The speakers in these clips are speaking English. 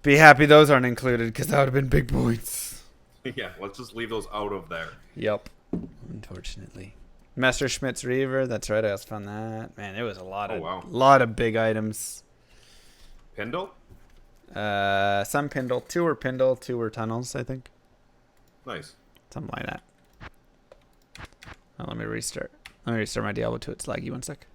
Be happy those aren't included, because that would have been big points. Yeah, let's just leave those out of there. Yep. Unfortunately. Messerschmitt's Reaver, that's right, I also found that. Man, it was a lot of lot of big items. Pindle? Some Pindle. 2 were Pindle, 2 were Tunnels, I think. Nice. Something like that. Oh, let me restart. Let me restart my Diablo 2. It's laggy. 1 sec.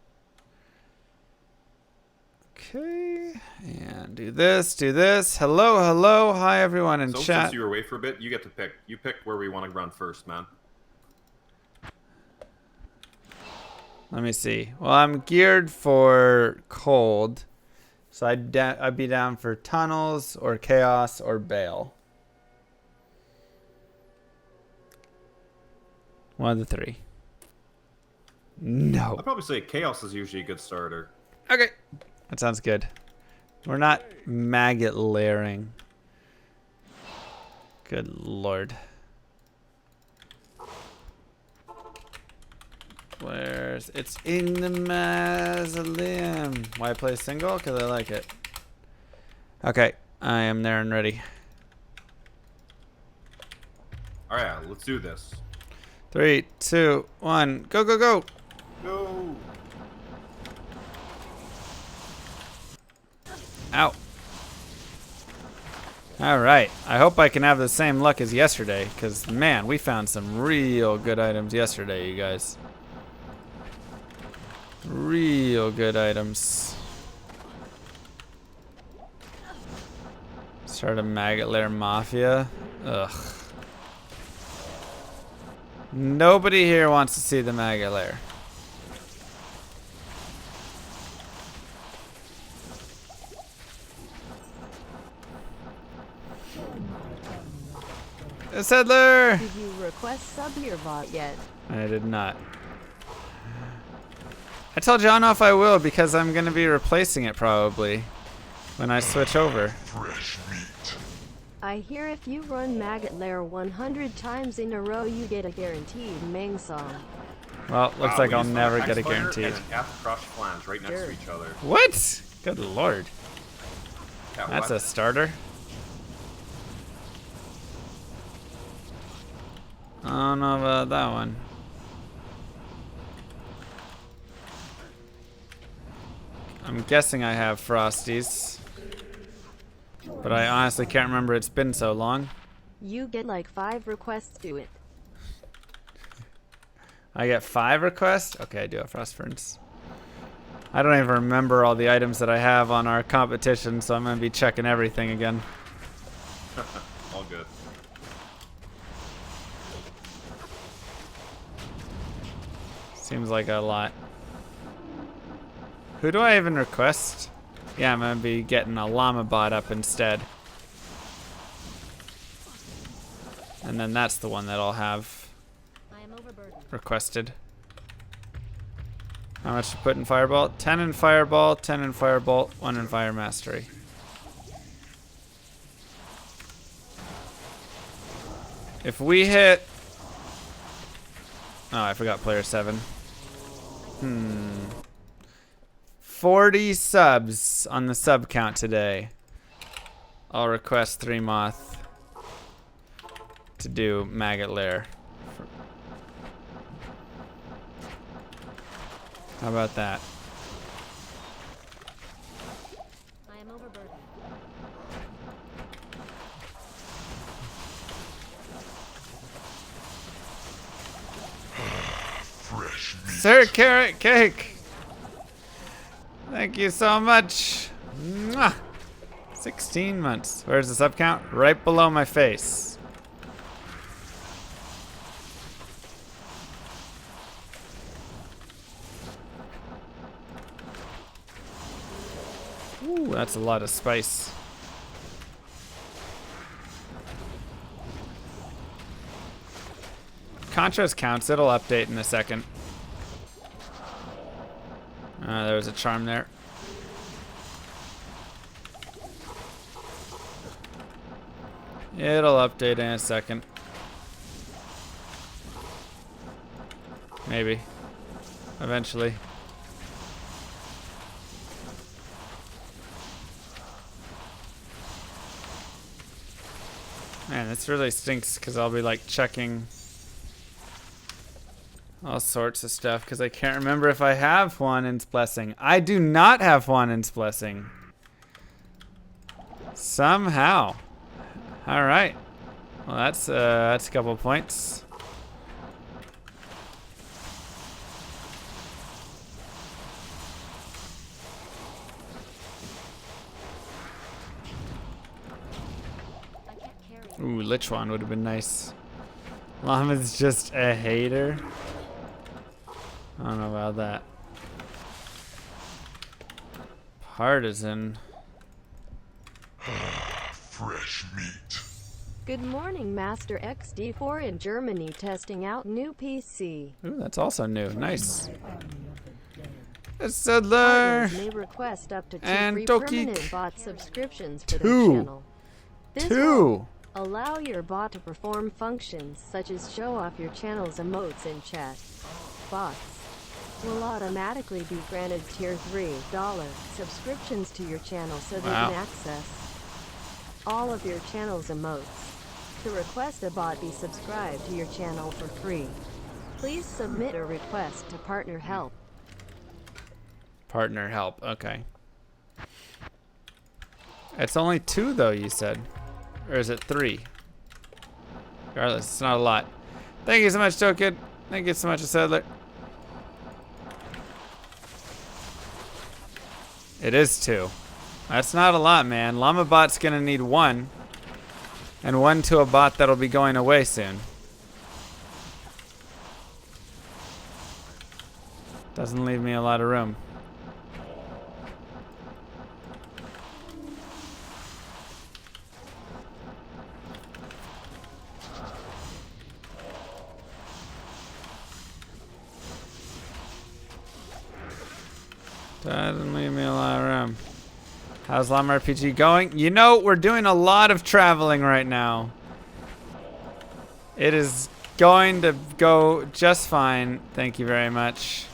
Okay. And do this, do this. Hello, hello. Hi, everyone in chat. Since you were away for a bit, you get to pick. You pick where we want to run first, man. Let me see. Well, I'm geared for cold. So I'd be down for Tunnels or Chaos or Bale. One of the 3. No. I'd probably say Chaos is usually a good starter. Okay. That sounds good. We're not maggot layering. Good lord. Where's... It's in the mausoleum. Why play single? Because I like it. Okay. I am there and ready. Alright, let's do this. 3, 2, 1. Go, go, go! Go! Ow. Alright. I hope I can have the same luck as yesterday, because, man, we found some real good items yesterday, you guys. Real good items. Start a Maggot Lair Mafia. Ugh. Nobody here wants to see the Maggot Lair. A settler! Did you request sub your bot yet? I did not. I told you I don't know if I will because I'm going to be replacing it probably when I switch over. Fresh meat. I hear if you run Maggot Lair 100 times in a row you get a guaranteed Ming song. Well, looks like I'll never get a guaranteed. And an F crush flange right next to each other. What? Good lord. Yeah, That's what? a starter. I don't know about that one. I'm guessing I have Frosties. But I honestly can't remember, it's been so long. You get like 5 requests to it. I get 5 requests? Okay, I do have Frost Ferns. I don't even remember all the items that I have on our competition, so I'm going to be checking everything again. All good. Seems like a lot. Who do I even request? Yeah, I'm going to be getting a llama bot up instead. And then that's the one that I'll have requested. How much to put in Fireball? 10 in Fireball, 10 in Firebolt, 1 in Fire Mastery. If we hit... Oh, I forgot player 7. 40 subs on the sub count today. I'll request 3 Moth to do Maggot Lair. How about that? I am overburdened. Fresh meat. Sir Carrot Cake! Thank you so much! Mwah! 16 months. Where's the sub count? Right below my face. Ooh, that's a lot of spice. Contrast counts. It'll update in a second. There was a charm there. It'll update in a second. Maybe. Eventually. Man, this really stinks because I'll be like checking all sorts of stuff because I can't remember if I have Juanin's Blessing. I do not have Juanin's Blessing. Somehow. All right. Well, that's a couple points. Ooh, Lichuan would have been nice. Llama's just a hater. I don't know about that. Partisan. Fresh meat. Good morning, Master XD4 in Germany testing out new PC. Ooh, that's also new. Nice. Settler. Partners may request up to 2 And free Toki. permanent bot subscriptions for their 2. channel. This 2. will allow your bot to perform functions such as show off your channel's emotes in chat. Bots will automatically be granted tier $3 subscriptions to your channel so they Wow. can access all of your channel's emotes. To request a bot be subscribed to your channel for free, please submit a request to Partner Help. Partner help. Okay. It's only 2 though, you said. Or is it 3? Regardless, it's not a lot. Thank you so much, Token. Thank you so much, Settler. It is 2. That's not a lot, man. Llama bot's gonna need 1. And 1 to a bot that'll be going away soon. Doesn't leave me a lot of room. Doesn't leave me a lot of room. How's Llama RPG going? You know, we're doing a lot of traveling right now. It is going to go just fine. Thank you very much.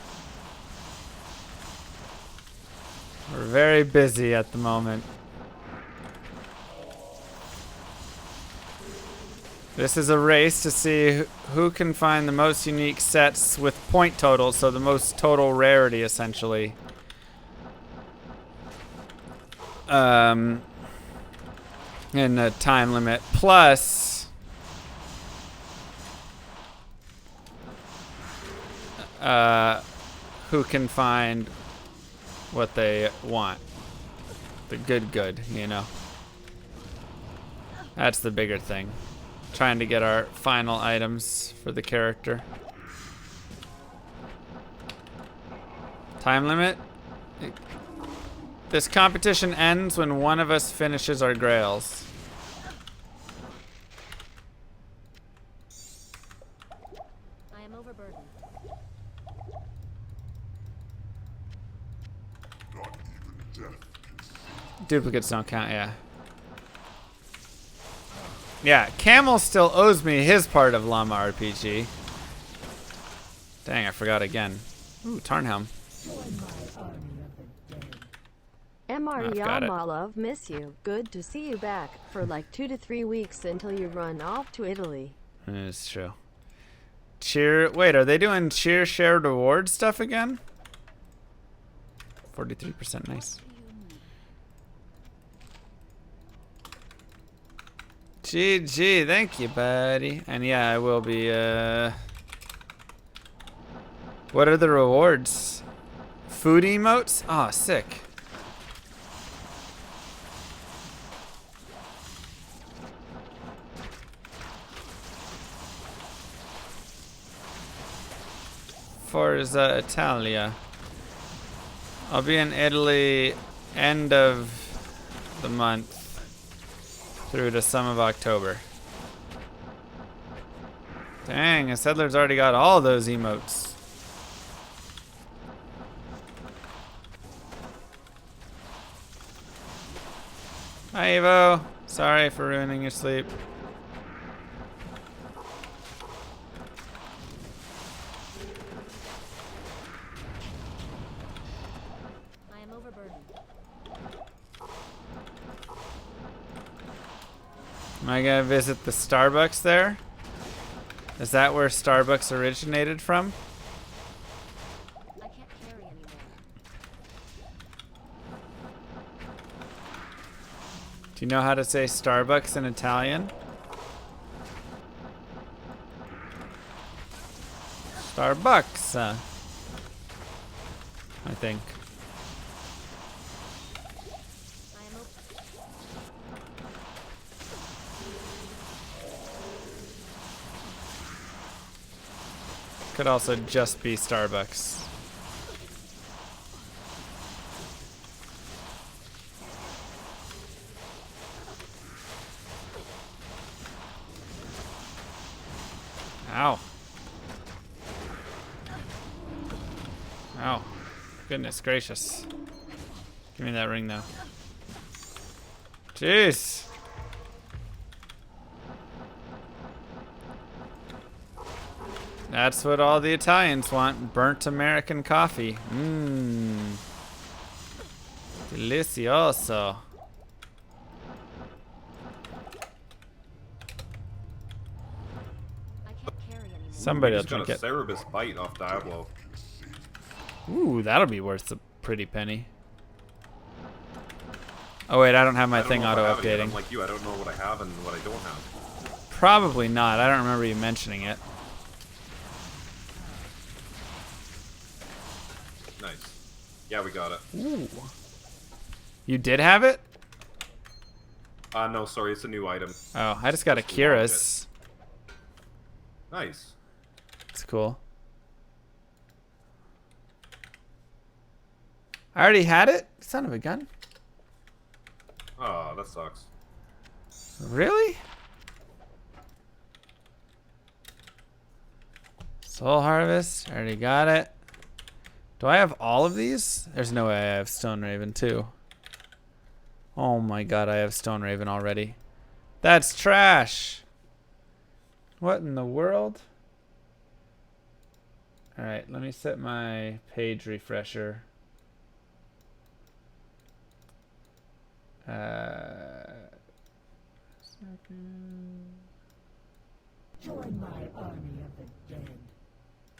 We're very busy at the moment. This is a race to see who can find the most unique sets with point totals, so the most total rarity, essentially. In a time limit. Plus, who can find what they want. The good, you know. That's the bigger thing. Trying to get our final items for the character. Time limit? This competition ends when one of us finishes our grails. I am overburdened. Not even death can Duplicates don't count, yeah. Yeah, Camel still owes me his part of Llama RPG. Dang, I forgot again. Ooh, Tarnhelm. MR got it. Yamalov, miss you. Good to see you back for like 2 to 3 weeks until you run off to Italy. It's true. Cheer. Wait, are they doing cheer share reward stuff again? 43%, nice. GG, thank you, buddy. And yeah, I will be, what are the rewards? Food emotes? Oh, sick. Forza Italia. I'll be in Italy end of the month through to some of October. Dang, a settler's already got all those emotes. Hi, Evo. Sorry for ruining your sleep. I am overburdened. Am I gonna visit the Starbucks there? Is that where Starbucks originated from? I can't carry anymore. Do you know how to say Starbucks in Italian? Starbucks, I think. I am open. Could also just be Starbucks. Ow. Ow. Goodness gracious. Give me that ring now. Jeez. That's what all the Italians want. Burnt American coffee. Mmm. Delicioso. I can't carry anymore. Somebody will Just got drink a it. Cerebus bite off Diablo. Ooh, that'll be worth a pretty penny. Oh wait, I don't have my I don't thing know if I have it yet. auto-updating. I'm like you, I don't know what I have and what I don't have. Probably not. I don't remember you mentioning it. Nice. Yeah, we got it. Ooh. You did have it? No, sorry, it's a new item. Oh, I just got a Just logged it. Kira's. Nice. It's cool. I already had it? Son of a gun. Oh, that sucks. Really? Soul Harvest. I already got it. Do I have all of these? There's no way I have Stone Raven too. Oh my god, I have Stone Raven already. That's trash. What in the world? Alright, let me set my page refresher.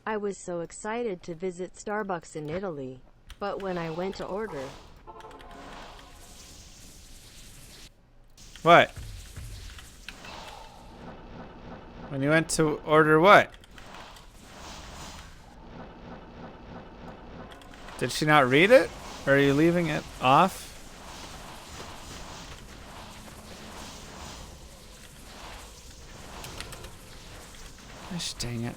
I was so excited to visit Starbucks in Italy, but when I went to order, What? When you went to order what? Did she not read it? Or are you leaving it off? Gosh dang it.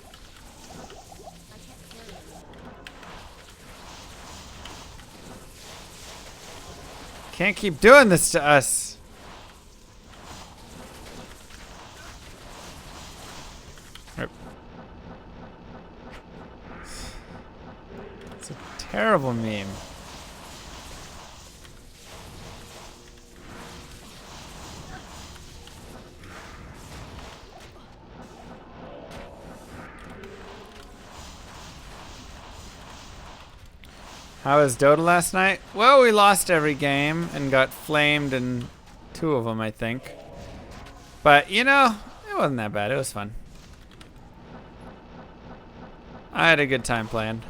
Can't keep doing this to us. Rip. It's a terrible meme. How was Dota last night? Well, we lost every game and got flamed in 2 of them, I think. But, you know, it wasn't that bad. It was fun. I had a good time playing.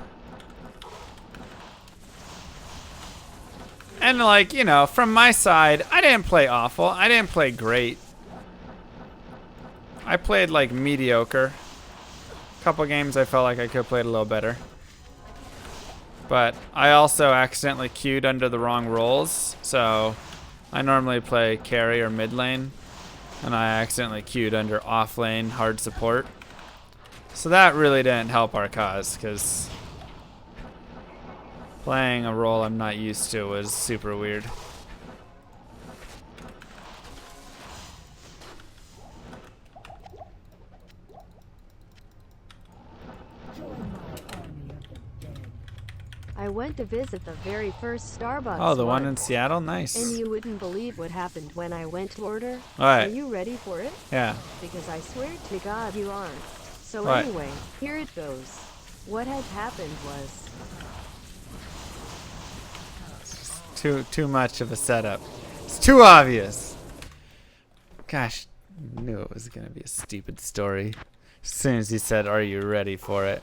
And, like, you know, from my side, I didn't play awful. I didn't play great. I played, like, mediocre. A couple games I felt like I could have played a little better. But I also accidentally queued under the wrong roles, so I normally play carry or mid lane, and I accidentally queued under off lane hard support. So that really didn't help our cause, because playing a role I'm not used to was super weird. I went to visit the very first Starbucks. Oh, the one in once, Seattle? Nice. and you wouldn't believe what happened when I went to order. What? Are you ready for it? Yeah. Because I swear to God you aren't. So What? anyway, here it goes. What had happened was, Too much of a setup. It's too obvious. Gosh, Knew it was gonna be a stupid story. As soon as he said, "Are you ready for it?"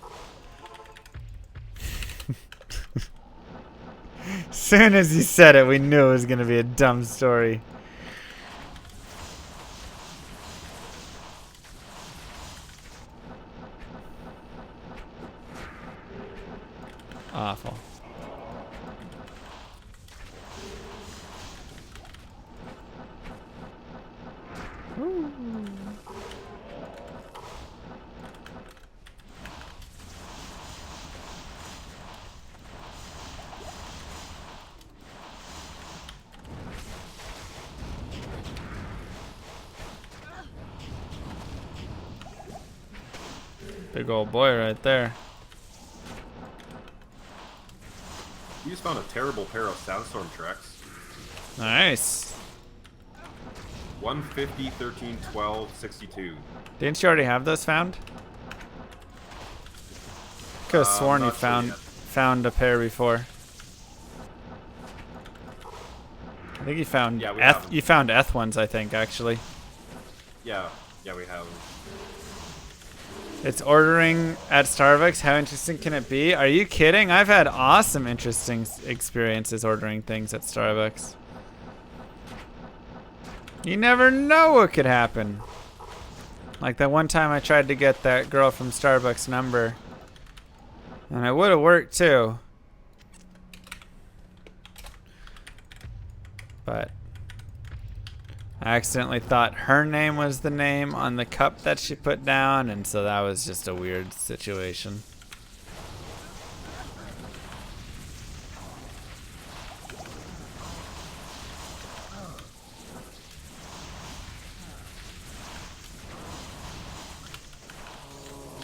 As soon as he said it, we knew it was gonna be a dumb story. Awful. Ooh. Big old boy right there. You just found a terrible pair of Sandstorm tracks. Nice. 150, 13, 12, 62. Didn't you already have those found? Could have sworn you not sure yet. found a pair before. I think you found Yeah, we have 'em. you found Eth ones, I think, actually. Yeah, we have. It's ordering at Starbucks. How interesting can it be? Are you kidding? I've had awesome, interesting experiences ordering things at Starbucks. You never know what could happen. Like that one time I tried to get that girl from Starbucks number. And it would have worked too. But I accidentally thought her name was the name on the cup that she put down, and so that was just a weird situation.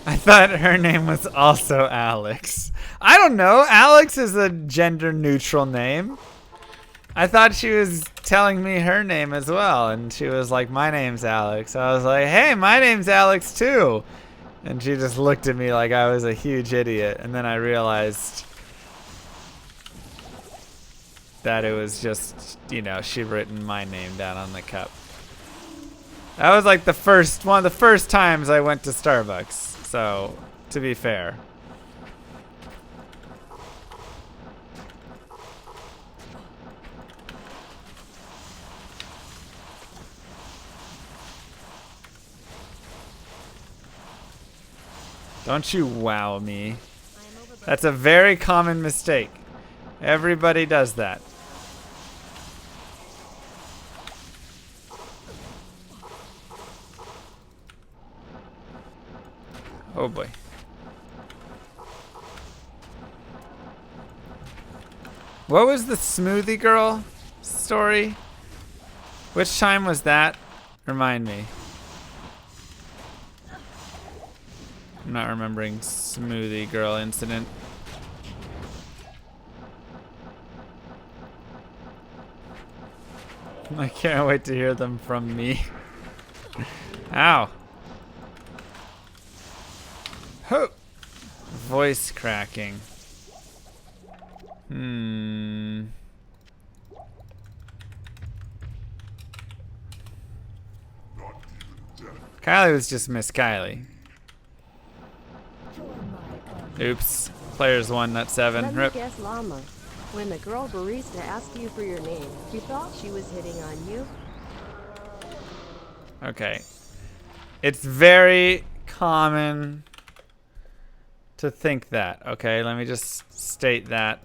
I thought her name was also Alex. I don't know. Alex is a gender neutral name. I thought she was telling me her name as well, and she was like, "My name's Alex." I was like, "Hey, my name's Alex too." And she just looked at me like I was a huge idiot, and then I realized that it was just, you know, she'd written my name down on the cup. That was like one of the first times I went to Starbucks, so to be fair. Don't you wow me. That's a very common mistake. Everybody does that. Oh boy. What was the smoothie girl story? Which time was that? Remind me. I'm not remembering smoothie girl incident. I can't wait to hear them from me. Ow. Ho! Voice cracking. Kylie was just Miss Kylie. Oops. Players 1, not 7. Let me Rip. guess, Llama. When the girl barista asked you for your name, you thought she was hitting on you? Okay. It's very common to think that. Okay, let me just state that.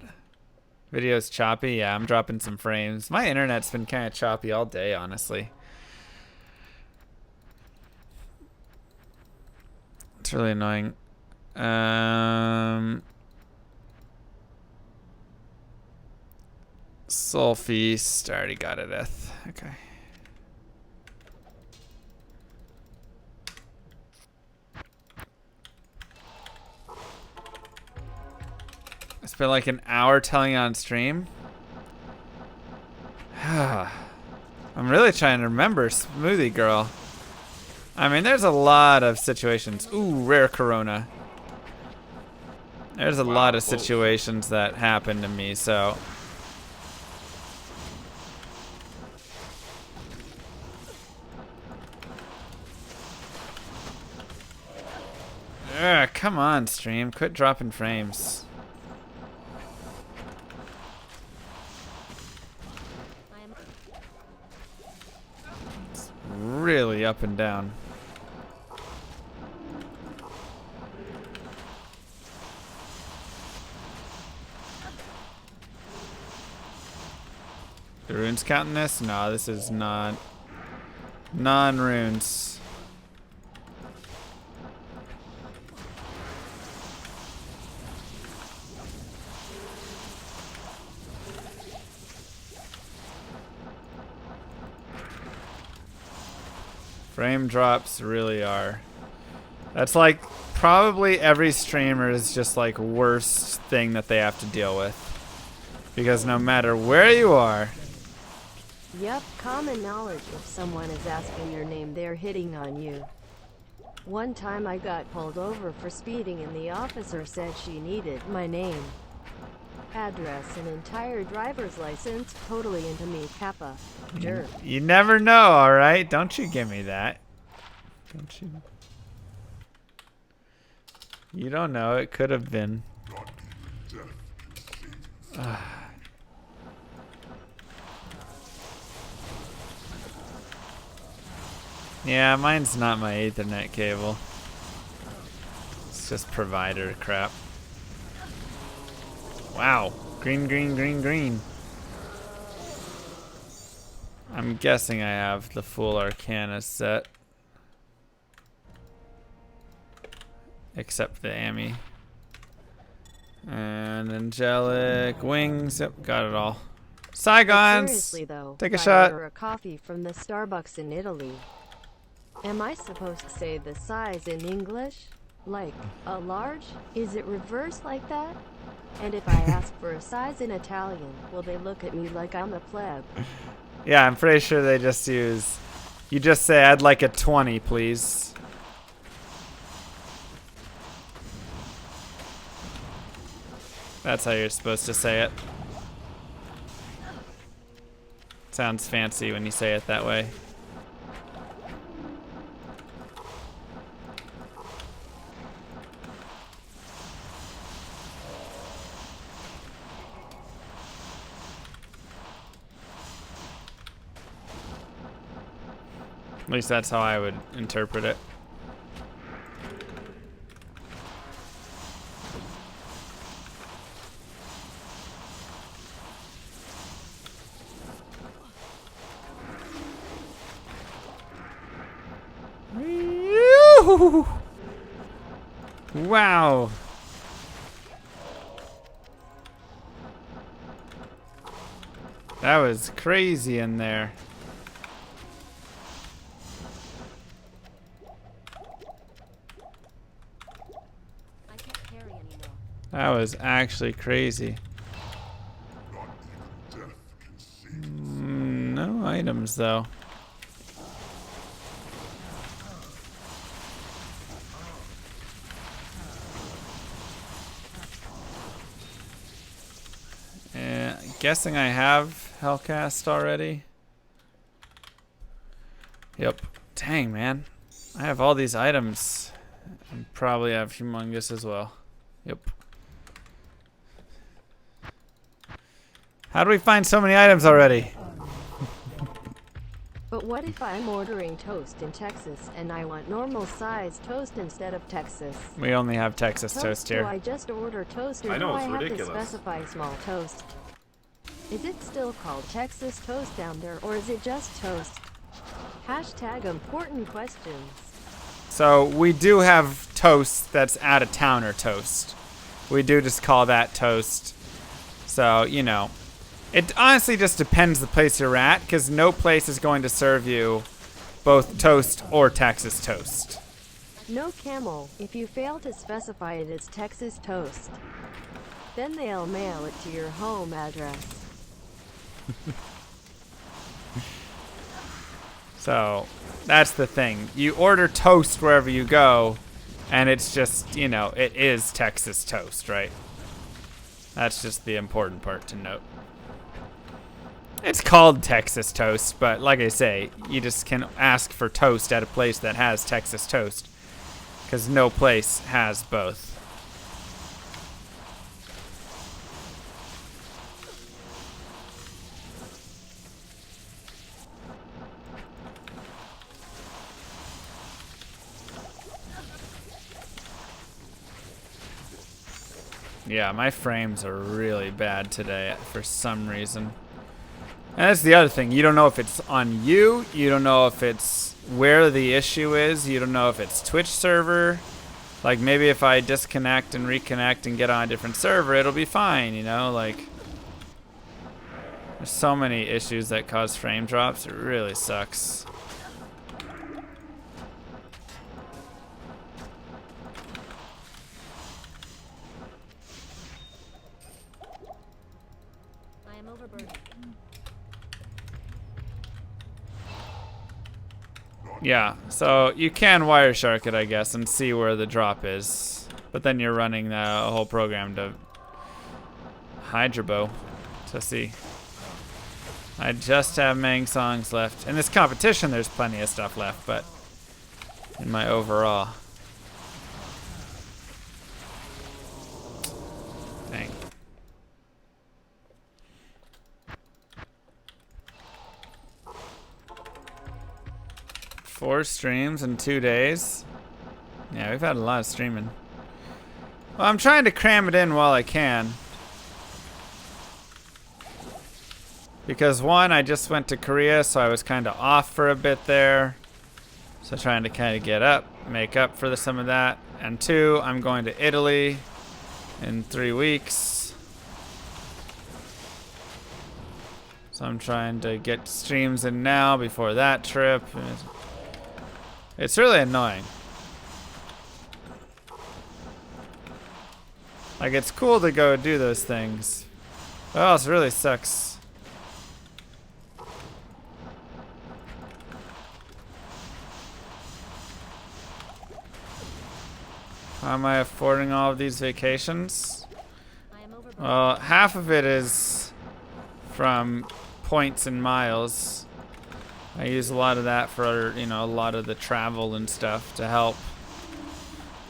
Video's choppy. Yeah, I'm dropping some frames. My internet's been kind of choppy all day, honestly. It's really annoying. Soul Feast. I already got it, Eth. Okay. I spent like an hour telling you on stream. I'm really trying to remember Smoothie Girl. I mean, there's a lot of situations. Ooh, rare Corona. There's a lot of situations that happen to me, so. Ugh, come on, stream. Quit dropping frames. It's really up and down. The runes counting this? No, this is not non-runes. Frame drops really are. That's like probably every streamer's just like worst thing that they have to deal with. Because no matter where you are. Yep, common knowledge. If someone is asking your name, they're hitting on you. One time I got pulled over for speeding and the officer said she needed my name, address, and entire driver's license, totally into me, Kappa. Jerk. You never know, alright? Don't you give me that. Don't you? You don't know. It could have been. Yeah, mine's not my Ethernet cable. It's just provider crap. Wow. Green, green, green, green. I'm guessing I have the full Arcana set. Except the Ami. And Angelic Wings. Yep, got it all. Saigons! Seriously though, Take a if I shot. order a coffee from the Starbucks in Italy, am I supposed to say the size in English? Like, a large? Is it reversed like that? And if I ask for a size in Italian, will they look at me like I'm a pleb? Yeah, I'm pretty sure they just use... You just say, I'd like a 20, please. That's how you're supposed to say it. Sounds fancy when you say it that way. At least that's how I would interpret it. Wow. That was crazy in there. I can't carry anymore. That was actually crazy. No items though. Guessing I have Hellcast already. Yep. Dang, man. I have all these items. I probably have Humongous as well. Yep. How do we find so many items already? But what if I'm ordering toast in Texas and I want normal size toast instead of Texas? We only have Texas toast Do here. I just order toast or I know, do I it's have ridiculous. to specify small toast? Is it still called Texas toast down there or is it just toast? Hashtag important questions. So we do have toast that's out of towner toast. We do just call that toast. So, you know, it honestly just depends the place you're at, because no place is going to serve you both toast or Texas toast. No camel if you fail to specify it as Texas toast. Then they'll mail it to your home address. So that's the thing. You order toast wherever you go, and it's just, you know, it is Texas toast, right? That's just the important part to note. It's called Texas toast, but like I say, you just can ask for toast at a place that has Texas toast. because no place has both. Yeah, my frames are really bad today for some reason. And that's the other thing. You don't know if it's on you. You don't know if it's where the issue is. You don't know if it's Twitch server. Like maybe if I disconnect and reconnect and get on a different server, it'll be fine, you know? Like, there's so many issues that cause frame drops. It really sucks. Yeah, so you can Wireshark it, I guess, and see where the drop is. But then you're running the whole program to Hydrabo to see. I just have Mang songs left. In this competition, there's plenty of stuff left, but in my overall. Dang. Four streams in 2 days. Yeah, we've had a lot of streaming. Well, I'm trying to cram it in while I can. Because one, I just went to Korea, so I was kind of off for a bit there. So trying to kind of get up, make up for some of that. And two, I'm going to Italy in 3 weeks. So I'm trying to get streams in now before that trip. It's really annoying. Like, it's cool to go do those things. But it also really sucks. How am I affording all of these vacations? Well, half of it is from points and miles. I use a lot of that for, you know, a lot of the travel and stuff to help.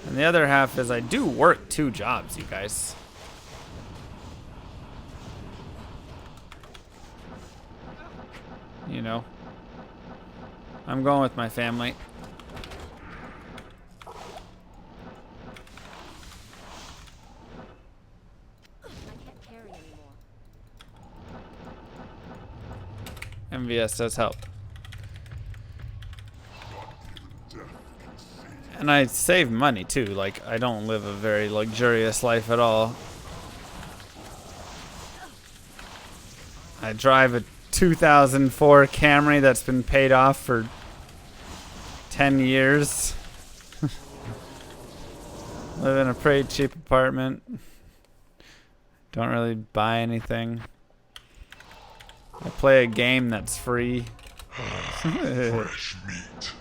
And the other half is I do work 2 jobs, you guys. You know, I'm going with my family. MVS does help. And I save money too. Like, I don't live a very luxurious life at all. I drive a 2004 Camry that's been paid off for 10 years. Live in a pretty cheap apartment. Don't really buy anything. I play a game that's free. Fresh meat.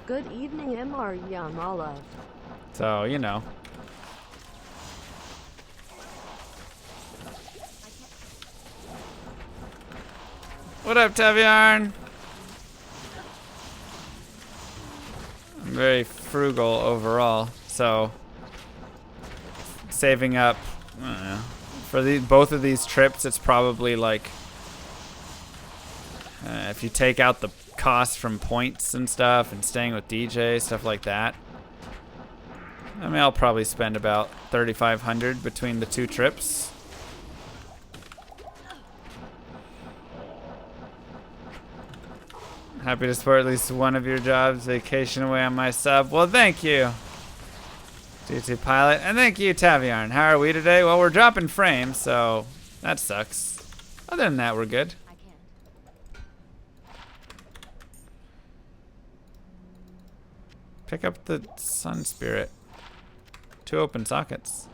Good evening, MR Yamala. So, you know. What up, Taviarn? I'm very frugal overall, so saving up, I don't know, for both of these trips, it's probably like, if you take out the cost from points and stuff and staying with DJ, stuff like that, I mean, I'll probably spend about 3,500 between the 2 trips. Happy to support at least one of your jobs. Vacation away on my sub. Well, thank you, D2 Pilot. And thank you, Taviarn. How are we today? Well, we're dropping frames, so that sucks. Other than that, we're good. Pick up the Sun Spirit. 2 open sockets.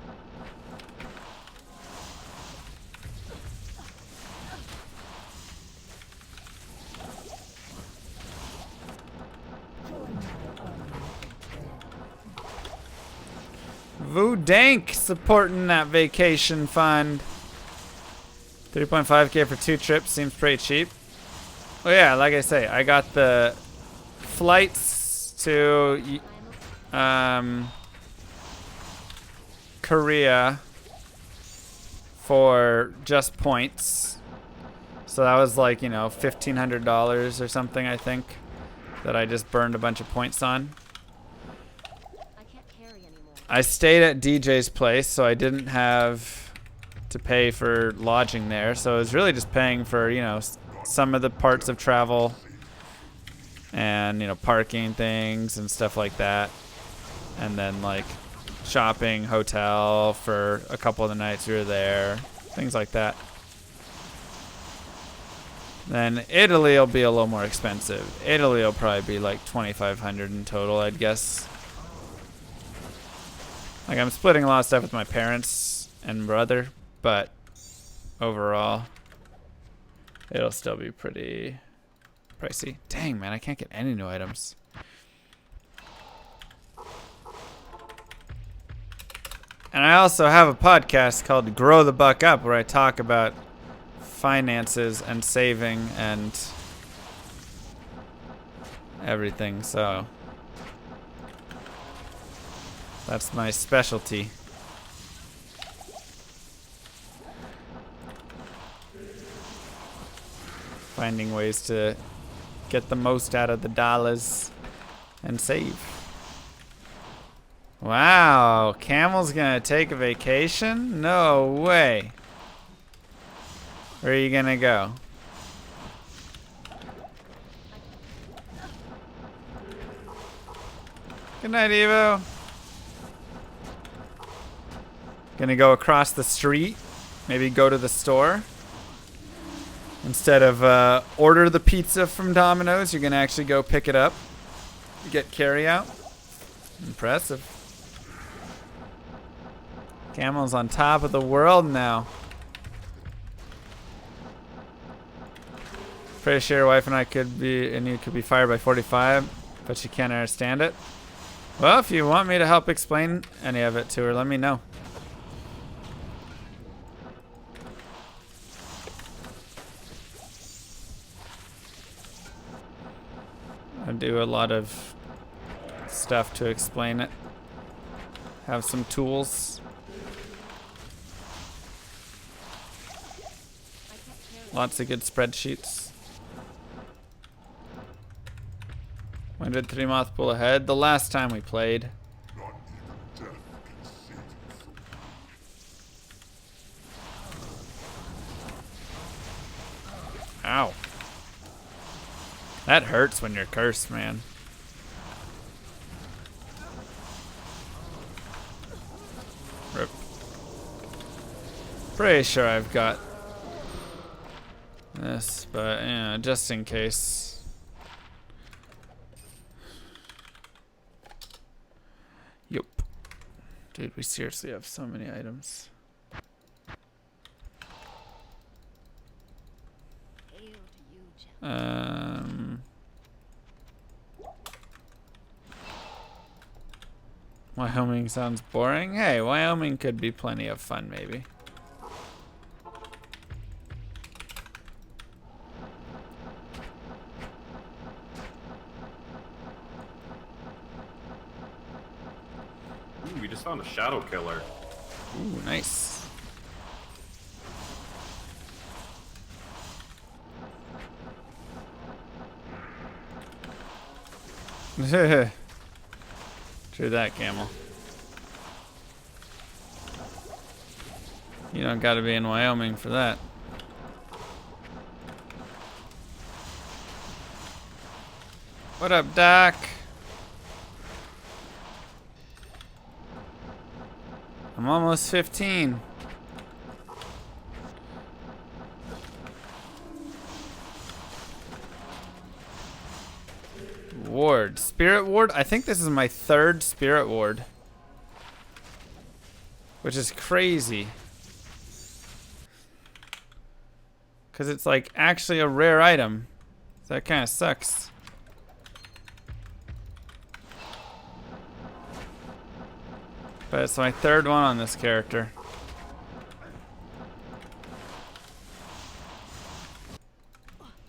Voodank supporting that vacation fund. 3.5k for 2 trips seems pretty cheap. Well, yeah, like I say, I got the flights to Korea for just points. So that was like, you know, $1,500 or something, I think, that I just burned a bunch of points on. I can't carry anymore. I stayed at DJ's place, so I didn't have to pay for lodging there. So it was really just paying for, you know, some of the parts of travel and, you know, parking things and stuff like that. And then, like, shopping, hotel for a couple of the nights we were there, things like that. Then Italy will be a little more expensive. Italy will probably be like $2,500 in total, I'd guess. Like, I'm splitting a lot of stuff with my parents and brother, but overall, it'll still be pretty pricey. Dang, man, I can't get any new items. And I also have a podcast called Grow the Buck Up, where I talk about finances and saving and everything, so that's my specialty. Finding ways to get the most out of the dollars and save. Wow, Camel's gonna take a vacation? No way. Where are you gonna go? Good night, Evo. Gonna go across the street? Maybe go to the store? Instead of order the pizza from Domino's, you're gonna actually go pick it up. Get carry out. Impressive. Camel's on top of the world now. Pretty sure your wife and I could be, and you could be fired by 45, but she can't understand it. Well, if you want me to help explain any of it to her, let me know. I do a lot of stuff to explain it. Have some tools. Lots of good spreadsheets. When did Three Moth pull ahead? The last time we played. Ow. That hurts when you're cursed, man. Rip. Pretty sure I've got this, but yeah, just in case. Yup. Dude, we seriously have so many items. Wyoming sounds boring. Hey, Wyoming could be plenty of fun, maybe. Ooh, we just found a shadow killer. Ooh, nice. True that, Camel. You don't gotta be in Wyoming for that. What up, Doc? I'm almost 15. Ward. Spirit Ward? I think this is my 3rd Spirit Ward. Which is crazy. Because it's like actually a rare item. That kind of sucks. But it's my 3rd one on this character.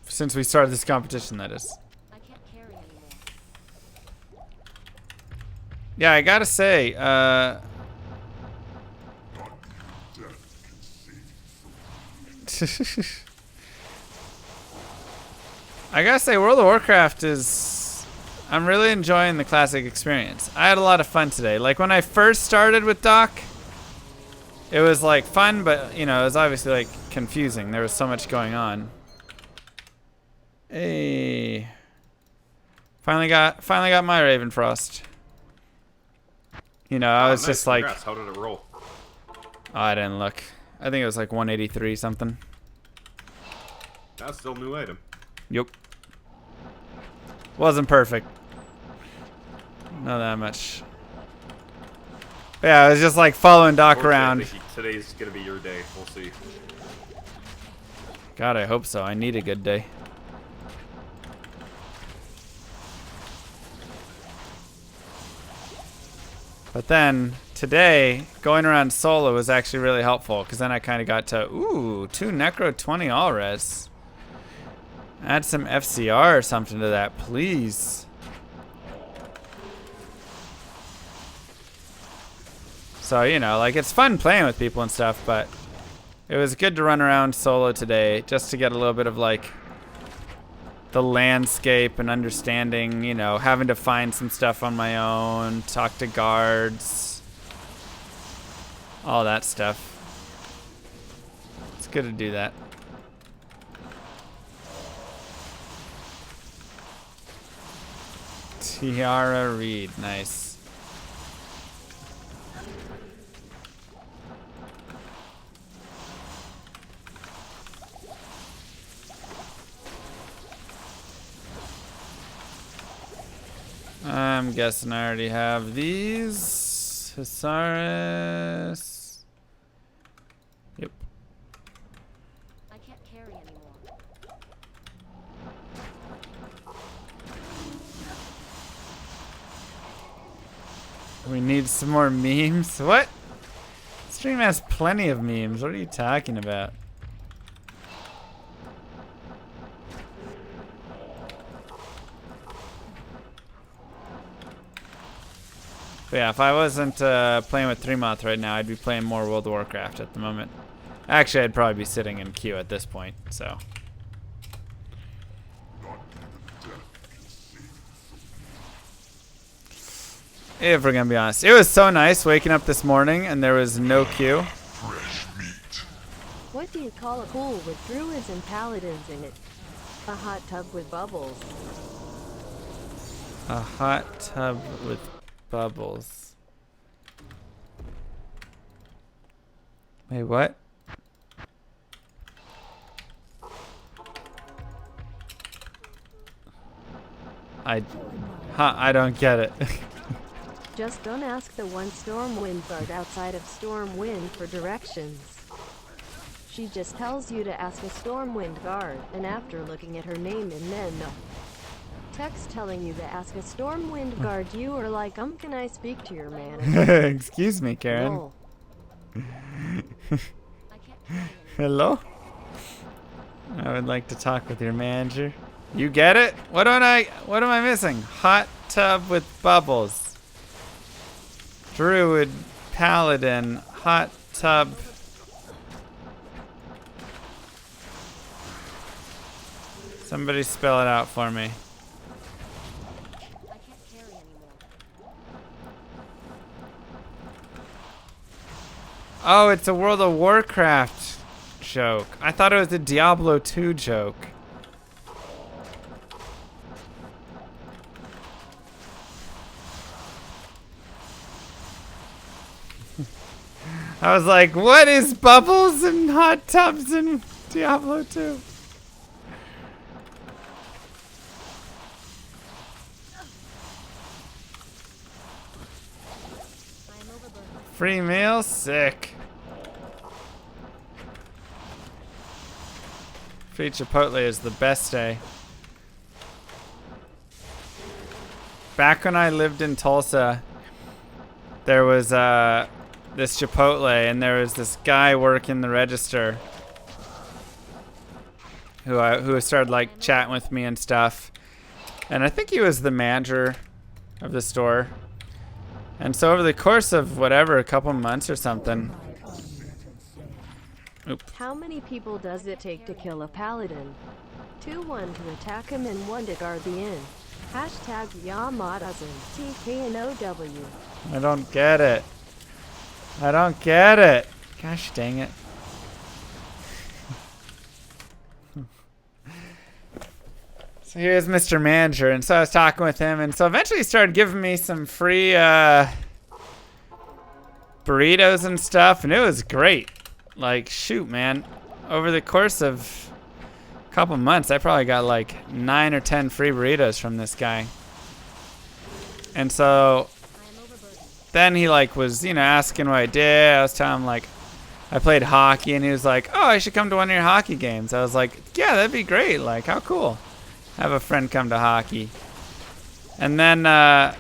Since we started this competition, that is. I can't carry anymore. Yeah, I gotta say, I gotta say, World of Warcraft is... I'm really enjoying the classic experience. I had a lot of fun today. Like, when I first started with Doc, it was, like, fun, but, you know, it was obviously, like, confusing. There was so much going on. Hey. Finally got my Ravenfrost. You know, I was nice. just like... Congrats. How did it roll? Oh, I didn't look. I think it was like 183 something. That's still a new item. Yep. Wasn't perfect. Not that much. But yeah, I was just like following Doc around. I think today's gonna be your day. We'll see. God, I hope so. I need a good day. But then, today, going around solo was actually really helpful, because then I kind of got to, ooh, 2 Necro 20 all-res. Add some FCR or something to that, please. So, you know, like, it's fun playing with people and stuff, but it was good to run around solo today, just to get a little bit of, like, the landscape and understanding, you know, having to find some stuff on my own, talk to guards, all that stuff. It's good to do that. Tiara Reed, nice. I'm guessing I already have these. Hisaris. Yep. I can't carry anymore. We need some more memes. What? Stream has plenty of memes. What are you talking about? But yeah, if I wasn't playing with 3Moth right now, I'd be playing more World of Warcraft at the moment. Actually, I'd probably be sitting in queue at this point, so. If we're gonna be honest. It was so nice waking up this morning and there was no queue. What do you call a pool with druids and paladins in it? A hot tub with bubbles. A hot tub with bubbles. Wait, what? I don't get it. Just don't ask the one Stormwind guard outside of Stormwind for directions. She just tells you to ask a Stormwind guard, and after looking at her name and then text telling you to ask a Stormwind guard, you are like, can I speak to your manager? Excuse me, Karen. No. Hello? I would like to talk with your manager. You get it? What am I missing? Hot tub with bubbles. Druid, paladin, hot tub. Somebody spell it out for me. Oh, it's a World of Warcraft joke. I thought it was a Diablo 2 joke. I was like, what is bubbles and hot tubs in Diablo 2? Free meal? Sick. Free Chipotle is the best day. Back when I lived in Tulsa, there was this Chipotle, and there was this guy working the register who started like chatting with me and stuff. And I think he was the manager of the store. And so over the course of whatever, a couple months or something. Oop. How many people does it take to kill a paladin? 2-1 to attack him and 1 to guard the inn. Hashtag Yamadazin, TK and OW. I don't get it. I don't get it. Gosh dang it. So here's Mr. Manager, and so I was talking with him, and so eventually he started giving me some free burritos and stuff, and it was great. Like, shoot, man. Over the course of a couple months, I probably got like 9 or 10 free burritos from this guy. And so then he like was, you know, asking what I did. I was telling him like I played hockey, and he was like, oh, I should come to one of your hockey games. I was like, yeah, that'd be great. Like, how cool. Have a friend come to hockey. And then the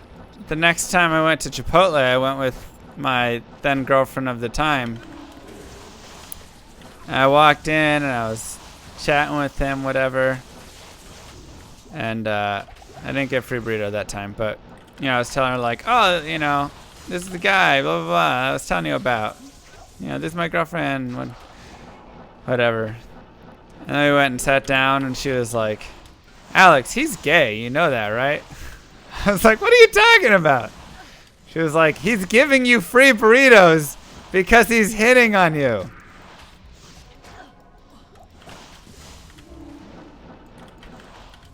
next time I went to Chipotle, I went with my then girlfriend of the time. And I walked in and I was chatting with him, whatever. And I didn't get free burrito that time, but you know, I was telling her like, oh, you know, this is the guy, blah blah blah. I was telling you about. You know, this is my girlfriend, whatever. And then we went and sat down, and she was like, Alex, he's gay, you know that, right? I was like, what are you talking about? She was like, he's giving you free burritos because he's hitting on you.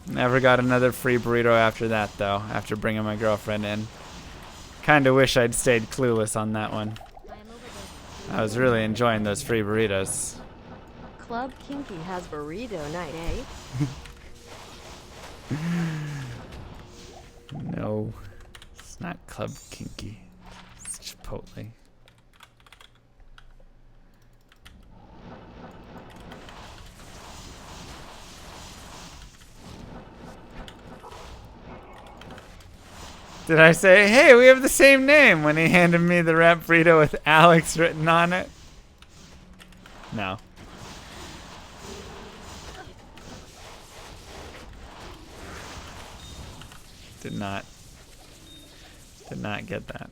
Never got another free burrito after that, though, after bringing my girlfriend in. Kinda wish I'd stayed clueless on that one. I was really enjoying those free burritos. Club Kinky has burrito night, eh? No, it's not Club Kinky. It's Chipotle. Did I say, hey, we have the same name when he handed me the wrap burrito with Alex written on it? No. Did not get that.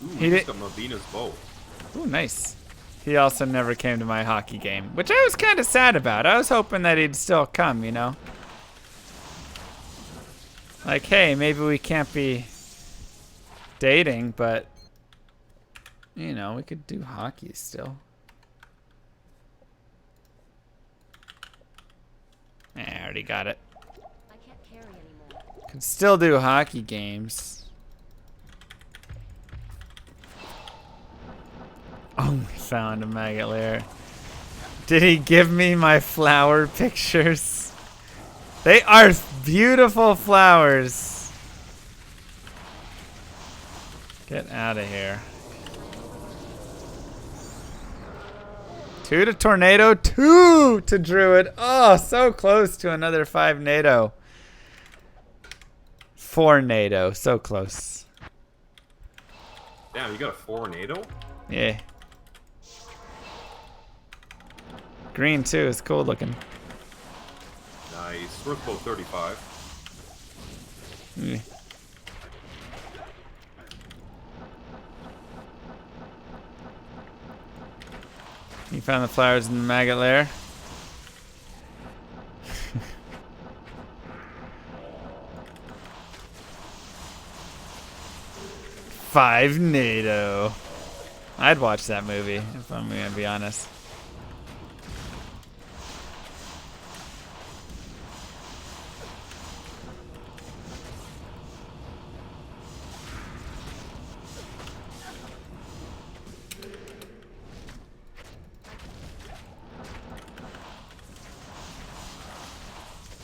Ooh, He did. got Mavina's bow. Ooh, nice. He also never came to my hockey game, which I was kind of sad about. I was hoping that he'd still come, you know? Like, hey, maybe we can't be dating, but, you know, we could do hockey still. I already got it. I can't carry anymore. Could still do hockey games. Oh, we found a maggot lair. Did he give me my flower pictures? They are beautiful flowers. Get out of here. 2 to tornado, 2 to druid. Oh, so close to another 5 NATO. 4 NATO, so close. Damn, you got a 4 NATO? Yeah. Green too is cool looking. Nice. Worth about 35. Yeah. You found the flowers in the maggot lair? Five NATO. I'd watch that movie, if I'm gonna be honest.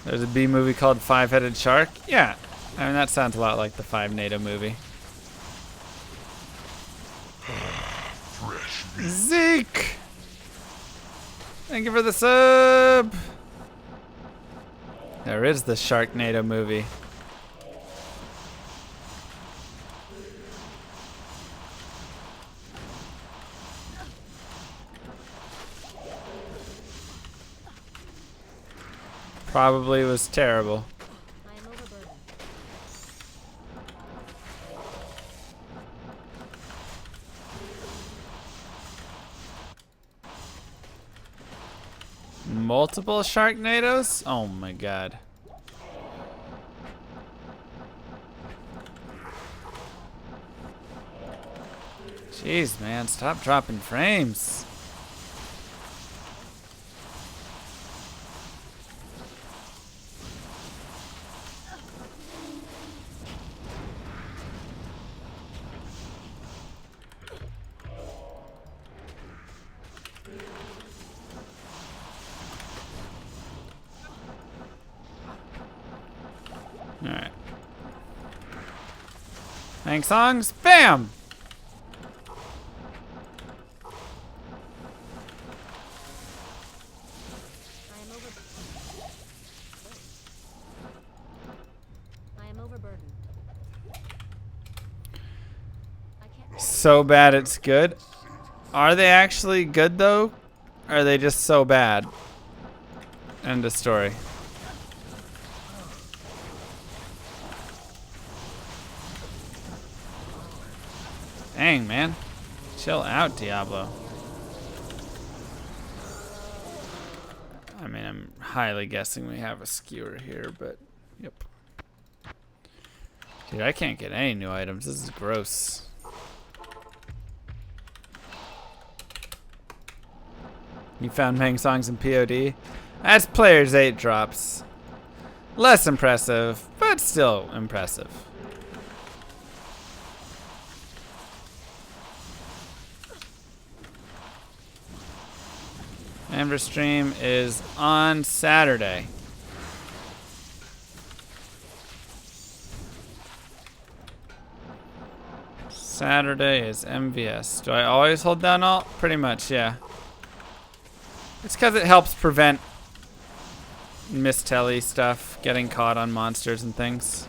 There's a B movie called Five-Headed Shark. Yeah, I mean that sounds a lot like the 5 NATO movie. Zeke! Thank you for the sub! There is the Sharknado movie. Probably was terrible. multiple Sharknadoes? Oh my god. Jeez, man, stop dropping frames. Alright. Hang songs, bam! I am overburdened. So bad it's good. Are they actually good though? Or are they just so bad? End of story. Dang, man. Chill out, Diablo. I mean, I'm highly guessing we have a skewer here, but yep. Dude, I can't get any new items. This is gross. You found Meng Songs in POD? That's players 8 drops. Less impressive, but still impressive. Amber stream is on Saturday. Saturday is MVS. Do I always hold down Alt? Pretty much, yeah. It's because it helps prevent mistelly stuff, getting caught on monsters and things.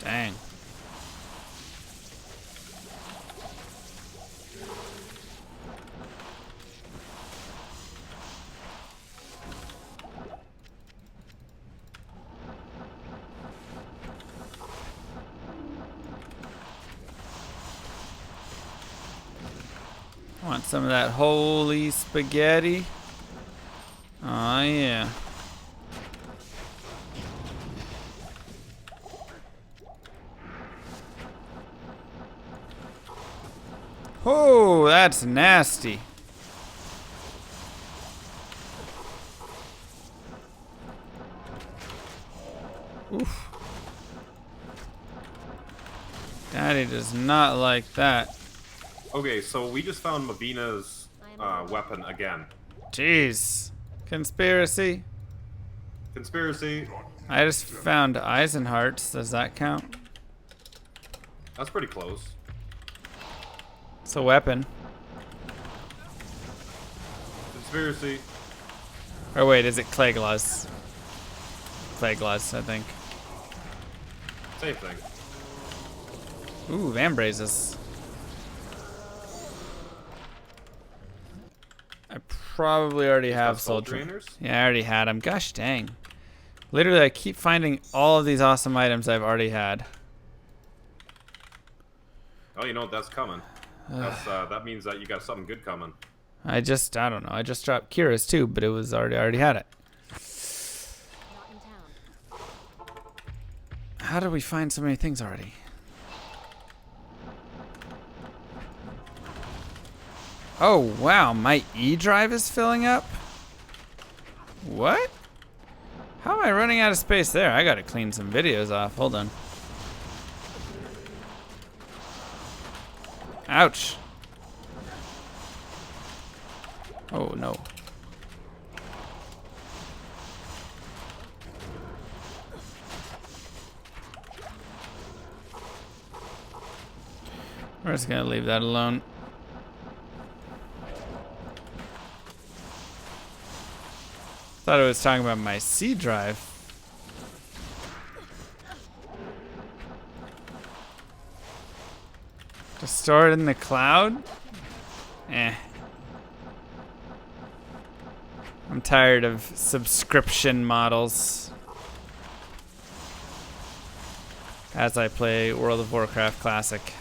Dang. Want some of that holy spaghetti? Oh yeah. Oh, that's nasty. Oof. Daddy does not like that. Okay, so we just found Mavina's weapon again. Jeez. Conspiracy. Conspiracy. I just found Eisenhart's. Does that count? That's pretty close. It's a weapon. Conspiracy. Or wait, is it Clayglass? Clayglass, I think. Same thing. Ooh, Vambrazes. I probably already have Soul Soldier. Drainers? Yeah, I already had them. Gosh dang. Literally, I keep finding all of these awesome items I've already had. Oh, you know what? That's coming. That's, that means that you got something good coming. I don't know. I just dropped Kira's too, but it was already had it. Not in town. How did we find so many things already? Oh, wow. My E drive is filling up? What? How am I running out of space there? I gotta clean some videos off. Hold on. Ouch. Oh, no. We're just gonna leave that alone. Thought it was talking about my C drive. To store it in the cloud? Eh. I'm tired of subscription models as I play World of Warcraft Classic.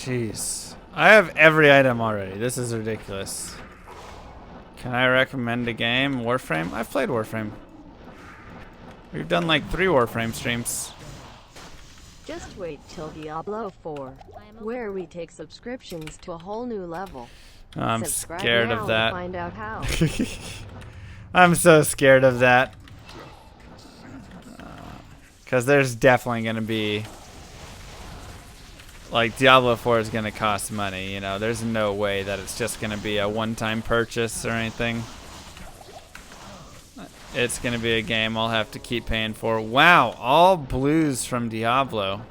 Jeez. I have every item already. This is ridiculous. Can I recommend a game? Warframe? I've played Warframe. We've done like 3 Warframe streams. Just wait till Diablo 4, where we take subscriptions to a whole new level. I'm Subscribe scared now of that. to find out how. I'm so scared of that. Because there's definitely going to be... Like, Diablo 4 is going to cost money, you know. There's no way that it's just going to be a one-time purchase or anything. It's going to be a game I'll have to keep paying for. Wow, all blues from Diablo.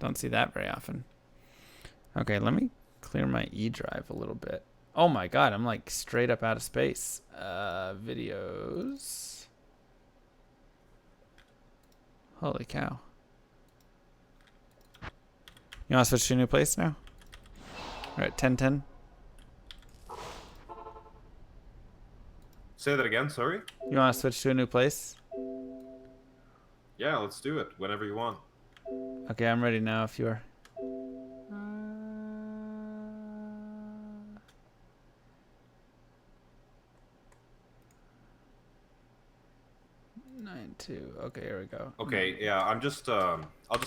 Don't see that very often. Okay, let me clear my E drive a little bit. Oh my god, I'm like straight up out of space. Videos. Holy cow. You want to switch to a new place now? We're at 10:10. Say that again, sorry? You want to switch to a new place? Yeah, let's do it whenever you want. Okay, I'm ready now if you are. 9-2. Okay, here we go. Okay, yeah, I'll just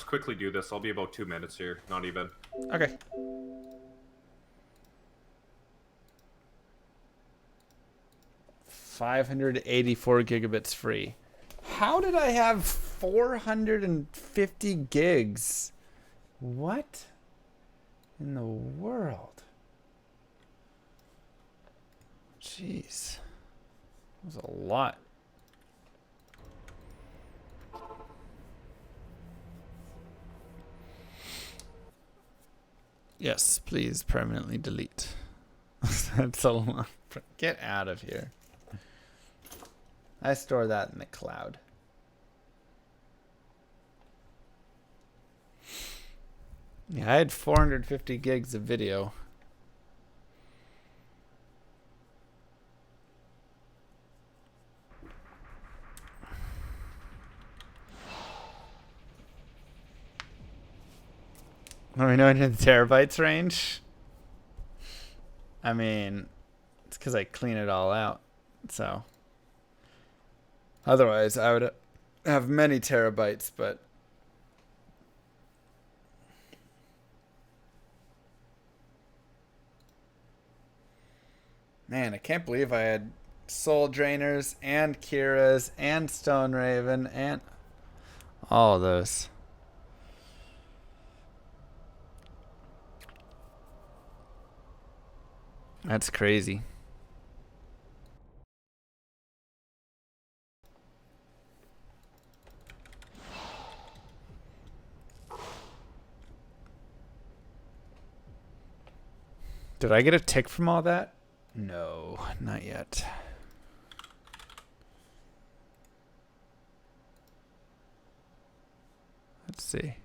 quickly do this. I'll be about 2 minutes here, not even. Okay. $584 gigabits free. How did I have 450 gigs? What in the world? Jeez. That was a lot. Yes, please permanently delete. That's a lot. Get out of here. I store that in the cloud. Yeah, I had 450 gigs of video. Are we knowing in the terabytes range? I mean, it's because I clean it all out. So, otherwise, I would have many terabytes, but man, I can't believe I had Soul Drainers and Kira's and Stone Raven and all of those. That's crazy. Did I get a tick from all that? No, not yet. Let's see.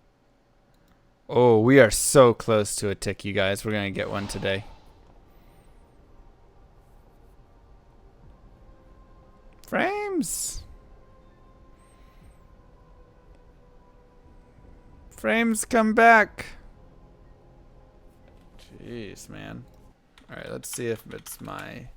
Oh, we are so close to a tick, you guys. We're going to get one today. Frames. Frames, come back. Jeez, man. All right, let's see if it's my...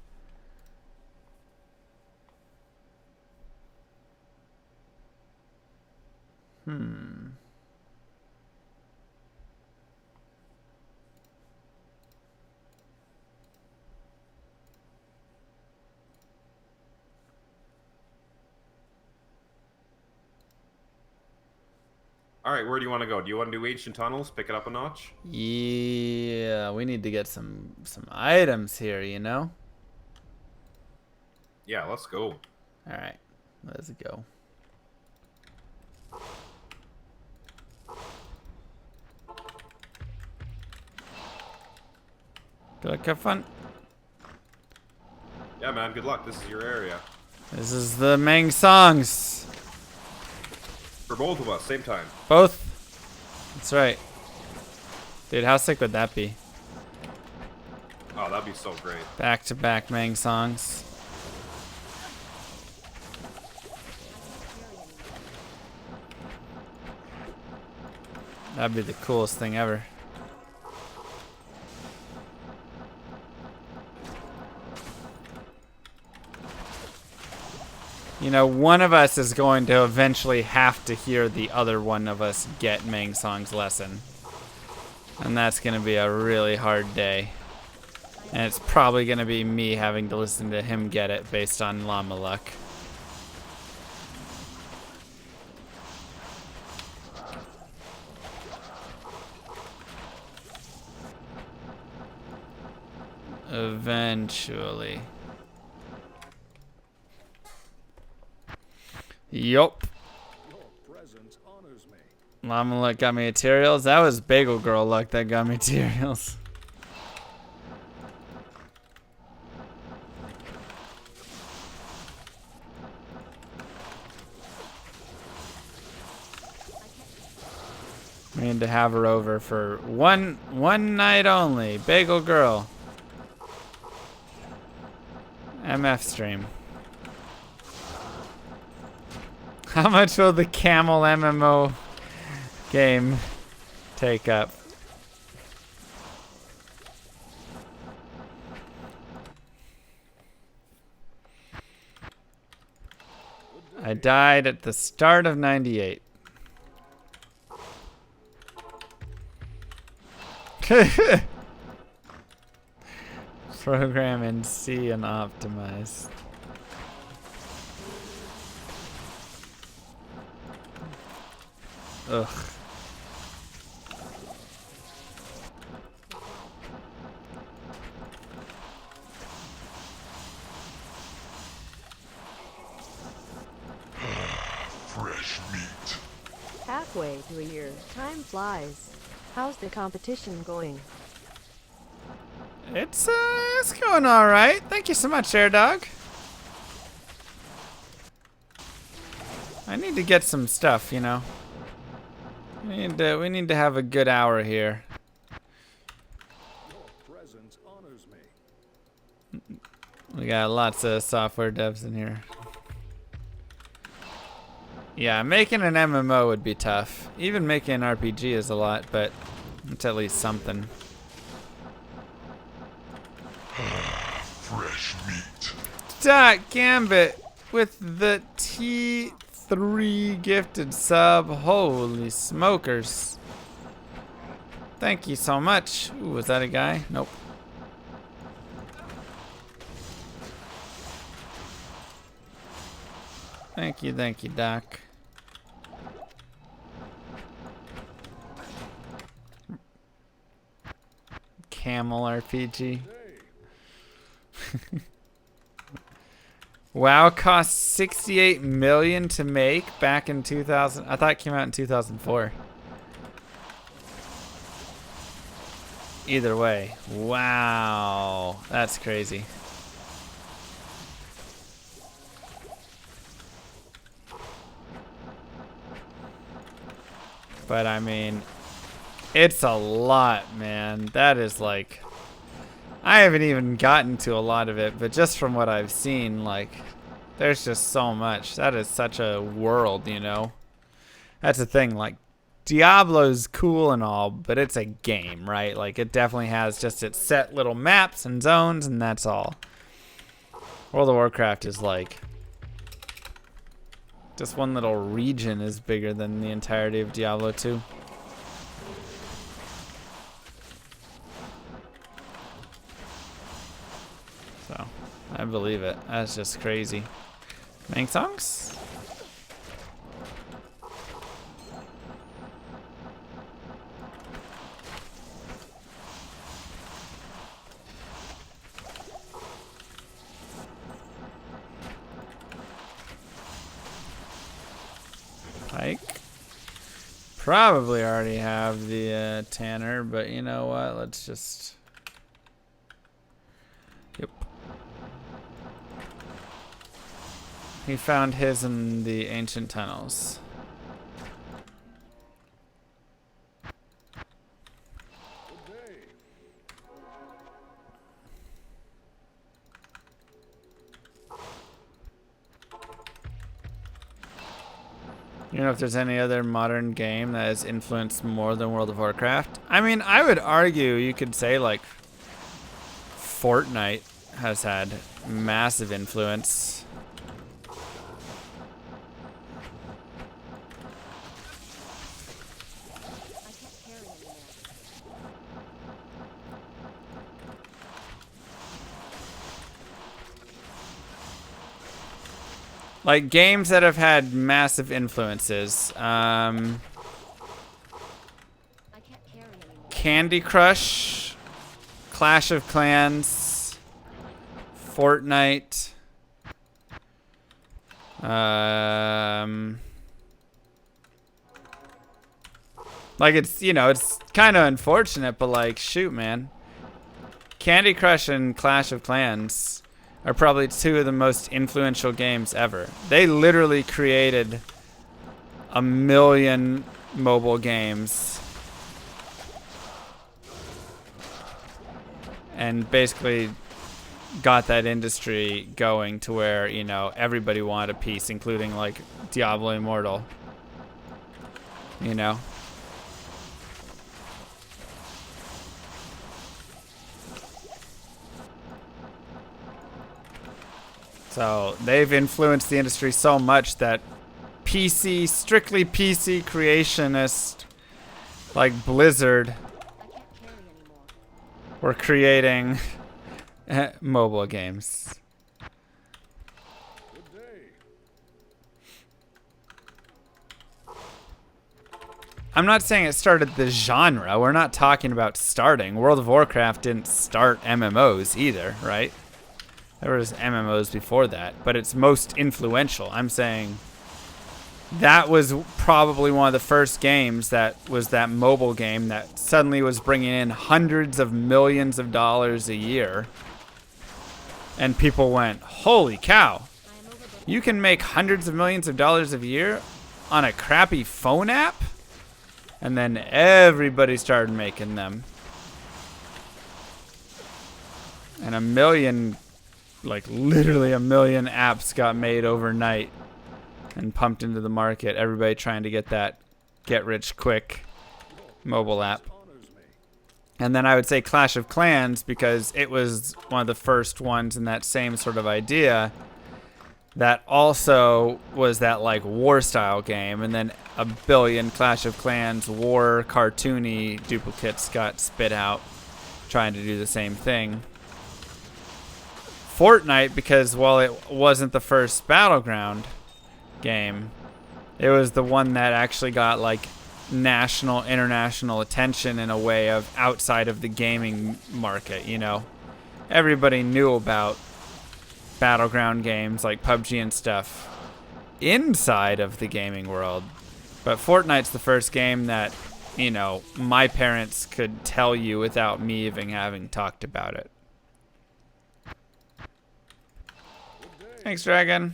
All right, where do you want to go? Do you want to do ancient tunnels? Pick it up a notch? Yeah, we need to get some items here, you know? Yeah, let's go. All right, let's go. Good luck, have fun. Yeah, man, good luck. This is your area. This is the Mang songs. For both of us, same time. Both. That's right. Dude, how sick would that be? Oh, that'd be so great. Back-to-back Mang songs. That'd be the coolest thing ever. You know, one of us is going to eventually have to hear the other one of us get Mang Song's lesson. And that's going to be a really hard day. And it's probably going to be me having to listen to him get it based on llama luck. Eventually. Yup. Llama luck got me materials. That was Bagel Girl luck that got me materials. We need to have her over for one night only. Bagel Girl. MF stream. How much will the camel MMO game take up? I died at the start of 98. Program in C and optimize. Ugh. Fresh meat. Halfway to a year, time flies. How's the competition going? It's going all right. Thank you so much, Air Dog. I need to get some stuff, you know. We need to have a good hour here. Your presence honors me. We got lots of software devs in here. Yeah, making an MMO would be tough. Even making an RPG is a lot, but it's at least something. Fresh meat. Doc Gambit with the T3 gifted sub. Holy smokers. Thank you so much. Ooh, was that a guy? Nope. Thank you, Doc. Camel RPG. WoW cost 68 million to make back in 2000. I thought it came out in 2004. Either way, wow, that's crazy. But I mean, it's a lot, man. That is like, I haven't even gotten to a lot of it, but just from what I've seen, like, there's just so much. That is such a world, you know? That's the thing, like, Diablo's cool and all, but it's a game, right? Like, it definitely has just its set little maps and zones, and that's all. World of Warcraft is like, just one little region is bigger than the entirety of Diablo 2. So, I believe it. That's just crazy. Mang songs? Pike. Probably already have the Tanner, but you know what? Let's just... Yep. He found his in the ancient tunnels. You know if there's any other modern game that has influenced more than World of Warcraft? I mean, I would argue you could say like Fortnite has had massive influence. Like games that have had massive influences. Candy Crush, Clash of Clans, Fortnite. Like it's, you know, it's kind of unfortunate, but like, shoot, man. Candy Crush and Clash of Clans are probably two of the most influential games ever. They literally created 1 million mobile games. And basically got that industry going to where, you know, everybody wanted a piece, including like Diablo Immortal. You know? So they've influenced the industry so much that PC, strictly PC creationists like Blizzard were creating mobile games. Good day. I'm not saying it started the genre. We're not talking about starting. World of Warcraft didn't start MMOs either, right? There was MMOs before that, but it's most influential. I'm saying that was probably one of the first games that was that mobile game that suddenly was bringing in hundreds of millions of dollars a year. And people went, holy cow, you can make hundreds of millions of dollars a year on a crappy phone app? And then everybody started making them. And 1 million, like literally 1 million apps got made overnight and pumped into the market. Everybody trying to get that get rich quick mobile app. And then I would say Clash of Clans, because it was one of the first ones in that same sort of idea that also was that like war style game. And then 1 billion Clash of Clans war cartoony duplicates got spit out trying to do the same thing. Fortnite, because while it wasn't the first Battleground game, it was the one that actually got like national, international attention in a way of outside of the gaming market, you know. Everybody knew about Battleground games like PUBG and stuff inside of the gaming world. But Fortnite's the first game that, you know, my parents could tell you without me even having talked about it. Thanks, Dragon.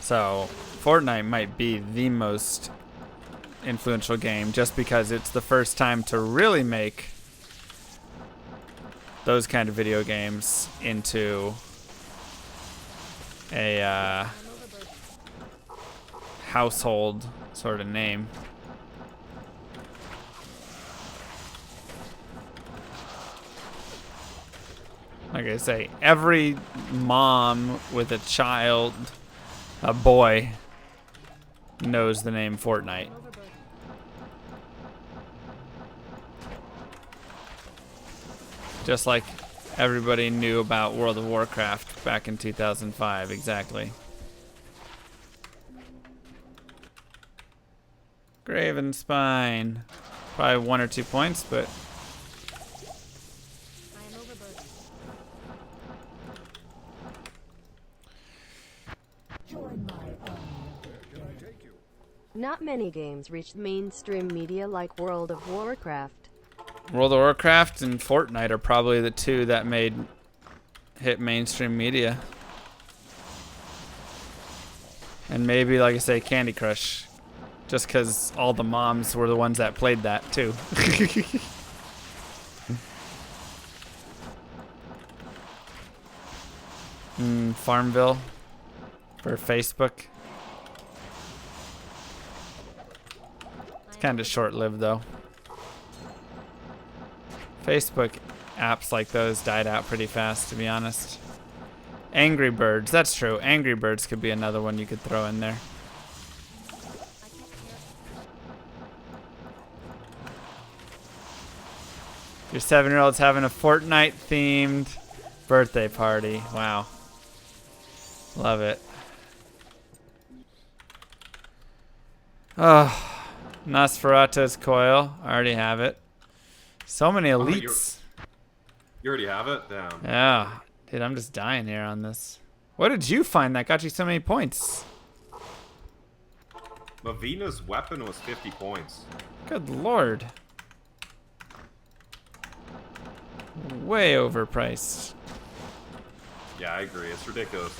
So, Fortnite might be the most influential game just because it's the first time to really make those kind of video games into a household sort of name. Like I say, every mom with a child, a boy, knows the name Fortnite. Just like everybody knew about World of Warcraft back in 2005, exactly. Graven Spine. Probably 1 or 2 points, but not many games reach mainstream media like World of Warcraft. World of Warcraft and Fortnite are probably the two that hit mainstream media. And maybe, like I say, Candy Crush. Just because all the moms were the ones that played that, too. Farmville for Facebook. It's kind of short-lived, though. Facebook apps like those died out pretty fast, to be honest. Angry Birds, that's true. Angry Birds could be another one you could throw in there. Your 7-year-old's having a Fortnite themed birthday party. Wow. Love it. Oh, Nosferatu's coil. I already have it. So many elites. You already have it? Damn. Yeah. Dude, I'm just dying here on this. What did you find that got you so many points? Mavina's weapon was 50 points. Good lord. Way overpriced. Yeah, I agree. It's ridiculous.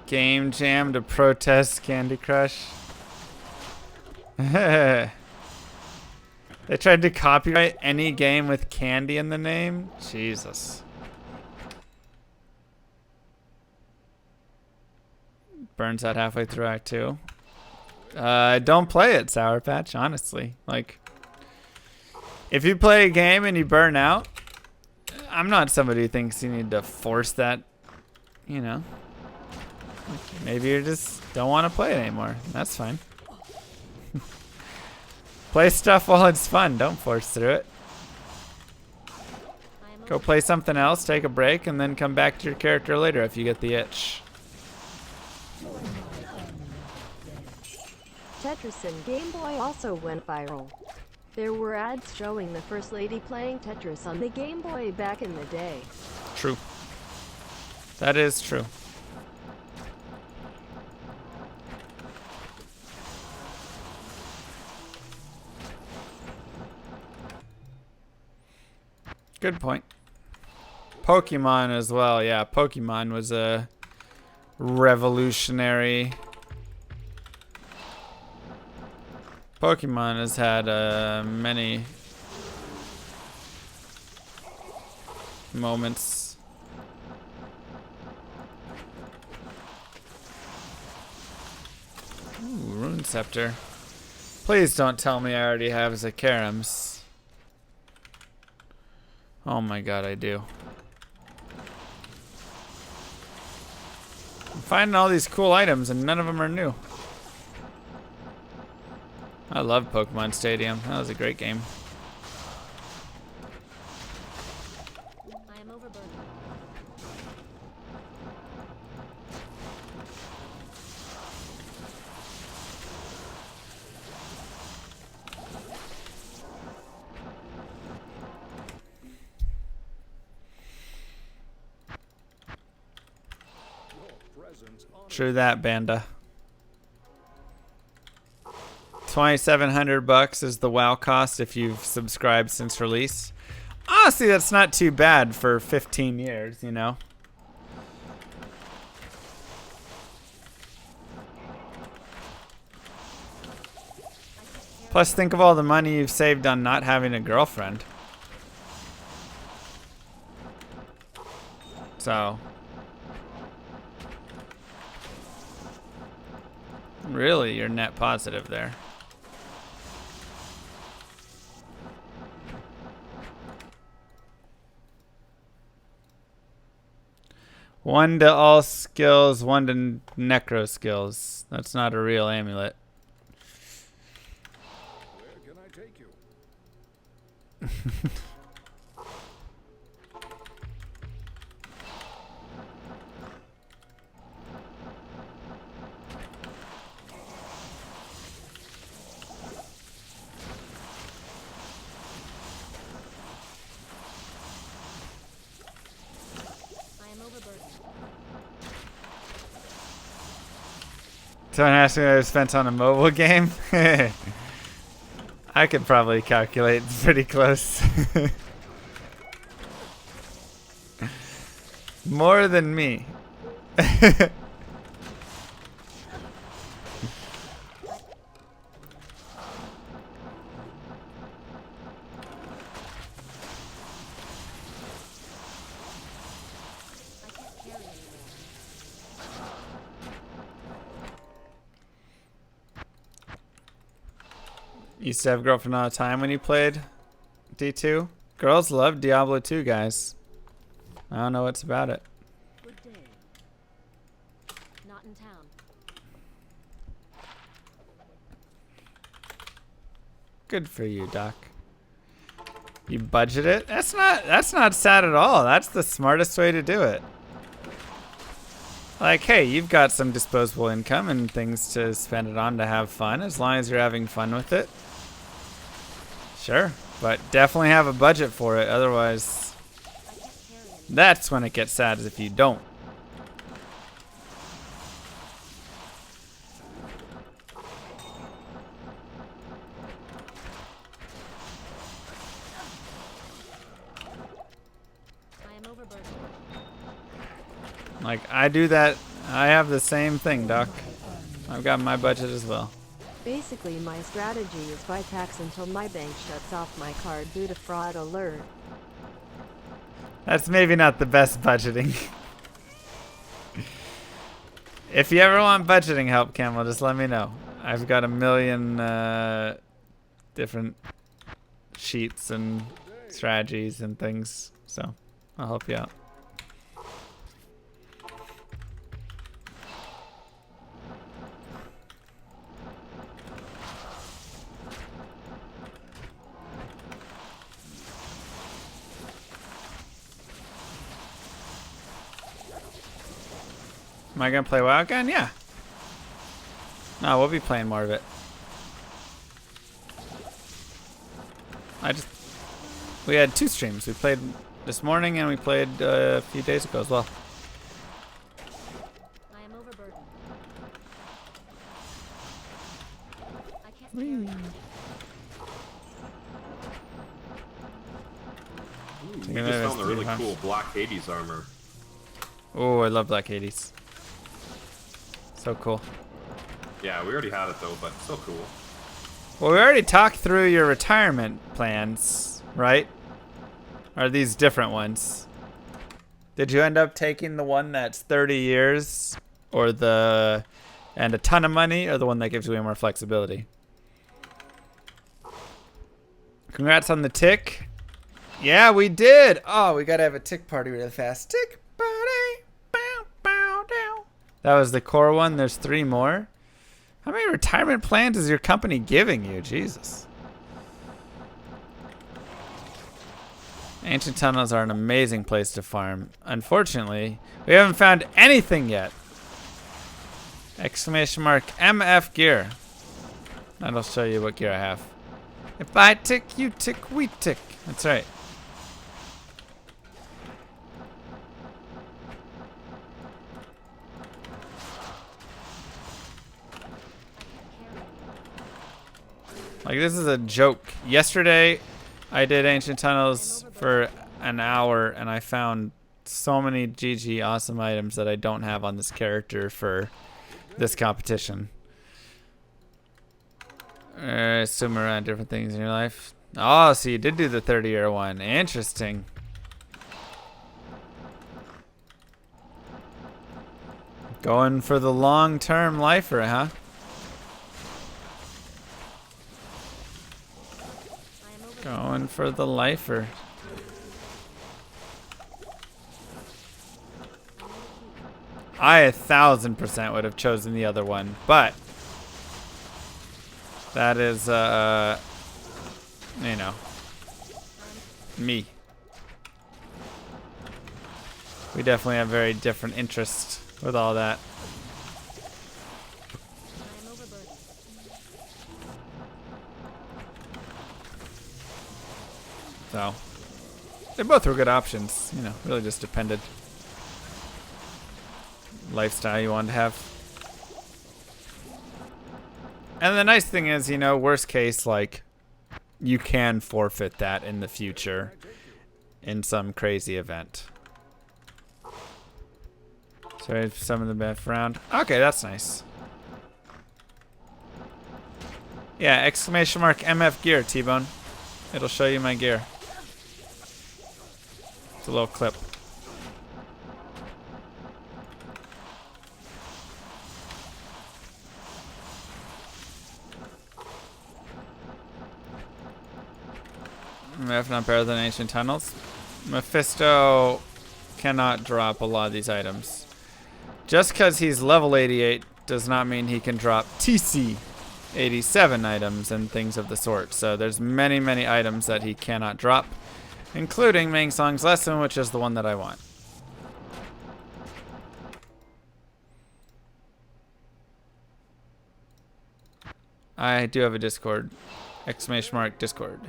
Game Jam to protest Candy Crush. They tried to copyright any game with candy in the name? Jesus. Burns out halfway through Act 2. Don't play it, Sour Patch, honestly. Like, if you play a game and you burn out, I'm not somebody who thinks you need to force that, you know. Maybe you just don't want to play it anymore. That's fine. Play stuff while it's fun. Don't force through it. Go play something else, take a break, and then come back to your character later if you get the itch. Tetris and Game Boy also went viral. There were ads showing the First Lady playing Tetris on the Game Boy back in the day. True. That is true. Good point. Pokemon as well. Yeah, Pokemon was a revolutionary. Pokemon has had many moments. Ooh, Rune Scepter. Please don't tell me I already have Zakarims. Oh my god, I do. I'm finding all these cool items and none of them are new. I love Pokemon Stadium. That was a great game. I am overburdened. True that, Banda. 2,700 bucks is the WoW cost if you've subscribed since release. Honestly, that's not too bad for 15 years, you know. Plus, think of all the money you've saved on not having a girlfriend. So, really, you're net positive there. One to all skills, one to necro skills. That's not a real amulet. Where can I take you? Someone asked me what I spent on a mobile game. I could probably calculate. It's pretty close. More than me. Used to have a girlfriend all the time when you played D2. Girls love Diablo 2, guys. I don't know what's about it. Good day. Not in town. Good for you, Doc. You budget it? That's not sad at all. That's the smartest way to do it. Like, hey, you've got some disposable income and things to spend it on to have fun, as long as you're having fun with it. Sure, but definitely have a budget for it, otherwise that's when it gets sad, is if you don't. Like, I do that. I have the same thing, Doc. I've got my budget as well. Basically, my strategy is buy tax until my bank shuts off my card due to fraud alert. That's maybe not the best budgeting. If you ever want budgeting help, Camel, just let me know. I've got a million different sheets and strategies and things, so I'll help you out. Am I gonna play WoW again? Yeah. No, we'll be playing more of it. We had 2 streams. We played this morning and we played a few days ago as well. I am overburdened. I can't Ooh, we Yeah, just that's found a really 3 cool Black Hades armor. Oh, I love Black Hades. So cool. Yeah, we already had it though, but still cool. Well, we already talked through your retirement plans, right? Are these different ones? Did you end up taking the one that's 30 years or and a ton of money, or the one that gives you way more flexibility? Congrats on the tick. Yeah, we did. Oh, we gotta have a tick party really fast. Tick party. Bow, bow, down. That was the core one. There's 3 more. How many retirement plans is your company giving you? Jesus. Ancient tunnels are an amazing place to farm. Unfortunately, we haven't found anything yet. Exclamation mark MF gear. That'll show you what gear I have. If I tick, you tick, we tick. That's right. Like, this is a joke. Yesterday, I did Ancient Tunnels for an hour, and I found so many GG awesome items that I don't have on this character for this competition. Assume around different things in your life. Oh, so you did do the 30-year one. Interesting. Going for the long-term lifer, huh? Going for the lifer. I 1000% would have chosen the other one, but that is, you know, me. We definitely have very different interests with all that. So, they both were good options. You know, really just depended. Lifestyle you wanted to have. And the nice thing is, you know, worst case, like, you can forfeit that in the future in some crazy event. Sorry, some of the best round. Okay, that's nice. Yeah, exclamation mark MF gear, T-Bone. It'll show you my gear. It's a little clip. If not better than Ancient Tunnels. Mephisto cannot drop a lot of these items. Just because he's level 88 does not mean he can drop TC 87 items and things of the sort. So there's many, many items that he cannot drop, including Ming Song's Lesson, which is the one that I want. I do have a Discord. Exclamation mark Discord.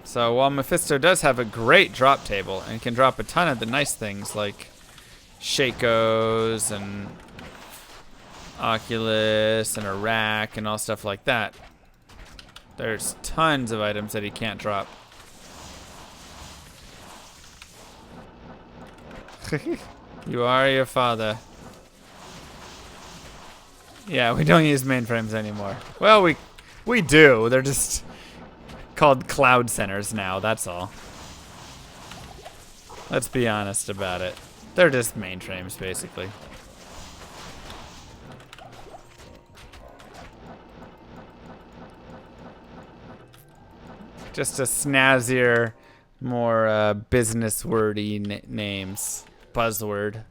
So while Mephisto does have a great drop table and can drop a ton of the nice things like Shakos and Oculus and a rack and all stuff like that, there's tons of items that he can't drop. You are your father. Yeah, we don't use mainframes anymore. Well, we do. They're just called cloud centers now, that's all. Let's be honest about it. They're just mainframes, basically. Just a snazzier, more business wordy names. Buzzword.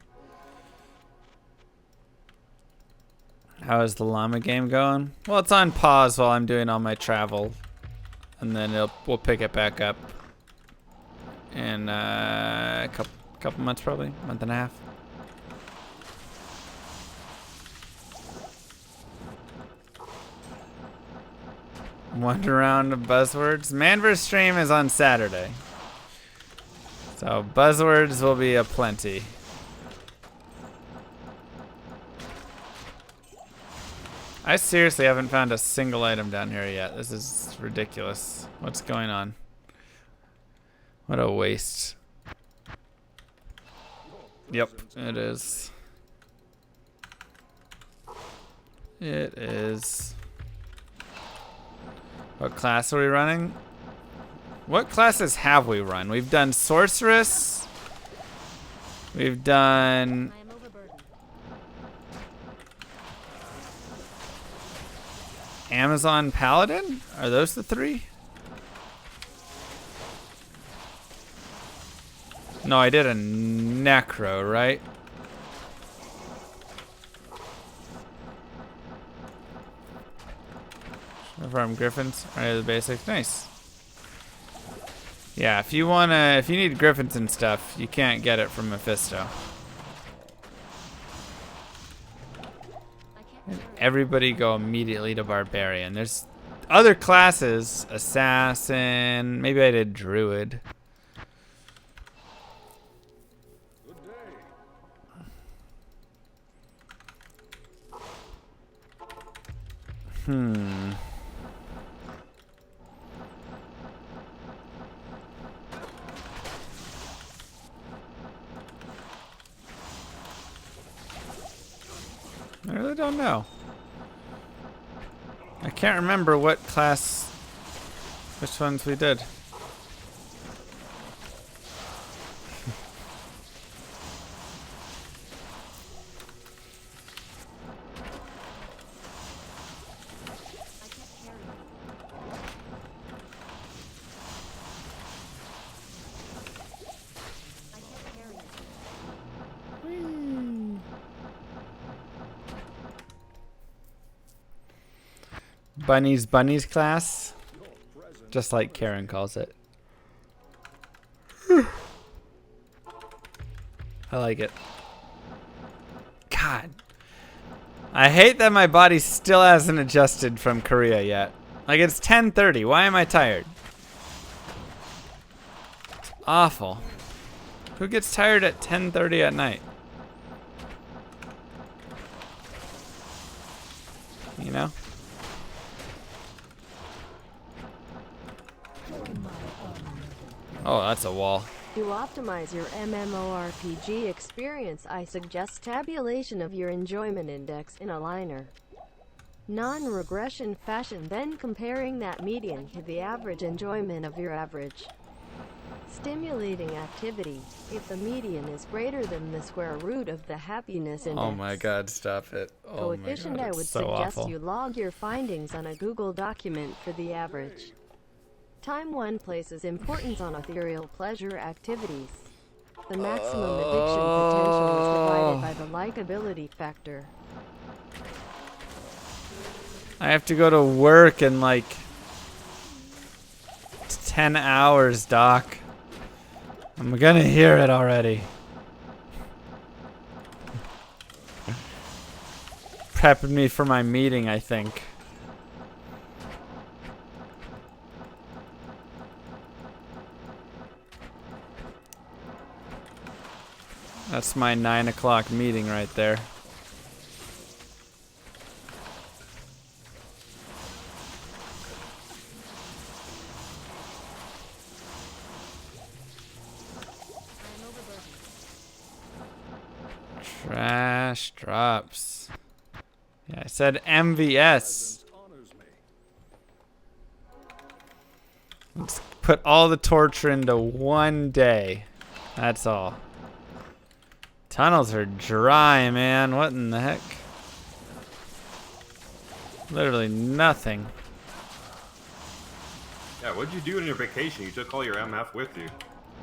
How is the llama game going? Well, it's on pause while I'm doing all my travel. And then we'll pick it back up in a couple months, probably. Month and a half. One round of buzzwords. Manverse stream is on Saturday. So buzzwords will be aplenty. I seriously haven't found a single item down here yet. This is ridiculous. What's going on? What a waste. Yep, it is. It is. What class are we running? What classes have we run? We've done Sorceress. We've done... Amazon Paladin? Are those the three? No, I did a Necro, right? Farm Griffins. Alright, the basics. Nice. Yeah, if you need Griffins and stuff, you can't get it from Mephisto. And everybody go immediately to Barbarian. There's other classes. Assassin. Maybe I did Druid. I really don't know. I can't remember what class, which ones we did. Bunnies class, just like Karen calls it. I like it. God, I hate that my body still hasn't adjusted from Korea yet. Like, it's 10:30. Why am I tired? It's awful. Who gets tired at 10:30 at night? You know? Oh, that's a wall. To optimize your MMORPG experience, I suggest tabulation of your enjoyment index in a liner. Non-regression fashion, then comparing that median to the average enjoyment of your average. Stimulating activity. If the median is greater than the square root of the happiness index. Oh my god, stop it. Oh my Coefficient, god, I it's would so suggest awful. you log your findings on a Google document for the average. Time 1 places importance on ethereal pleasure activities. The maximum addiction potential is divided by the likability factor. I have to go to work in like 10 hours, Doc. I'm gonna hear it already. Prepping me for my meeting, I think. That's my 9 o'clock meeting right there. Trash drops. Yeah, I said MVS. Honors me. Let's put all the torture into one day. That's all. Tunnels are dry, man. What in the heck? Literally nothing. Yeah, what'd you do on your vacation? You took all your MF with you.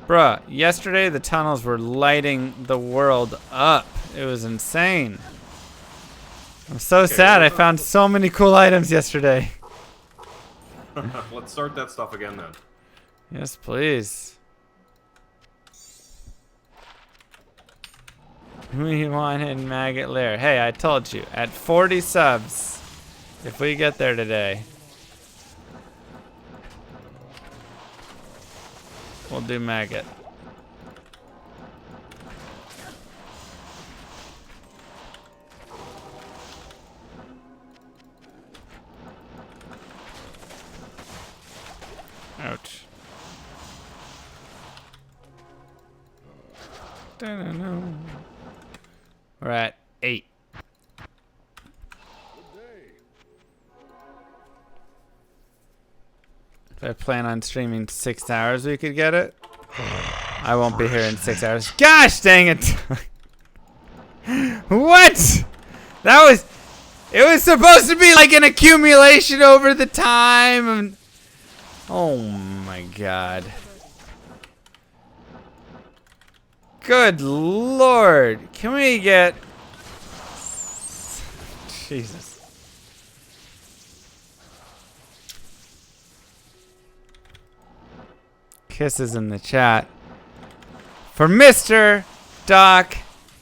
Bruh, yesterday the tunnels were lighting the world up. It was insane. I'm so sad. I found so many cool items yesterday. Let's start that stuff again then. Yes, please. We wanted Maggot Lair. Hey, I told you, at 40 subs, if we get there today, we'll do Maggot. Ouch. We're at 8. If I plan on streaming 6 hours, we could get it. I won't be here in 6 hours. Gosh dang it! What? That was... It was supposed to be like an accumulation over the time. Oh my god. Good lord. Can we get... Jesus. Kisses in the chat. For Mr. Doc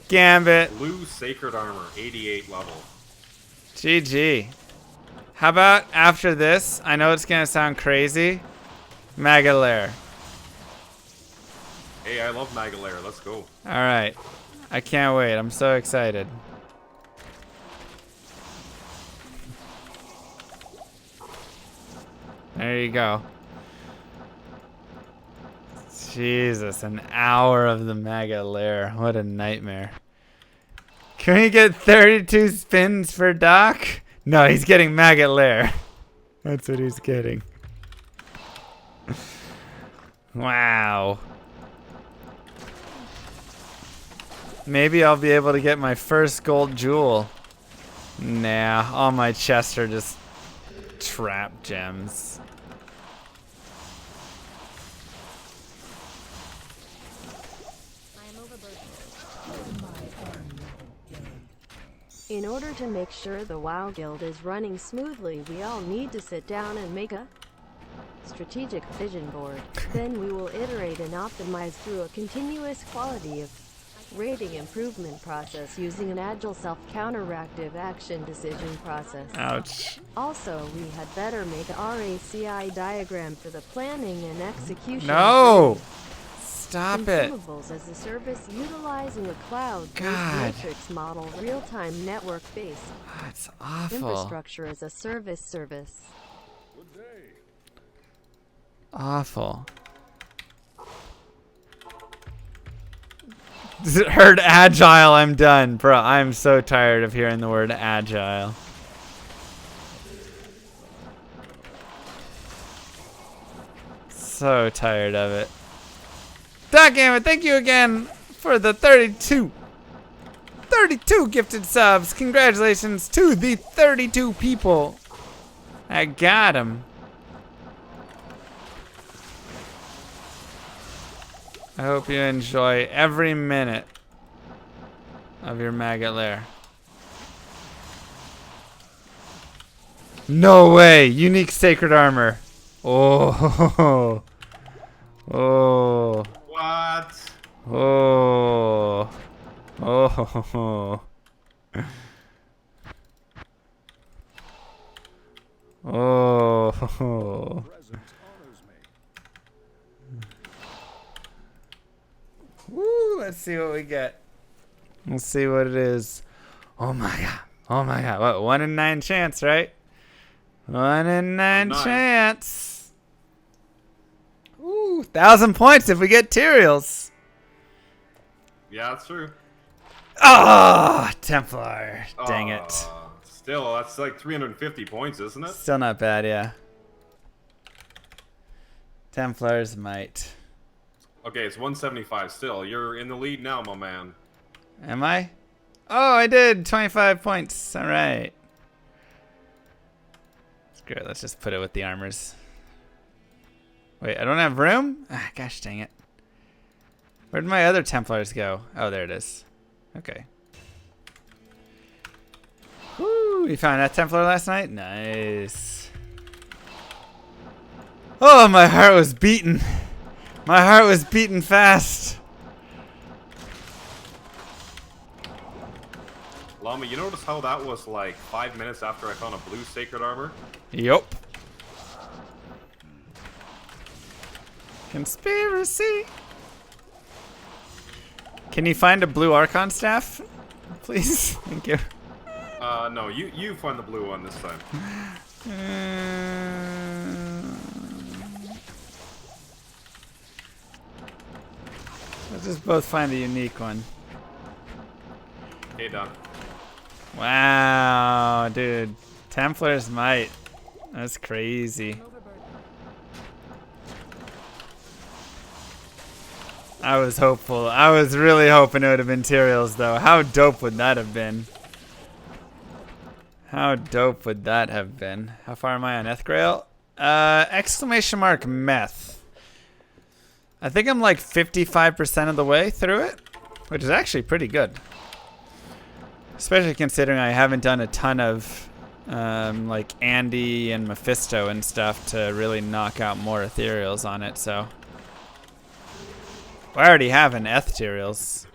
Gambit. Blue Sacred Armor, 88 level. GG. How about after this? I know it's gonna sound crazy. Maggot Lair. Hey, I love Maggot Lair. Let's go. Alright. I can't wait. I'm so excited. There you go. Jesus, an hour of the Maggot Lair. What a nightmare. Can we get 32 spins for Doc? No, he's getting Maggot Lair. That's what he's getting. Wow. Maybe I'll be able to get my first gold jewel. Nah, all my chests are just trap gems. In order to make sure the WoW Guild is running smoothly, we all need to sit down and make a strategic vision board. Then we will iterate and optimize through a continuous quality of rating improvement process using an agile self-counteractive action decision process. Ouch. Also, we had better make a RACI diagram for the planning and execution. No! Stop it. Consumables as a service utilizing a cloud-based God. matrix model, real-time network-based That's awful. infrastructure as a service. Good day. Awful. Heard agile, I'm done. Bro, I'm so tired of hearing the word agile. So tired of it. Dockgammon, thank you again for the 32 gifted subs. Congratulations to the 32 people. I got him. I hope you enjoy every minute of your maggot lair. No way! Unique sacred armor. Oh. Oh. What? Oh. Oh. Oh. Presence honors me. Woo, let's see what we get. Let's see what it is. Oh my god. Oh my god. What? 1 in 9 chance, right? 1 in 9 9. chance. Ooh, 1,000 points if we get Tyraels. Yeah, that's true. Oh, Templar. Dang it. Still, that's like 350 points, isn't it? Still not bad, yeah. Templar's might. Okay, it's 175 still. You're in the lead now, my man. Am I? Oh, I did. 25 points. All right. Screw it. Let's just put it with the armors. Wait, I don't have room? Ah, gosh dang it. Where'd my other Templars go? Oh, there it is. Okay. Woo, we found that Templar last night? Nice. Oh, my heart was beating. My heart was beating fast. Llama, you notice how that was like 5 minutes after I found a blue sacred armor? Yup. Conspiracy. Can you find a blue Archon staff? Please? Thank you. No, you find the blue one this time. Let's just both find a unique one. Okay, done. Wow, dude. Templar's might. That's crazy. I was hopeful. I was really hoping it would have been Tyraels, though. How dope would that have been? How dope would that have been? How far am I on Grail? Exclamation mark meth. I think I'm like 55% of the way through it, which is actually pretty good. Especially considering I haven't done a ton of like Andy and Mephisto and stuff to really knock out more ethereals on it, so. I already have an Ethereals,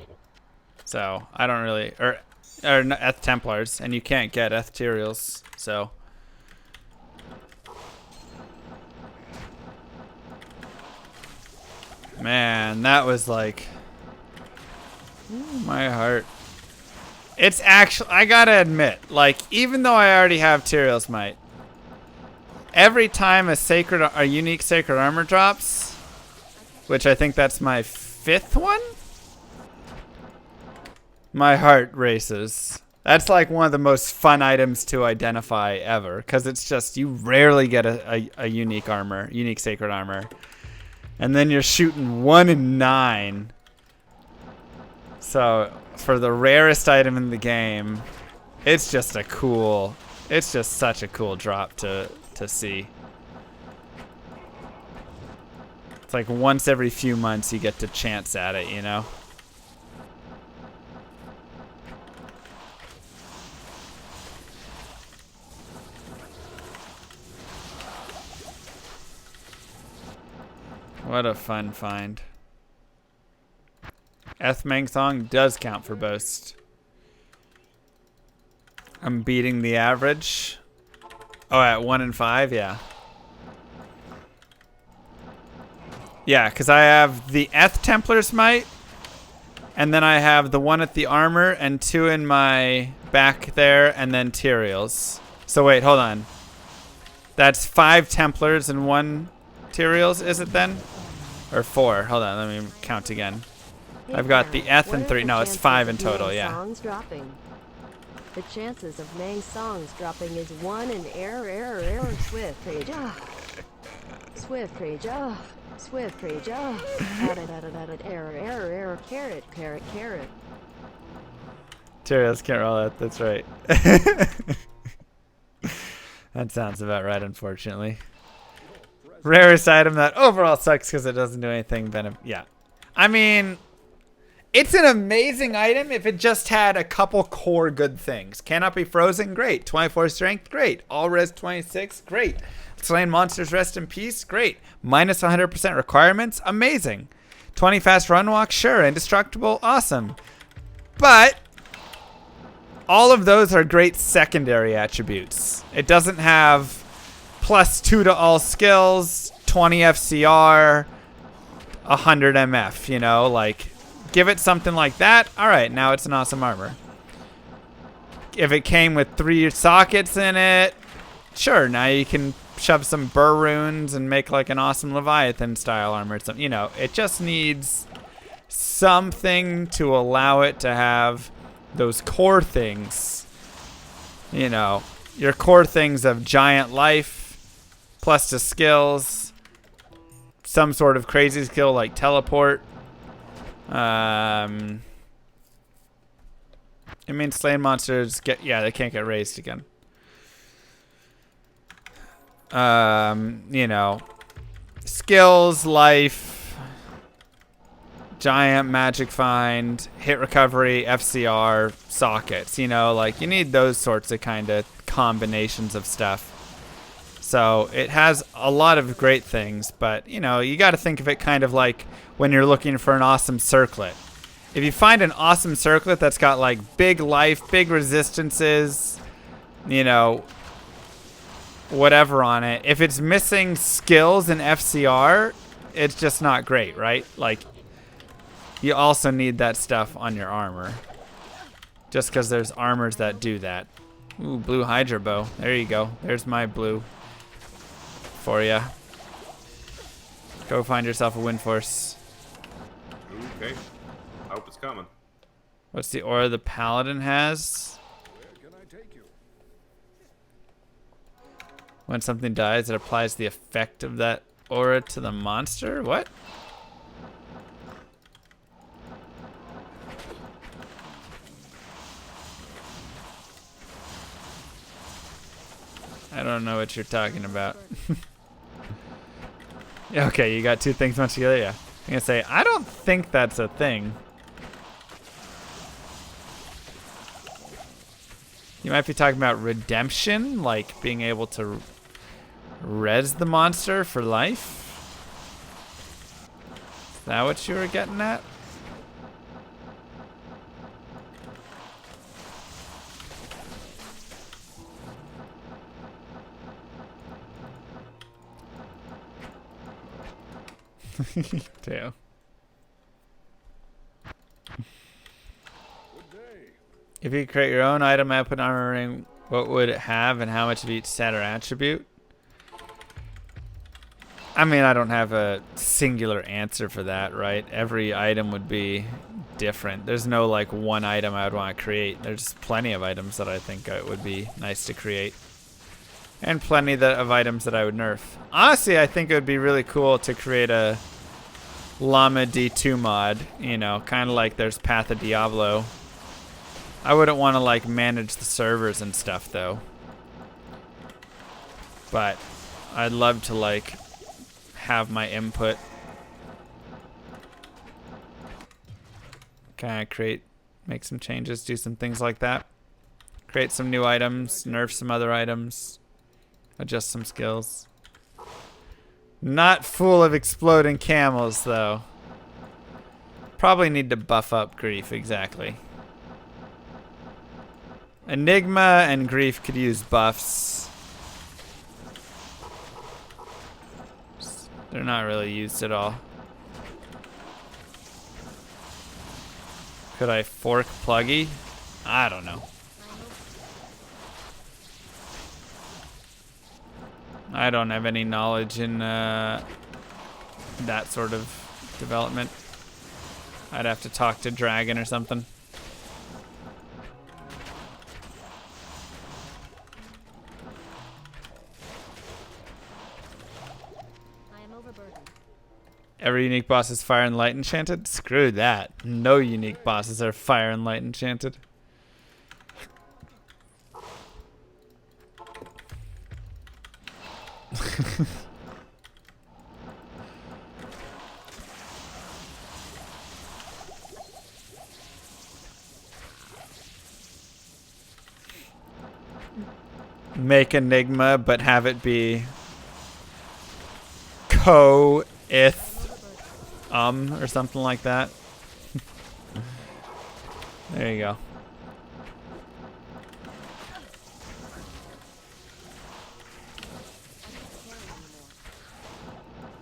so I don't really, or Eth Templars, and you can't get Ethereals, so. Man, that was like, ooh, my heart. It's actually, I gotta admit, like, even though I already have Tyrael's Might, every time a unique sacred armor drops, which I think that's my 5th one, my heart races. That's like one of the most fun items to identify ever, because it's just, you rarely get a unique armor, unique sacred armor. And then you're shooting 1 in 9. So for the rarest item in the game, it's just a cool, it's just such a cool drop to see. It's like once every few months you get to chance at it, you know? What a fun find. Ethmangthong does count for boast. I'm beating the average. Oh, at 1 in 5, yeah. Yeah, because I have the Eth Templar's Might, and then I have the one at the armor, and 2 in my back there, and then Tyraels. So wait, hold on. That's 5 Templars and 1 Tyraels, is it then? Or 4. Hold on, let me count again. I've got the Eth and 3. No, it's 5 in total, yeah. Songs dropping. The chances of Mang songs dropping is 1 in error swift rage. Swift rage. Swift rage. Oh. Error. Carrot. Cheerios can't roll that. That's right. That sounds about right, unfortunately. Rarest item that overall sucks because it doesn't do anything. Yeah. I mean, it's an amazing item if it just had a couple core good things. Cannot be frozen, great. 24 strength, great. All res 26, great. Slain monsters rest in peace, great. Minus 100% requirements, amazing. 20 fast run walk, sure. Indestructible, awesome. But all of those are great secondary attributes. It doesn't have +2 to all skills, 20 FCR, 100 MF, you know, like, give it something like that. All right, now it's an awesome armor. If it came with 3 sockets in it, sure, now you can shove some burr runes and make like an awesome Leviathan style armor or something. You know, it just needs something to allow it to have those core things. You know, your core things of giant life, plus to skills, some sort of crazy skill like teleport. I mean, slain monsters they can't get raised again. You know, skills, life, giant magic find, hit recovery, FCR, sockets, you know, like you need those sorts of kind of combinations of stuff. So it has a lot of great things, but you know, you got to think of it kind of like when you're looking for an awesome circlet. If you find an awesome circlet that's got like big life, big resistances, you know, whatever on it, if it's missing skills and FCR, it's just not great, right? Like, you also need that stuff on your armor. Just because there's armors that do that. Ooh, blue Hydra bow. There you go. There's my blue for ya. Go find yourself a wind force. Okay. I hope it's coming. What's the aura the paladin has? Where can I take you? When something dies, it applies the effect of that aura to the monster? What? I don't know what you're talking about. Okay, you got 2 things much together? Yeah. I'm gonna say, I don't think that's a thing. You might be talking about redemption, like being able to res the monster for life? Is that what you were getting at? Teo. Good day. If you create your own item output armor ring, what would it have and how much of each set or attribute? I mean, I don't have a singular answer for that, right? Every item would be different. There's no like one item I would want to create. There's plenty of items that I think it would be nice to create. And plenty of items that I would nerf. Honestly, I think it would be really cool to create a Llama D2 mod. You know, kind of like there's Path of Diablo. I wouldn't want to like manage the servers and stuff though. But I'd love to like have my input. Kind of make some changes, do some things like that. Create some new items, nerf some other items. Adjust some skills. Not full of exploding camels, though. Probably need to buff up Grief, exactly. Enigma and Grief could use buffs. They're not really used at all. Could I fork Pluggy? I don't know. I don't have any knowledge in that sort of development. I'd have to talk to Dragon or something. I am overburdened. Every unique boss is fire and light enchanted? Screw that. No unique bosses are fire and light enchanted. Make Enigma, but have it be or something like that. There you go.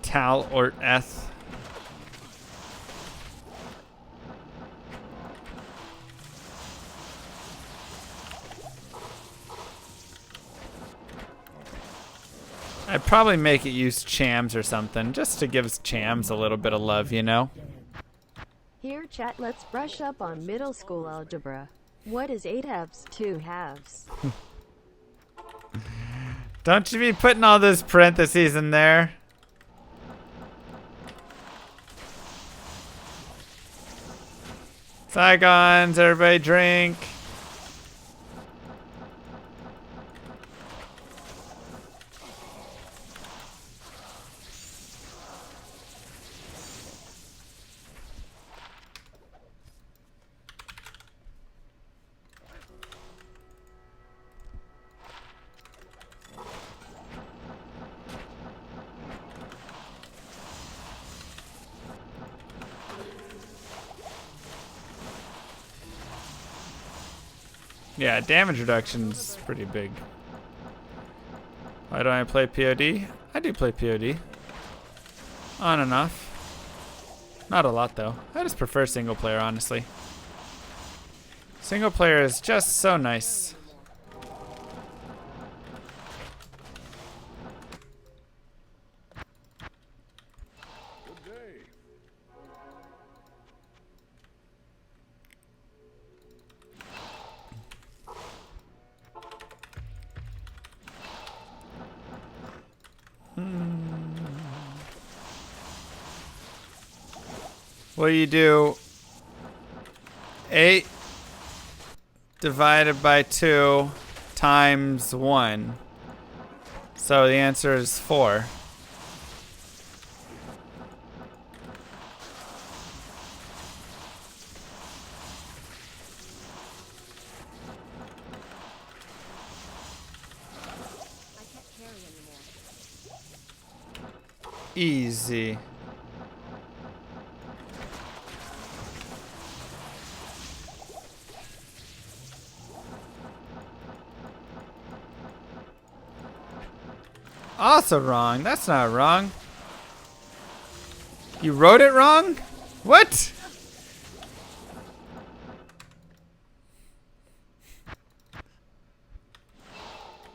Tal or eth. I'd probably make it use Chams or something, just to give Chams a little bit of love, you know? Here, chat, let's brush up on middle school algebra. What is 8 halves, 2 halves? Don't you be putting all those parentheses in there. Saigons, everybody drink. Yeah, damage reduction's pretty big. Why don't I play POD? I do play POD. On and off. Not a lot though. I just prefer single player, honestly. Single player is just so nice. Good day. What do you do? 8 divided by 2 times 1. So the answer is 4. Easy. Also wrong. That's not wrong. You wrote it wrong? What?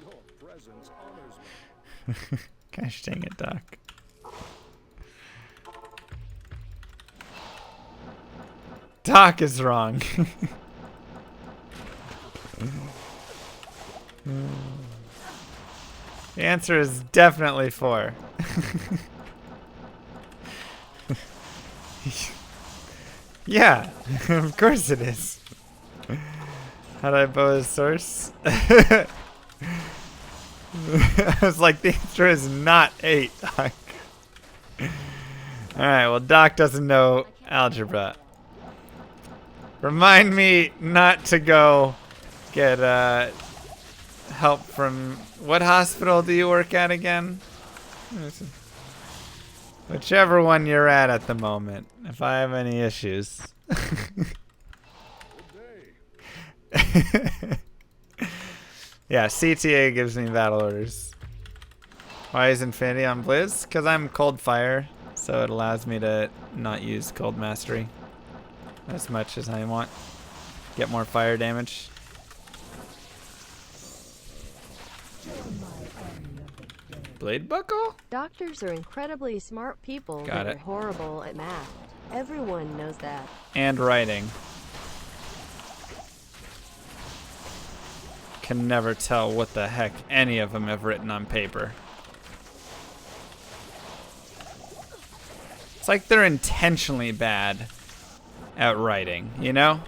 Your presence honors me. Gosh dang it, Doc. Doc is wrong. The answer is definitely 4. Yeah, of course it is. How do I bow a source? I was like, the answer is not 8, Doc. Alright, well, Doc doesn't know algebra. Remind me not to go get help from... What hospital do you work at again? Whichever one you're at the moment, if I have any issues. Yeah, CTA gives me battle orders. Why is Infinity on Blizz? Because I'm Cold Fire, so it allows me to not use Cold Mastery as much as I want. Get more fire damage. Blade Buckle? Doctors are incredibly smart people Got that it. are horrible at math. Everyone knows that. And writing. Can never tell what the heck any of them have written on paper. It's like they're intentionally bad at writing, you know?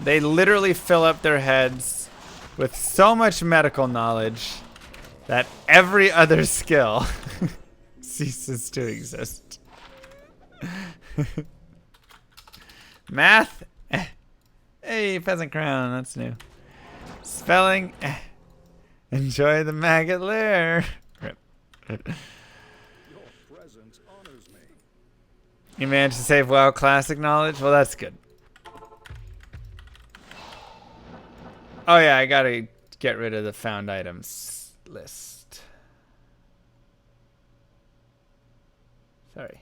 They literally fill up their heads with so much medical knowledge that every other skill ceases to exist. Math? Hey, peasant crown, that's new. Spelling? Enjoy the maggot lair. Rip. Your presence honors me. You managed to save WoW Classic knowledge? Well, that's good. Oh yeah, I gotta get rid of the found items list. Sorry.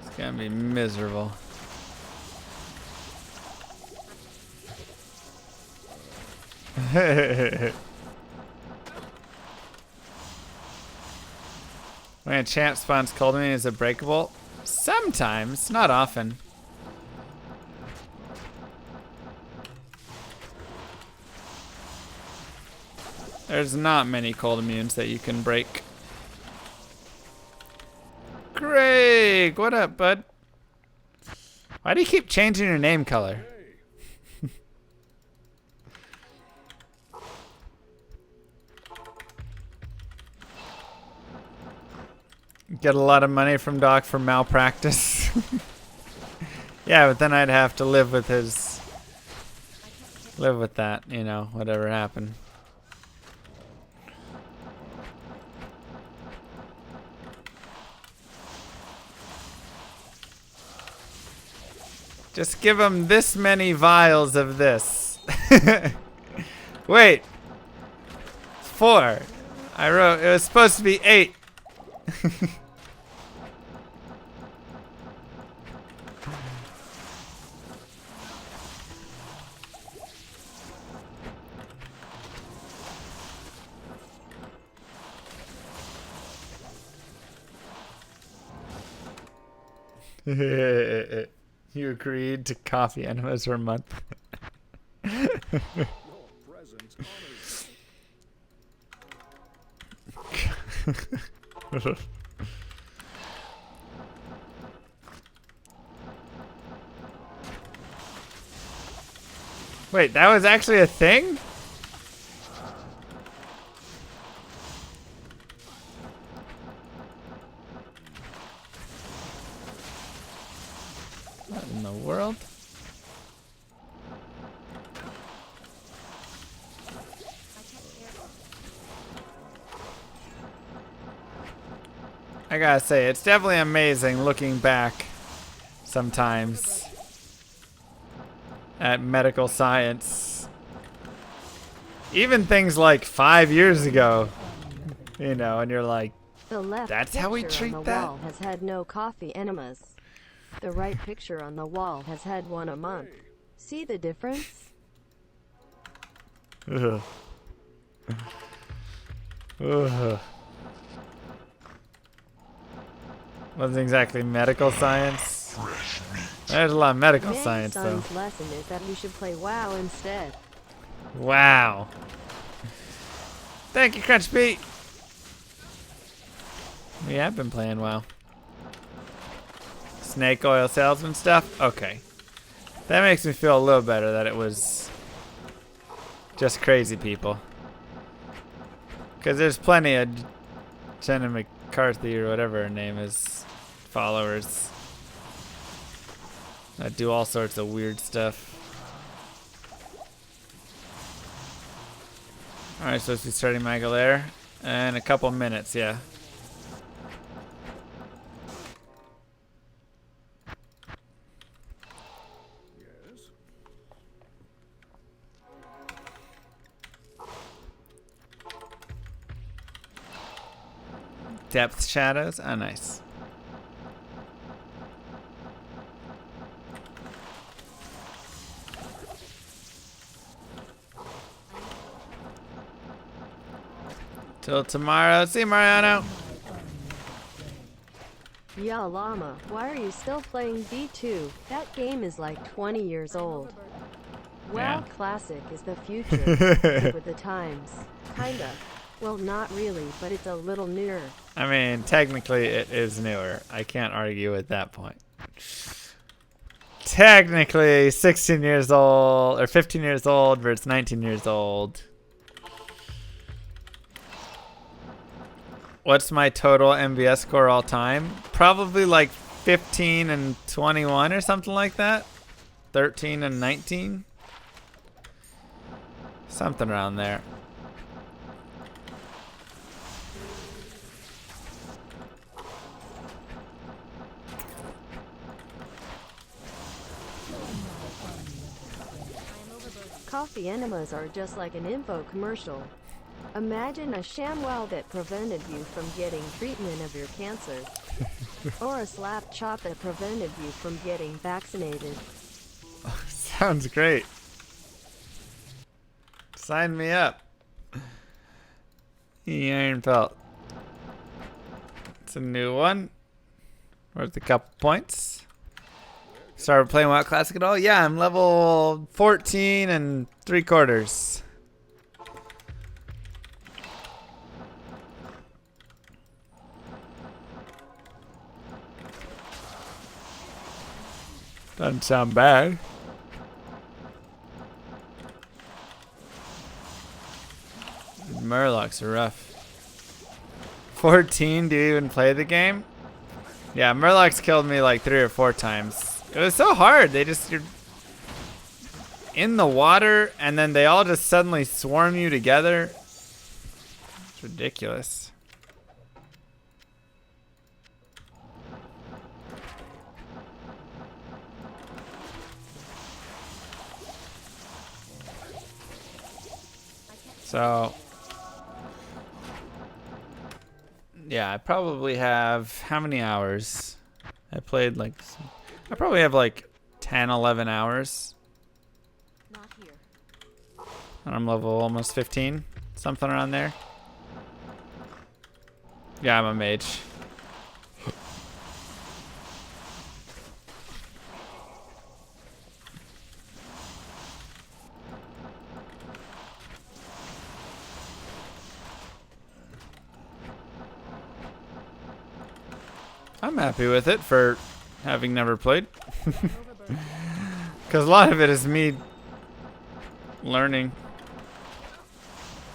It's gonna be miserable. When a champ spawns cold to me, is it breakable? Sometimes, not often. There's not many cold immunes that you can break. Greg, what up, bud? Why do you keep changing your name color? Get a lot of money from Doc for malpractice. Yeah, but then I'd have to live with that, you know, whatever happened. Just give him this many vials of this. Wait. 4. I wrote, it was supposed to be 8. You agreed to coffee enemas for a month. Your presence honors me. Wait, that was actually a thing? What in the world? I gotta say, it's definitely amazing looking back sometimes at medical science. Even things like 5 years ago, you know, and you're like, The left that's how we picture treat on the that? wall has had no coffee enemas. The right picture on the wall has had one a month. See the difference? ugh. Ugh. Wasn't exactly medical science. Fresh meat. There's a lot of medical Man's science, though. son's lesson is that we should play WoW instead. Wow. Thank you, Crunch Pete. We have been playing WoW. Snake oil salesman stuff? Okay. That makes me feel a little better that it was just crazy people. Because there's plenty of Jenna McCarthy or whatever her name is followers that do all sorts of weird stuff. Alright, so we're starting Maggot lair in a couple minutes, yeah. Yes. Depth shadows? Oh, nice. Till tomorrow. See you, Mariano. Yeah, Llama, why are you still playing D2? That game is like 20 years old. Well, Yeah. classic is the future. Keep with the times. Kinda. Well, not really, but it's a little newer. I mean, technically it is newer. I can't argue at that point. Technically 16 years old or 15 years old versus 19 years old. What's my total MVS score all time? Probably like 15 and 21 or something like that. 13 and 19. Something around there. Coffee enemas are just like an info commercial. Imagine a ShamWow that prevented you from getting treatment of your cancer. Or a slap chop that prevented you from getting vaccinated. Sounds great. Sign me up. The Iron Pelt. It's a new one. Worth a couple points. Started playing WoW Classic at all? Yeah, I'm level 14 and 3/4. Doesn't sound bad. Murlocs are rough. 14, do you even play the game? Yeah, Murlocs killed me like 3 or 4 times. It was so hard. You're in the water and then they all just suddenly swarm you together. It's ridiculous. So, yeah, I probably have, how many hours? I played like, I probably have like 10, 11 hours. Not here. And I'm level almost 15, something around there. Yeah, I'm a mage. I'm happy with it for having never played. Because a lot of it is me learning.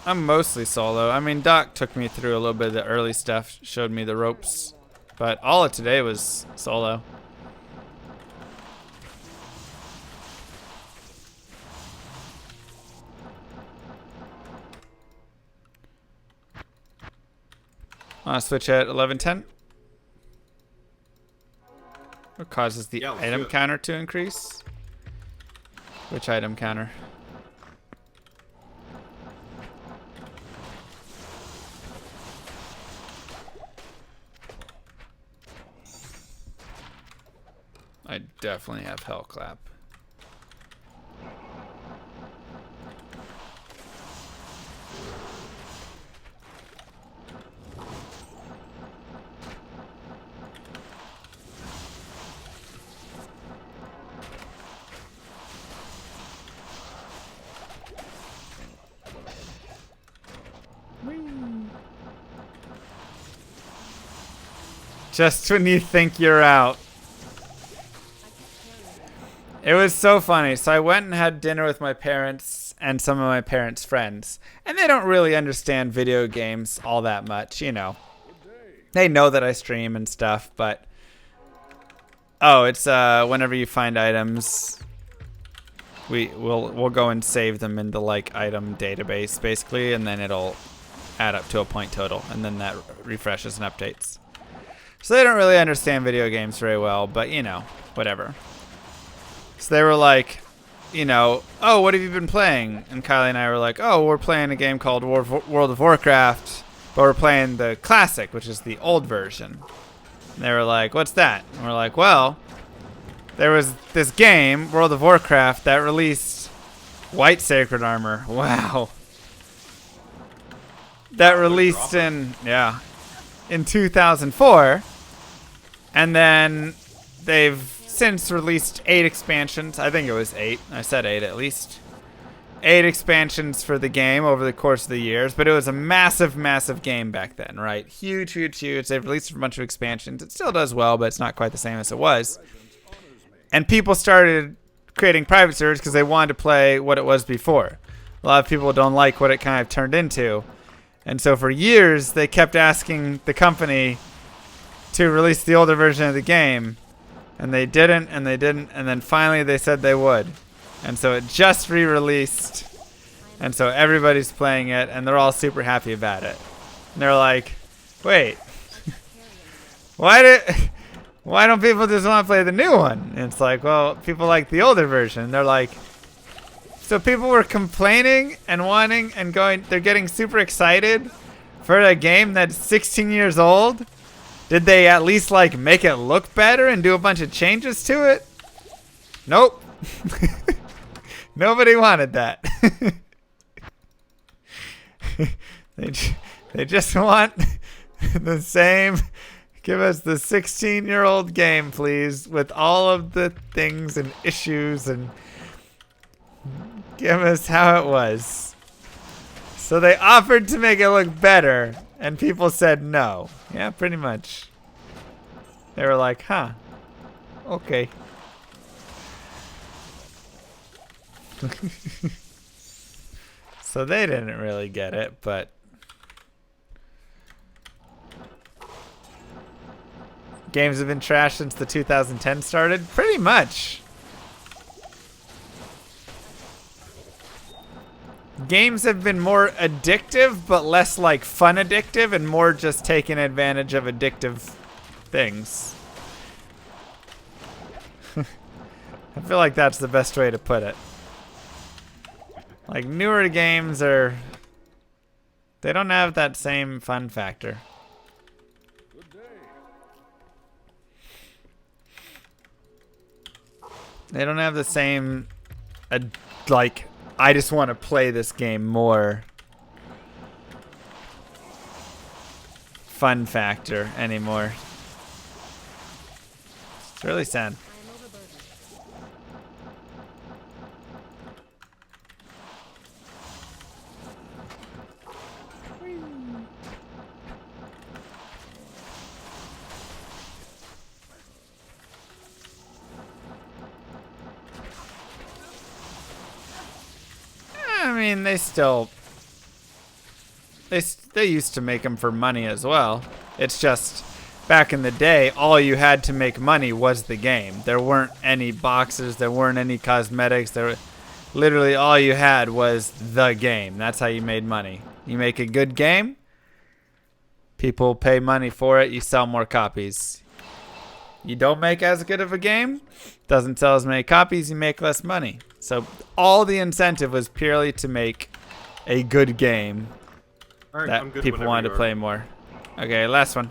I'm mostly solo. I mean, Doc took me through a little bit of the early stuff, showed me the ropes. But all of today was solo. Want to switch at 11:10? What causes the item counter to increase? Which item counter? I definitely have Hell Clap. Just when you think you're out. It was so funny. So I went and had dinner with my parents and some of my parents' friends. And they don't really understand video games all that much, you know. They know that I stream and stuff, but... Oh, it's whenever you find items, we'll go and save them in the like item database basically, and then it'll add up to a point total, and then that refreshes and updates. So they don't really understand video games very well, but you know, whatever. So they were like, you know, oh, what have you been playing? And Kylie and I were like, oh, we're playing a game called World of Warcraft, but we're playing the classic, which is the old version. And they were like, what's that? And we're like, well, there was this game, World of Warcraft, that released White Sacred Armor. Wow. that released in 2004, and then they've since released 8 expansions. I think it was 8. I said 8 at least. 8 expansions for the game over the course of the years, but it was a massive, massive game back then, right? Huge, huge, huge. They've released a bunch of expansions. It still does well, but it's not quite the same as it was. And people started creating private servers because they wanted to play what it was before. A lot of people don't like what it kind of turned into. And so for years, they kept asking the company to release the older version of the game. And they didn't, and they didn't, and then finally they said they would. And so it just re-released. And so everybody's playing it, and they're all super happy about it. And they're like, wait, why don't people just want to play the new one? And it's like, well, people like the older version. They're like, so people were complaining and wanting and going, they're getting super excited for a game that's 16 years old. Did they at least like make it look better and do a bunch of changes to it? Nope. Nobody wanted that. They just want the same. Give us the 16-year-old game, please, with all of the things and issues, and give us how it was. So they offered to make it look better, and people said no. Yeah, pretty much. They were like, huh, okay. So they didn't really get it, but games have been trashed since the 2010 started? Pretty much. Games have been more addictive, but less like fun addictive, and more just taking advantage of addictive things. I feel like that's the best way to put it. Like, newer games they don't have that same fun factor. Good day. They don't have the same, like, I just want to play this game more fun factor anymore. It's really sad. I mean, they used to make them for money as well. It's just back in the day, all you had to make money was the game. There weren't any boxes, there weren't any cosmetics. Literally all you had was the game. That's how you made money. You make a good game, people pay money for it, you sell more copies. You don't make as good of a game, doesn't sell as many copies, you make less money. So all the incentive was purely to make a good game Alright, that I'm good people whenever wanted you to are. play more. Okay, last one.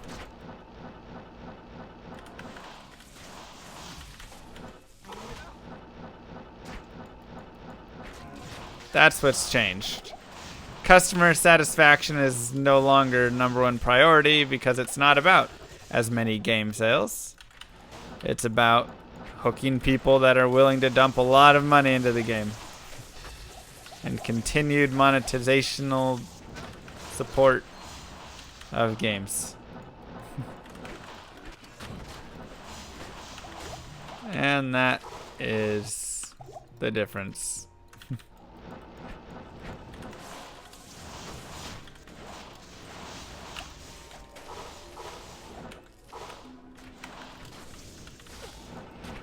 That's what's changed. Customer satisfaction is no longer #1 priority because it's not about as many game sales. It's about hooking people that are willing to dump a lot of money into the game. And continued monetizational support of games. And that is the difference.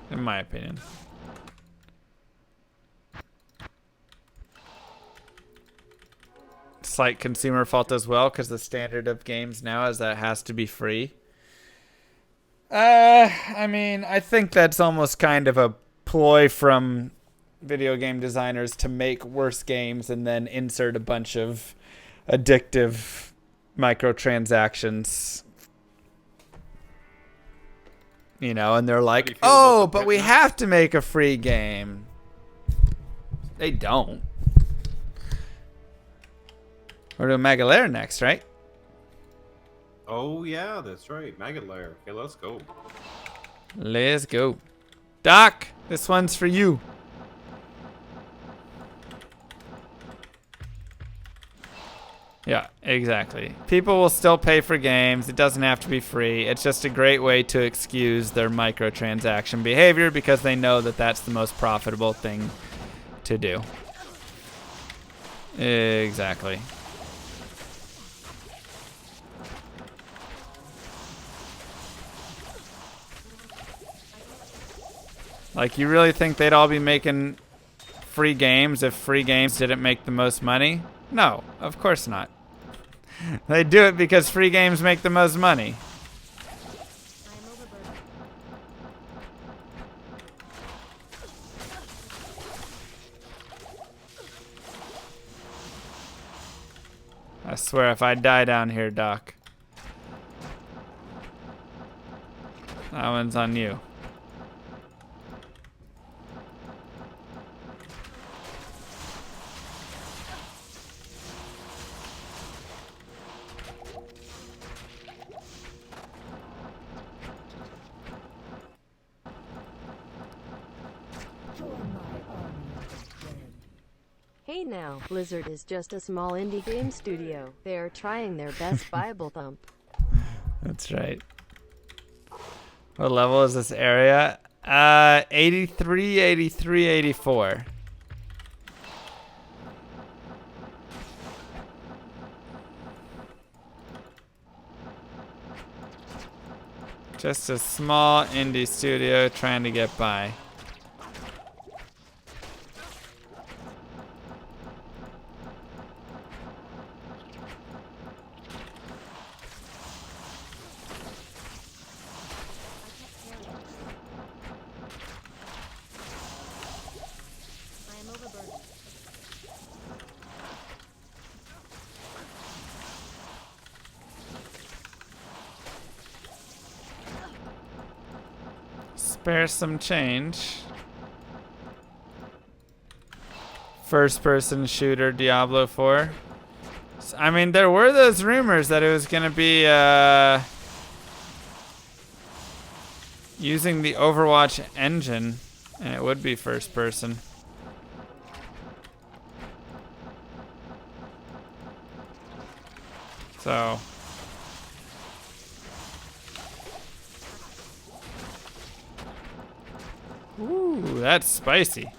In my opinion. Slight consumer fault as well, because the standard of games now is that it has to be free. I mean, I think that's almost kind of a ploy from video game designers to make worse games and then insert a bunch of addictive microtransactions. You know, and they're like, oh, but we have to make a free game. They don't. We're doing Maggot lair next, right? Oh yeah, that's right. Maggot lair. Okay, let's go. Let's go. Doc, this one's for you. Yeah, exactly. People will still pay for games. It doesn't have to be free. It's just a great way to excuse their microtransaction behavior because they know that that's the most profitable thing to do. Exactly. Like, you really think they'd all be making free games if free games didn't make the most money? No, of course not. They do it because free games make the most money. I swear if I die down here, Doc. That one's on you. Hey now, Blizzard is just a small indie game studio. They are trying their best Bible thump. That's right. What level is this area? 83, 83, 84. Just a small indie studio trying to get by. Spare some change. First person shooter Diablo 4. I mean, there were those rumors that it was going to be using the Overwatch engine, and it would be first person. So ooh, that's spicy.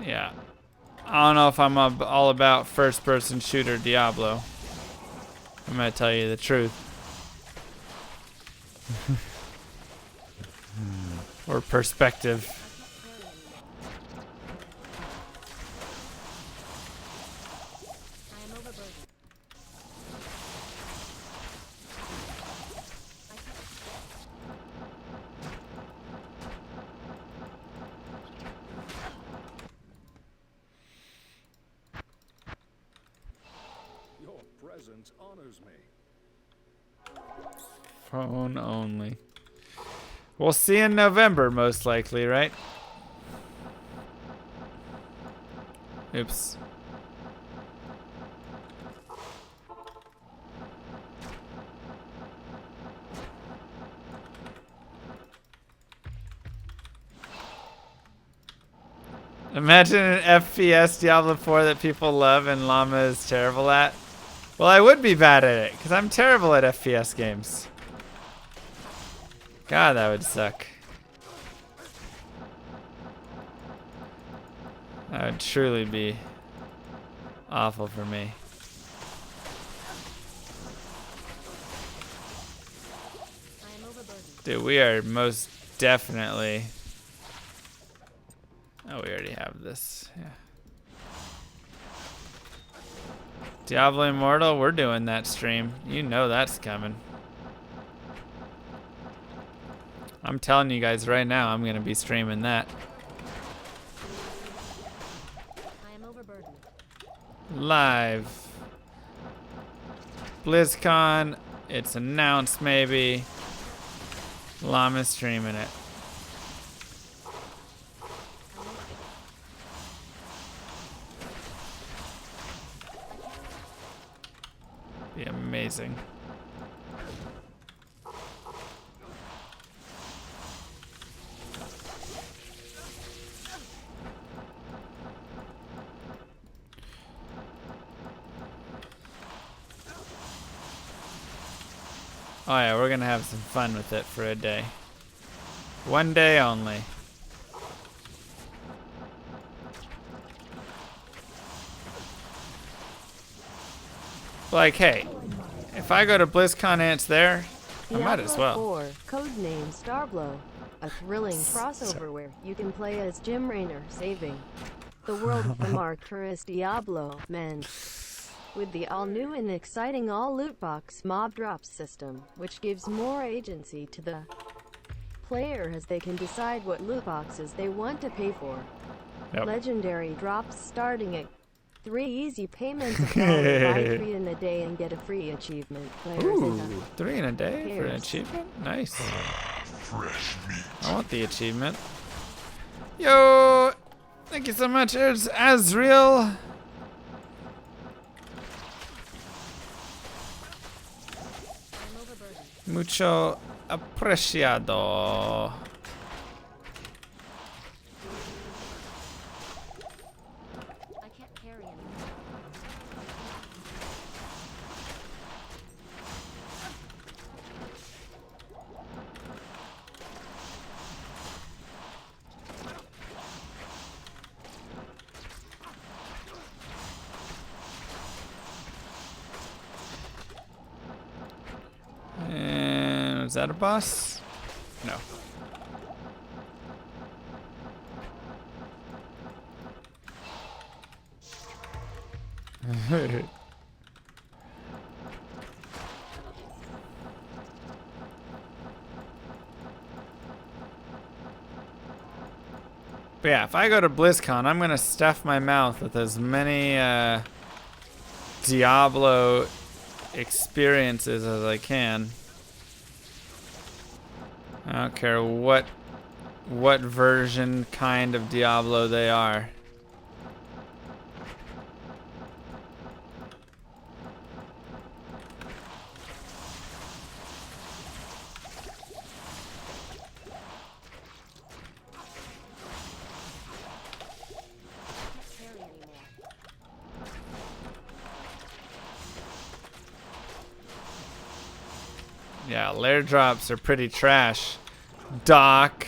Yeah. I don't know if I'm all about first-person shooter Diablo. I'm gonna tell you the truth. Or perspective. Your presence honors me. Phone only. We'll see in November, most likely, right? Oops. Imagine an FPS Diablo 4 that people love and Llama is terrible at. Well, I would be bad at it, because I'm terrible at FPS games. God, that would suck. That would truly be awful for me. Dude, we are most definitely... Oh, we already have this. Yeah. Diablo Immortal, we're doing that stream. You know that's coming. I'm telling you guys right now, I'm going to be streaming that. live. BlizzCon, it's announced maybe. Llama streaming it. Be amazing. Oh yeah, we're gonna have some fun with it for a day. One day only. Like, hey, if I go to BlizzCon and it's there, I might as well. Diablo 4, codename Starblow, a thrilling crossover where you can play as Jim Raynor saving the world from Arcturus Diablo, men. With the all-new and exciting all-loot box mob drops system, which gives more agency to the player as they can decide what loot boxes they want to pay for. Yep. Legendary drops starting at 3 easy payments of $1. Buy 3 in a day and get a free achievement. Players in Ooh, the 3 in a day for an Pairs. achievement? Nice. Fresh meat. I want the achievement. Yo! Thank you so much, Azriel. Mucho apreciado. I can't carry anymore. And is that a boss? No. But yeah, if I go to BlizzCon, I'm gonna stuff my mouth with as many Diablo experiences as I can. I don't care what version kind of Diablo they are. Yeah, lair drops are pretty trash. Doc.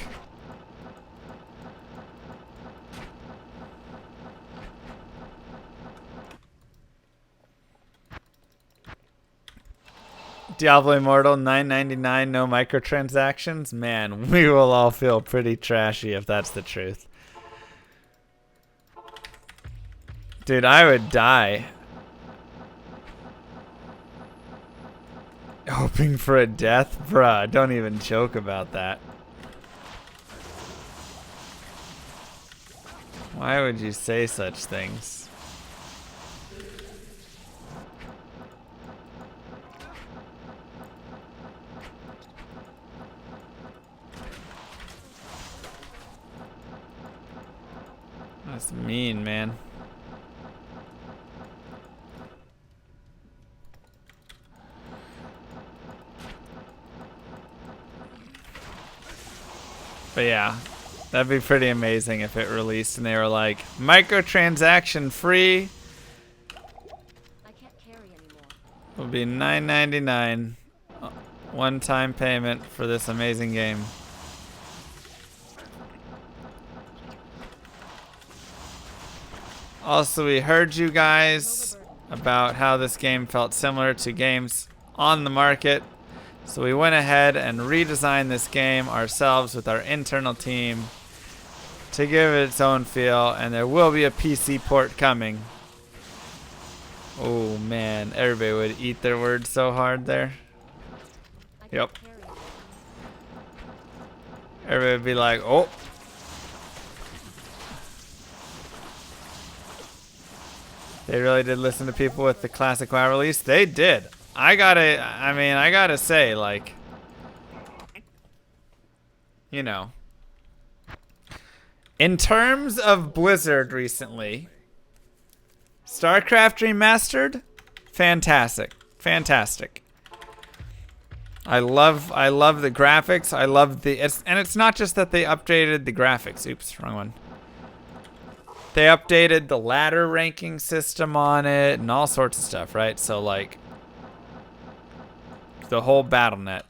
Diablo Immortal, $9.99, no microtransactions. Man, we will all feel pretty trashy if that's the truth. Dude, I would die. Hoping for a death? Bruh, don't even joke about that. Why would you say such things? That's mean, man. But yeah, that'd be pretty amazing if it released and they were like, microtransaction free. I can't carry anymore. Will be $9.99 one-time payment for this amazing game. Also, we heard you guys about how this game felt similar to games on the market. So we went ahead and redesigned this game ourselves with our internal team to give it its own feel, and there will be a PC port coming. Oh man, everybody would eat their words so hard there. Yep. Everybody would be like, oh. They really did listen to people with the classic WoW release. They did. I gotta say, like, you know, in terms of Blizzard recently, StarCraft Remastered, fantastic. Fantastic. I love the graphics. I love and it's not just that they updated the graphics. Oops, wrong one. They updated the ladder ranking system on it and all sorts of stuff, right? So like the whole BattleNet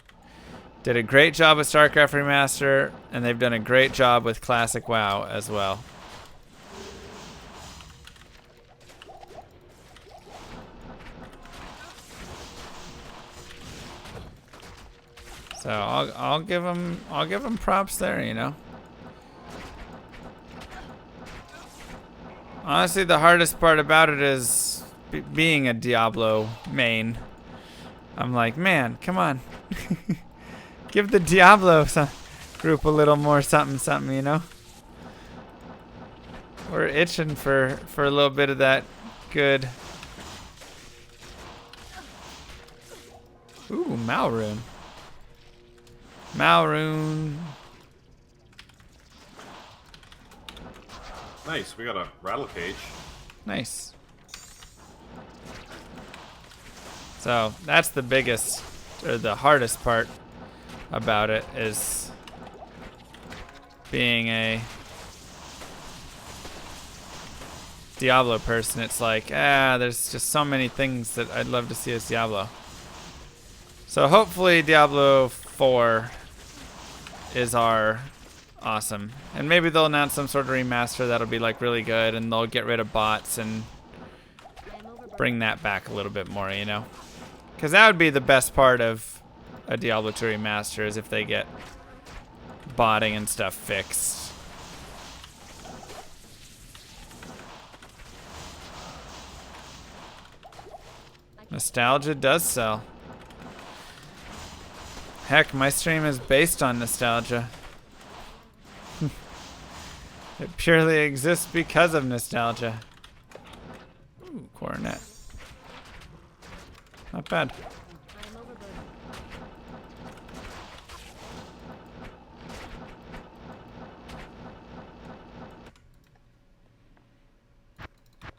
did a great job with StarCraft Remaster, and they've done a great job with Classic WoW as well. So I'll give them props there, you know. Honestly, the hardest part about it is being a Diablo main. I'm like, man, come on. Give the Diablo group a little more something, you know? We're itching for a little bit of that good. Ooh, Malrune. Malrune. Nice, we got a rattle cage. Nice. So that's the biggest, or the hardest part about it, is being a Diablo person. It's like, there's just so many things that I'd love to see as Diablo. So hopefully Diablo 4 is our awesome. And maybe they'll announce some sort of remaster that'll be like really good, and they'll get rid of bots and bring that back a little bit more, you know? Because that would be the best part of a Diablo 2 remaster, is if they get botting and stuff fixed. Nostalgia does sell. Heck, my stream is based on nostalgia. It purely exists because of nostalgia. Ooh, coronet. Not bad.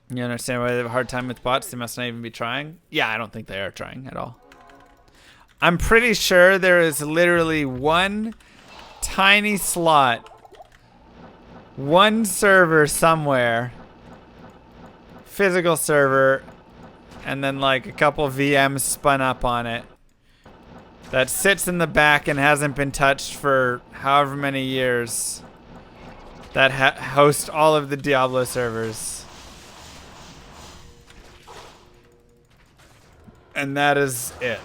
You understand why they have a hard time with bots? They must not even be trying? Yeah, I don't think they are trying at all. I'm pretty sure there is literally one tiny slot, one server somewhere, physical server, and then like a couple VMs spun up on it, that sits in the back and hasn't been touched for however many years, that host all of the Diablo servers. And that is it.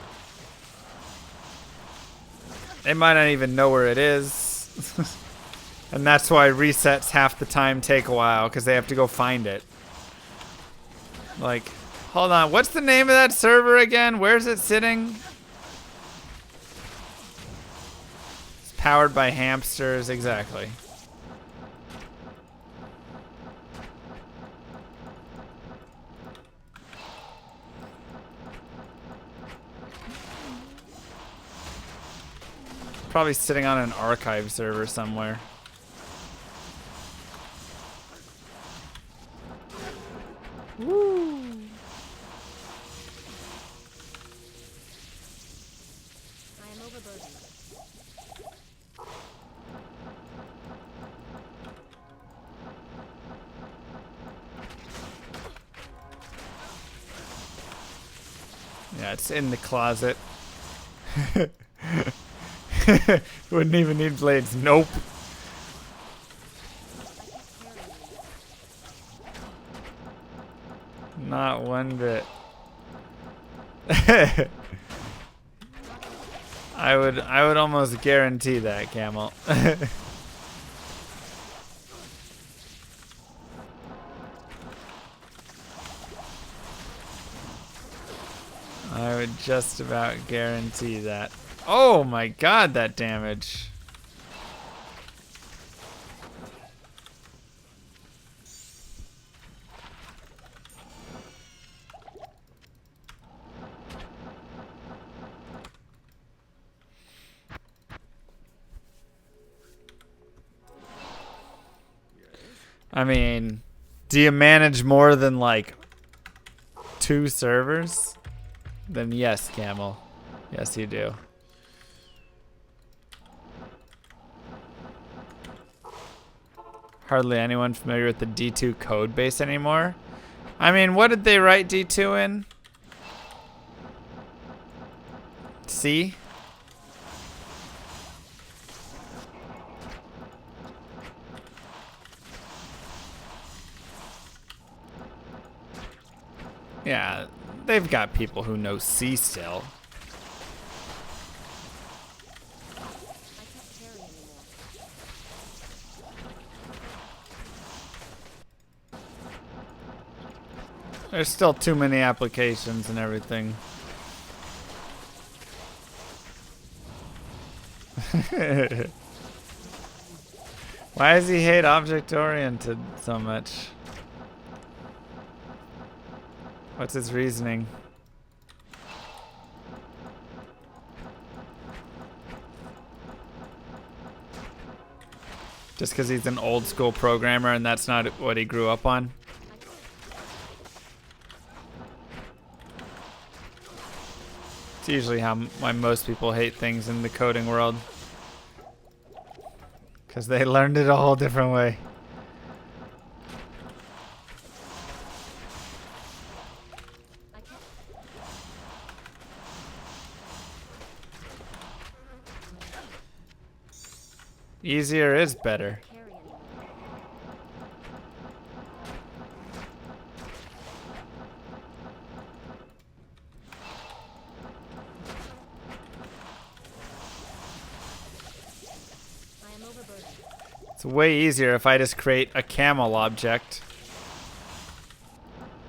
They might not even know where it is. And that's why resets half the time take a while, because they have to go find it. Like, hold on, what's the name of that server again? Where's it sitting? It's powered by hamsters, exactly. Probably sitting on an archive server somewhere. Woo! I am overburdened. Yeah, it's in the closet. Wouldn't even need blades. Nope. Not one bit. I would almost guarantee that, Camel. I would just about guarantee that. Oh my god, that damage. I mean, do you manage more than like 2 servers? Then yes, Camel. Yes, you do. Hardly anyone familiar with the D2 code base anymore. I mean, what did they write D2 in? C? Yeah, they've got people who know C still. There's still too many applications and everything. Why does he hate object-oriented so much? What's his reasoning? Just because he's an old school programmer and that's not what he grew up on? It's usually why most people hate things in the coding world. Because they learned it a whole different way. Easier is better. It's way easier if I just create a camel object.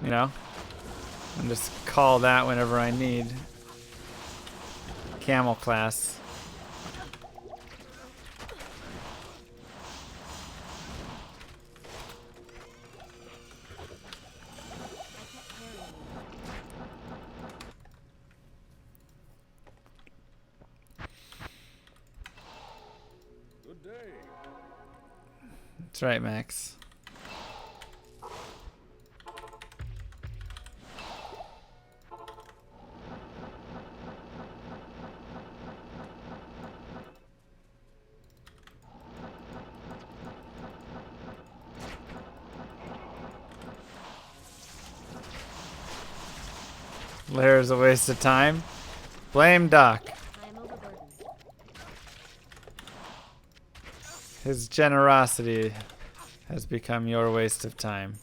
You know? And just call that whenever I need. Camel class. Good day. That's right, Max. Lair is a waste of time. Blame Doc. I am overburdened. His generosity has become your waste of time.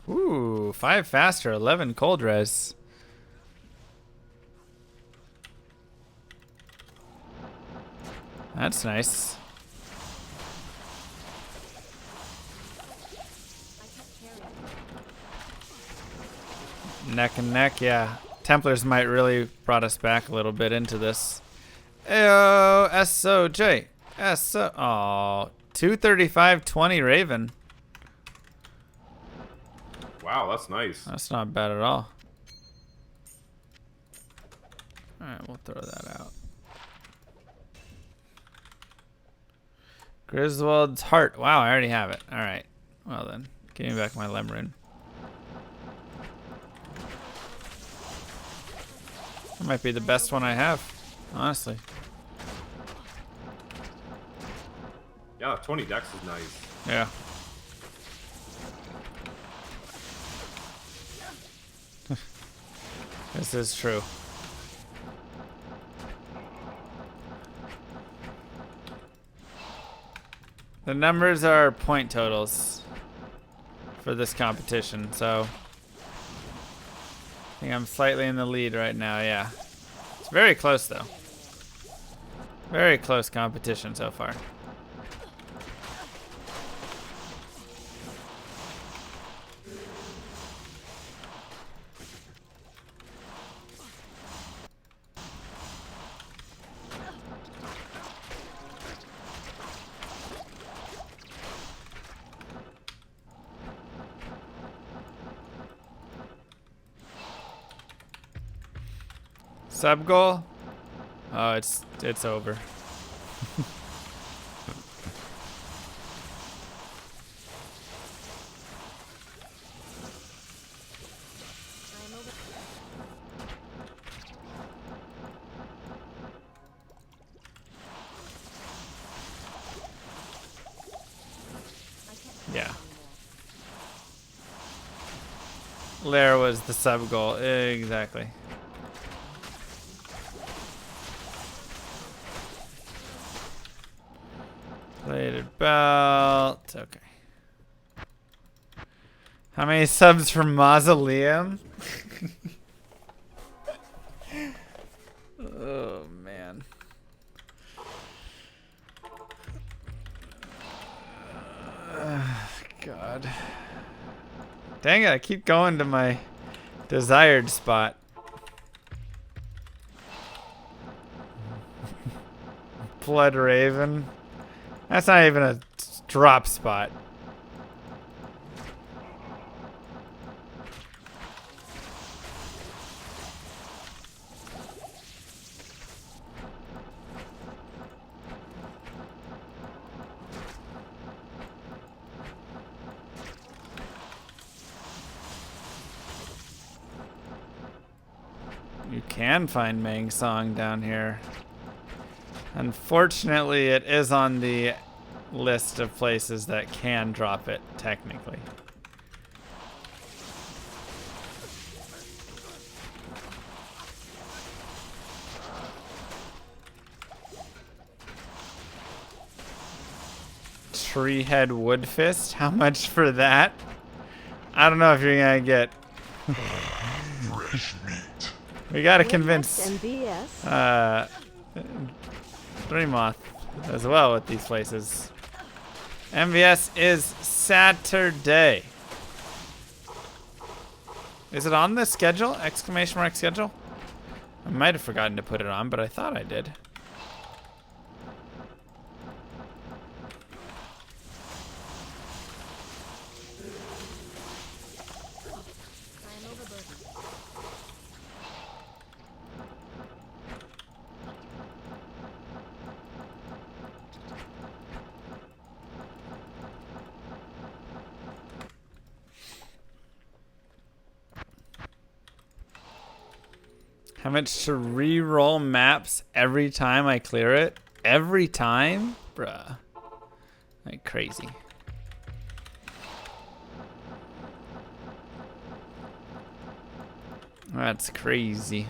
Ooh, 5 faster, 11 cold res. That's nice. Neck and neck, yeah. Templars might really brought us back a little bit into this. Ayo, SOJ. SO. Oh, 235.20 Raven. Wow, that's nice. That's not bad at all. Alright, we'll throw that out. Griswold's heart. Wow, I already have it. Alright. Well then, give me back my Lemon. That might be the best one I have, honestly. Yeah, 20 dex is nice. Yeah. This is true. The numbers are point totals for this competition, so I think I'm slightly in the lead right now, yeah. It's very close though. Very close competition so far. Sub goal? Oh, it's over. lair was the sub goal. Exactly. Plated belt. Okay. How many subs for Mausoleum? Oh, man. God. Dang it, I keep going to my desired spot. Blood Raven. That's not even a drop spot. You can find Mang Song down here. Unfortunately, it is on the list of places that can drop it, technically. Treehead Woodfist? How much for that? I don't know if you're gonna get... Fresh meat. We gotta convince MBS. Dreamoth as well with these places. MVS is Saturday. Is it on the schedule? Exclamation mark schedule? I might have forgotten to put it on, but I thought I did. How much to re-roll maps every time I clear it? Every time? Bruh. Like crazy. That's crazy.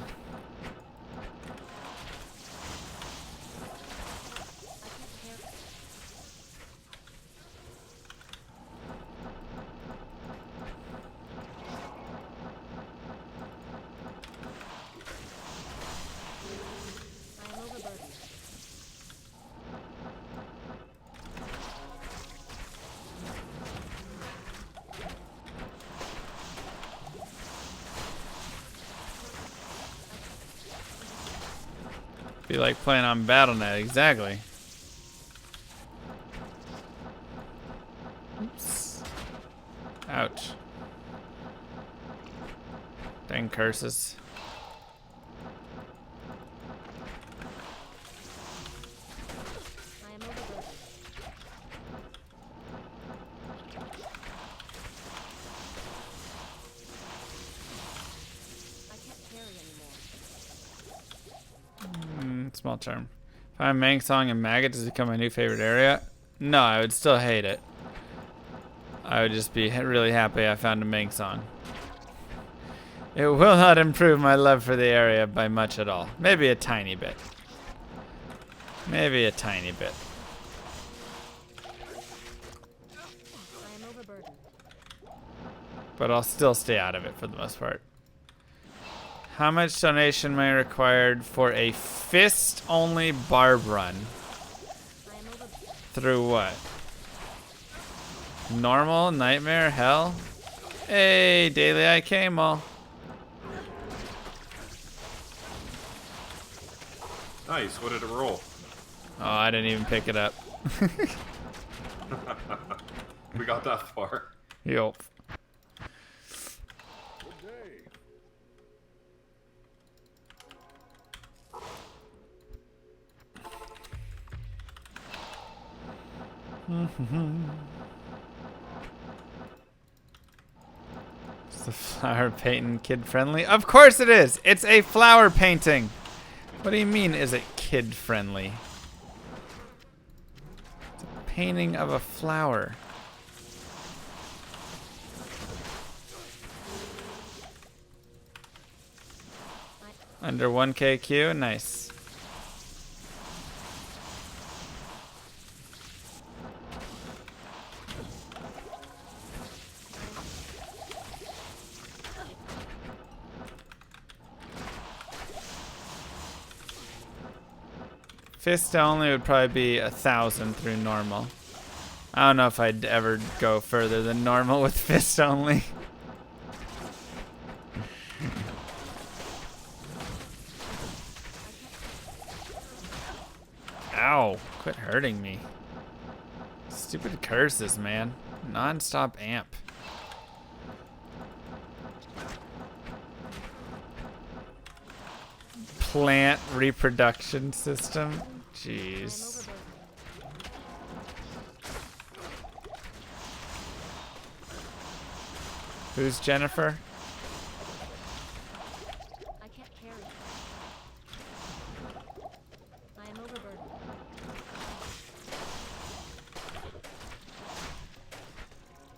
Be like playing on BattleNet, exactly. Oops. Ouch. Dang curses. Small charm. If I'm Mang Song and Maggot, does it become my new favorite area? No, I would still hate it. I would just be really happy I found a Mang Song. It will not improve my love for the area by much at all. Maybe a tiny bit. Maybe a tiny bit. But I'll still stay out of it for the most part. How much donation am I required for a fist-only barb run? Through what? Normal? Nightmare? Hell? Hey, Daily IK Mall. Nice. What did it roll? Oh, I didn't even pick it up. We got that far. Yup. Good day. Is the flower painting kid friendly? Of course it is! It's a flower painting! What do you mean, is it kid friendly? It's a painting of a flower. Under 1K Q, nice. Fist only would probably be 1,000 through normal. I don't know if I'd ever go further than normal with fist only. Ow, quit hurting me. Stupid curses, man. Non-stop amp. Plant reproduction system. Jeez. Who's Jennifer? I can't carry. I am overburdened.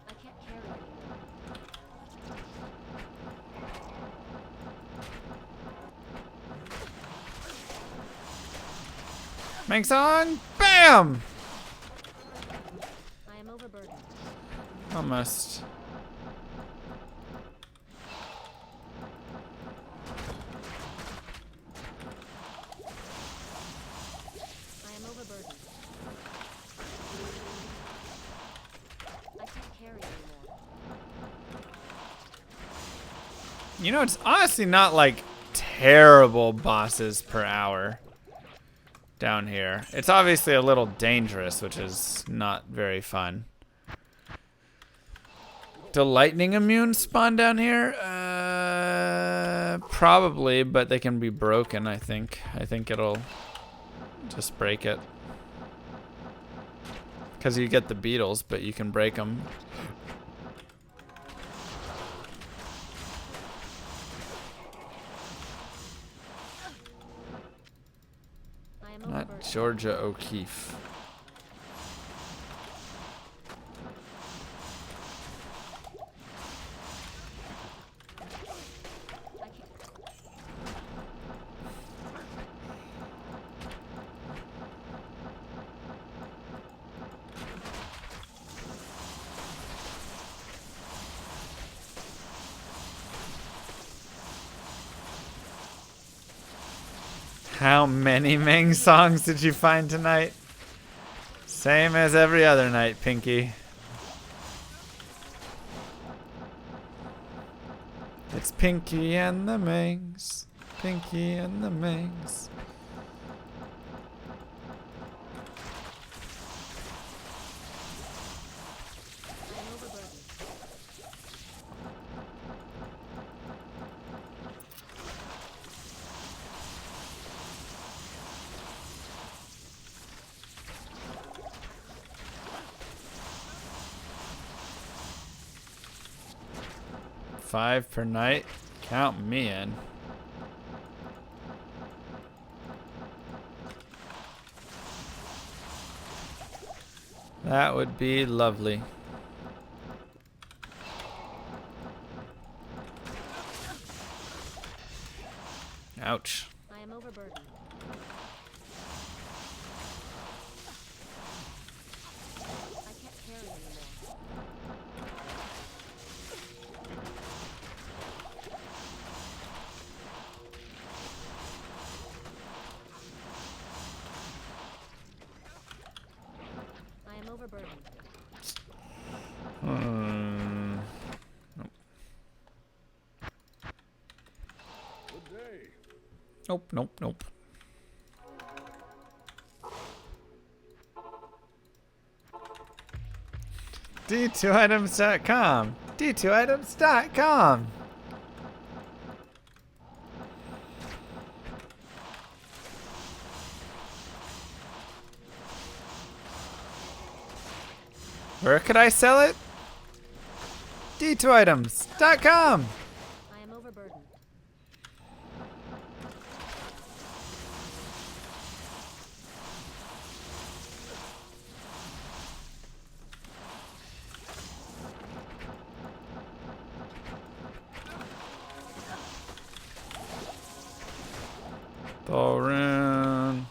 I can't carry anymore. Make song. Bam! I am overburdened. Almost. I am overburdened. I can't carry anymore. You know, it's honestly not like terrible bosses per hour down here. It's obviously a little dangerous, which is not very fun. Do lightning immune spawn down here? Probably, but they can be broken, I think. I think it'll just break it. Because you get the beetles, but you can break them. I am Not overburdened. Georgia O'Keeffe. I can't. How many Ming songs did you find tonight? Same as every other night, Pinky. It's Pinky and the Mings. Pinky and the Mings. I am overburdened. Five per night. Count me in. That would be lovely. Ouch. I am overburdened. I can't carry anymore. I am overburdened. Good day. Nope, nope, nope. D2items.com. D2items.com. Where could I sell it? D2items.com. I am overburdened. Thorin.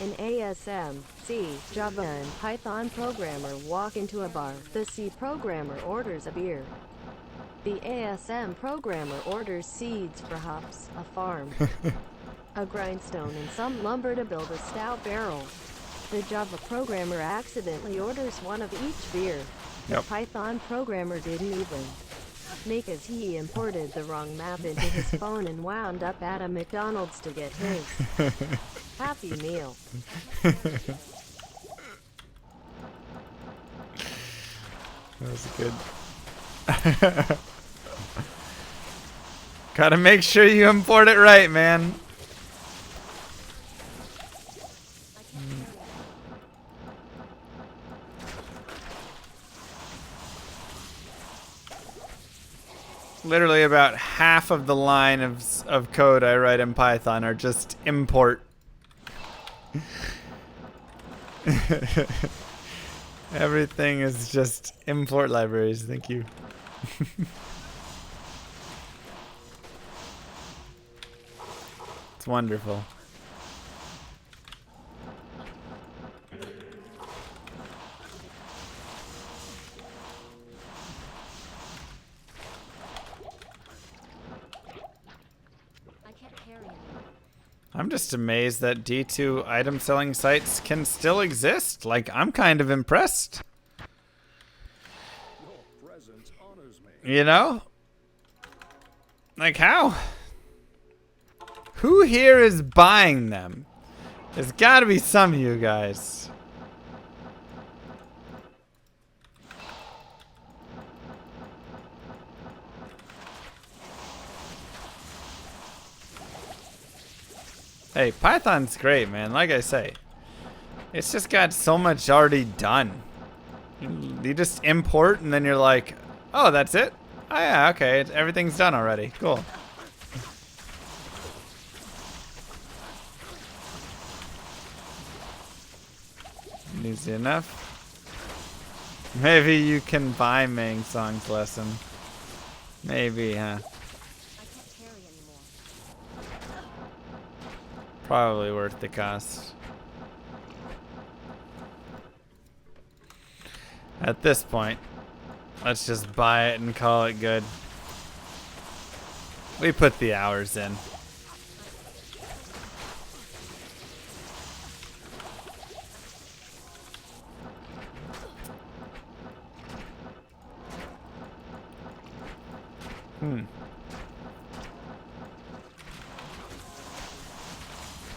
An ASM, C, Java and Python programmer walk into a bar. The C programmer orders a beer. The ASM programmer orders seeds for hops, a farm, a grindstone and some lumber to build a stout barrel. The Java programmer accidentally orders one of each beer. The Yep. Python programmer didn't even make as he imported the wrong map into his phone and wound up at a McDonald's to get his Happy Meal. That was good. Gotta make sure you import it right, man. Literally about half of the line of code I write in Python are just import. Everything is just import libraries. Thank you. It's wonderful. I'm just amazed that D2 item selling sites can still exist. Like, I'm kind of impressed. Your presence honors me. You know? Like, how? Who here is buying them? There's gotta be some of you guys. Hey, Python's great, man. Like I say, it's just got so much already done. You just import and then you're like, oh, that's it? Oh yeah, okay, everything's done already. Cool. Easy enough. Maybe you can buy Mang Song's lesson. Maybe, huh? Probably worth the cost. At this point, let's just buy it and call it good. We put the hours in.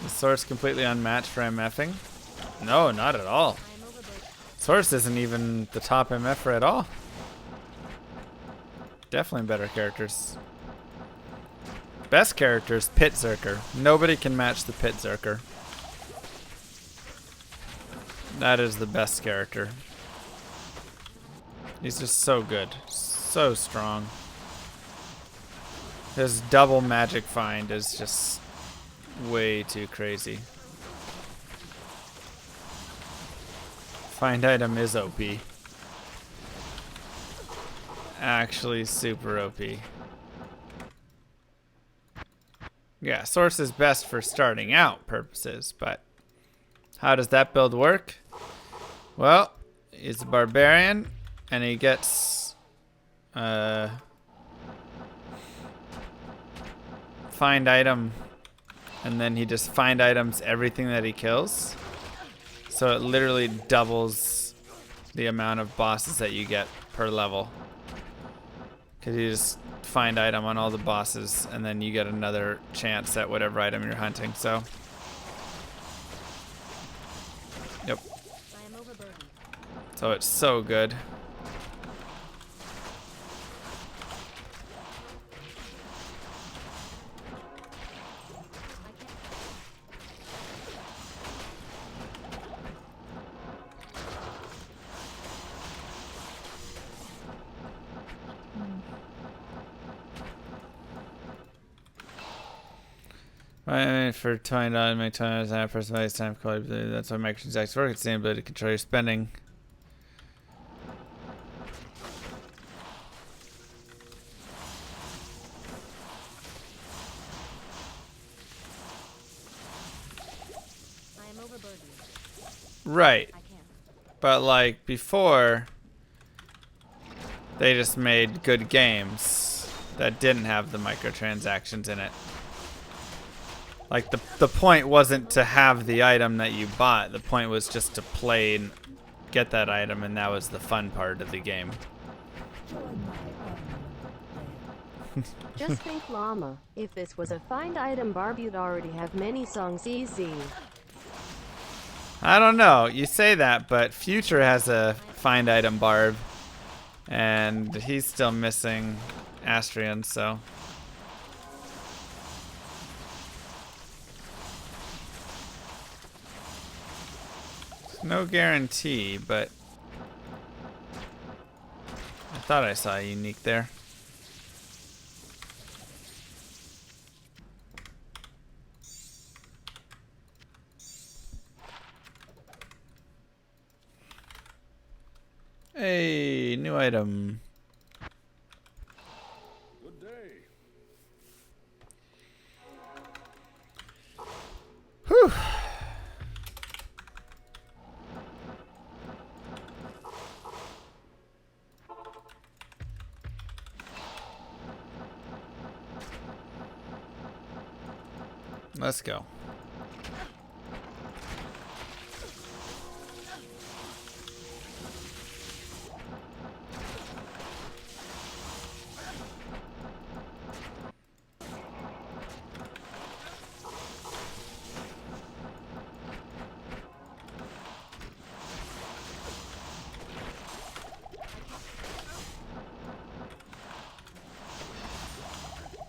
Is Source completely unmatched for MFing? No, not at all. Source isn't even the top MFer at all. Definitely better characters. Best characters, Pit Zerker. Nobody can match the Pit Zerker. That is the best character. He's just so good. So strong. His double magic find is just way too crazy. Find item is OP. Actually super OP. Yeah, Source is best for starting out purposes, but how does that build work? Well, he's a barbarian and he gets find item, and then he just find items everything that he kills. So it literally doubles the amount of bosses that you get per level. Because you just find item on all the bosses, and then you get another chance at whatever item you're hunting. So, yep. So it's so good. I mean, for $20, make $20 an hour personalized time quality. That's why microtransactions work. It's the ability to control your spending. Right. But like before, they just made good games that didn't have the microtransactions in it. Like the point wasn't to have the item that you bought. The point was just to play and get that item, and that was the fun part of the game. Just think, llama. If this was a find item barb, you'd already have many songs easy. I don't know. You say that, but Future has a find item barb, and he's still missing Astrian, so. No guarantee, but I thought I saw a unique there. Hey, new item. Good day. Whew. Let's go.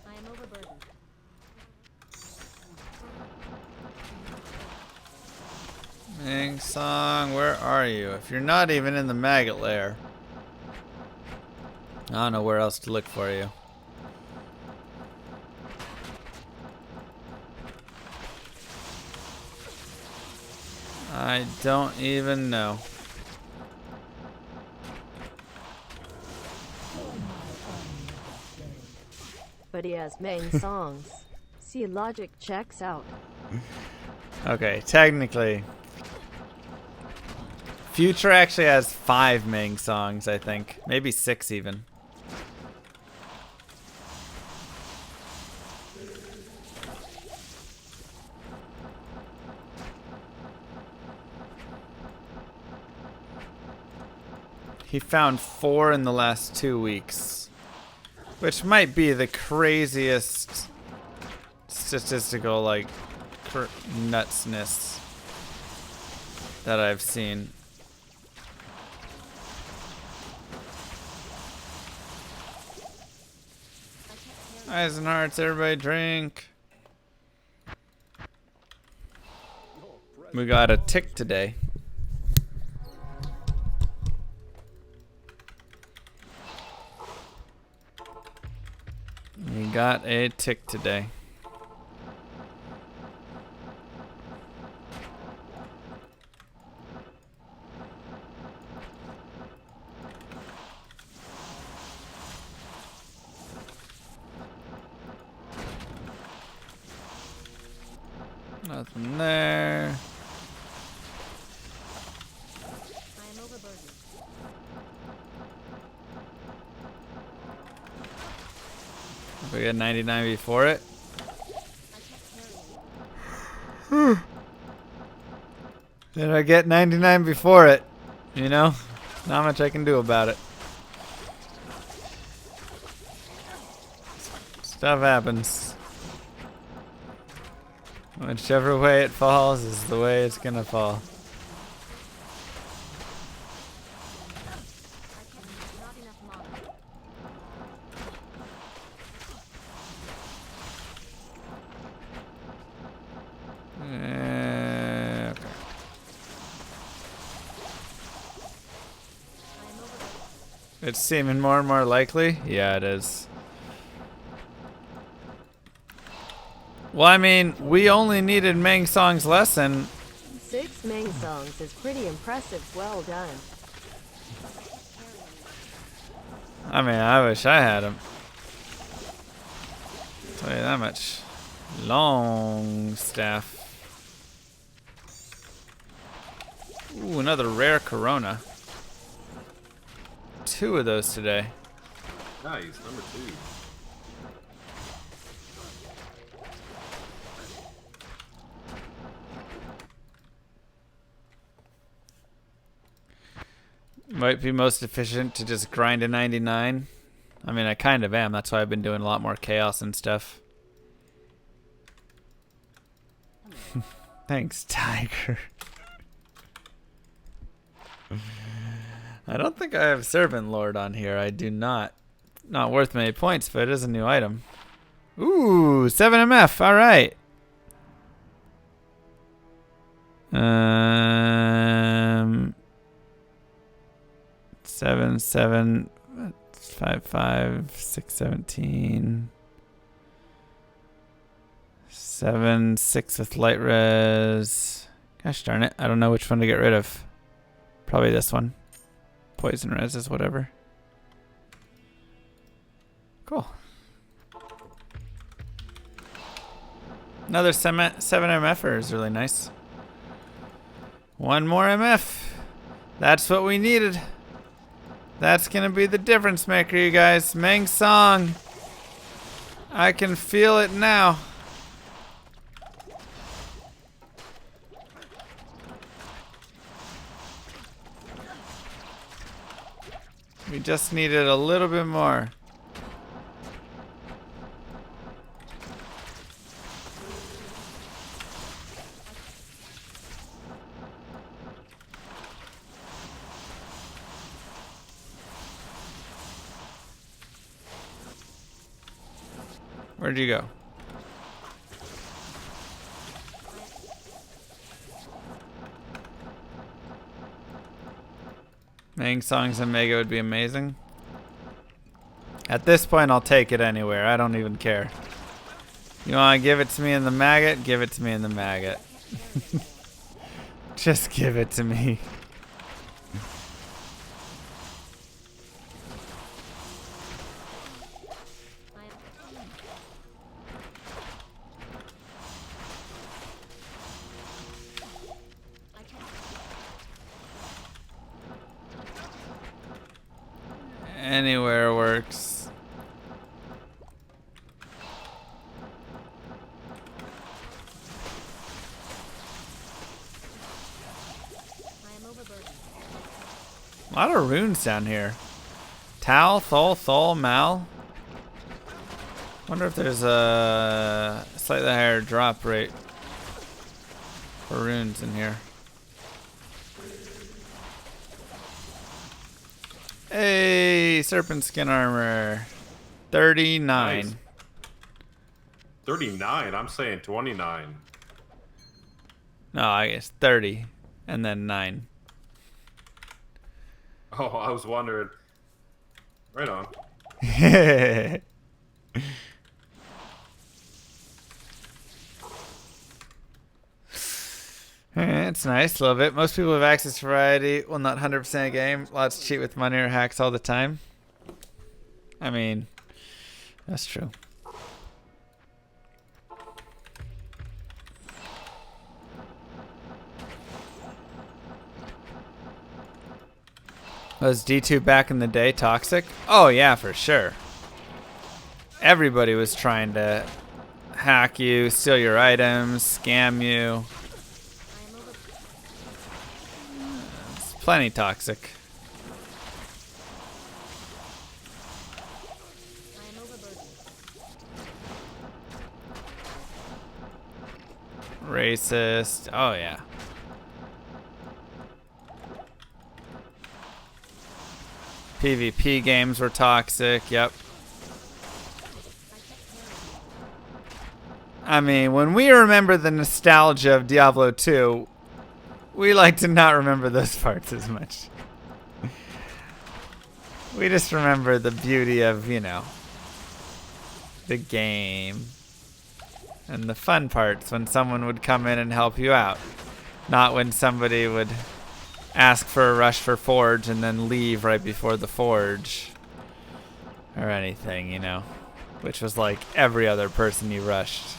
I am overburdened. Ming Song, where are you? If you're not even in the Maggot lair, I don't know where else to look for you. I don't even know. But he has main songs. See, logic checks out. Okay, technically. Future actually has 5 Ming songs, I think. Maybe 6 even. He found 4 in the last 2 weeks. Which might be the craziest statistical, like, nutsness that I've seen. Eyes and hearts, everybody drink. We got a tick today. We got a tick today. Nothing there. I am overburdened. We got 99 before it. Did I get 99 before it? You know? Not much I can do about it. Stuff happens. Whichever way it falls is the way it's gonna fall. Not enough mana. Okay. I am overburdened. It's seeming more and more likely. Yeah, it is. Well, I mean, we only needed Meng Song's lesson. 6 main songs is pretty impressive. Well done. I mean, I wish I had him. Tell you that much. Long staff. Ooh, another rare Corona. 2 of those today. Nice, number 2. Might be most efficient to just grind a 99. I mean, I kind of am. That's why I've been doing a lot more chaos and stuff. Thanks, Tiger. I don't think I have Servant Lord on here. I do not. Not worth many points, but it is a new item. Ooh, 7 MF. All right. 7, 7, 5, 5, 6, 17. 7, 6 with light res. Gosh darn it. I don't know which one to get rid of. Probably this one. Poison res is whatever. Cool. Another 7 MFer is really nice. 1 more MF. That's what we needed. That's gonna be the difference maker, you guys. Meng Song. I can feel it now. We just needed a little bit more. Where'd you go? Making songs and Maggot would be amazing. At this point, I'll take it anywhere. I don't even care. You want to give it to me in the Maggot? Give it to me in the Maggot. Just give it to me. Anywhere works. A lot of runes down here. Tal, Thol, Thol, Mal. Wonder if there's a slightly higher drop rate for runes in here. Hey, serpent skin armor. 39. Nice. 39? I'm saying 29. No, I guess 30. And then 9. Oh, I was wondering. Right on. It's nice, love it. Most people have access to Rarity. Well, not 100% a game. Lots cheat with money or hacks all the time. I mean, that's true. Was D2 back in the day toxic? Oh yeah, for sure. Everybody was trying to hack you, steal your items, scam you. It's plenty toxic. Racist. Oh yeah. PvP games were toxic. Yep. I mean, when we remember the nostalgia of Diablo 2, we like to not remember those parts as much. We just remember the beauty of, you know, the game. And the fun parts when someone would come in and help you out. Not when somebody would ask for a rush for Forge and then leave right before the Forge. Or anything, you know. Which was like every other person you rushed.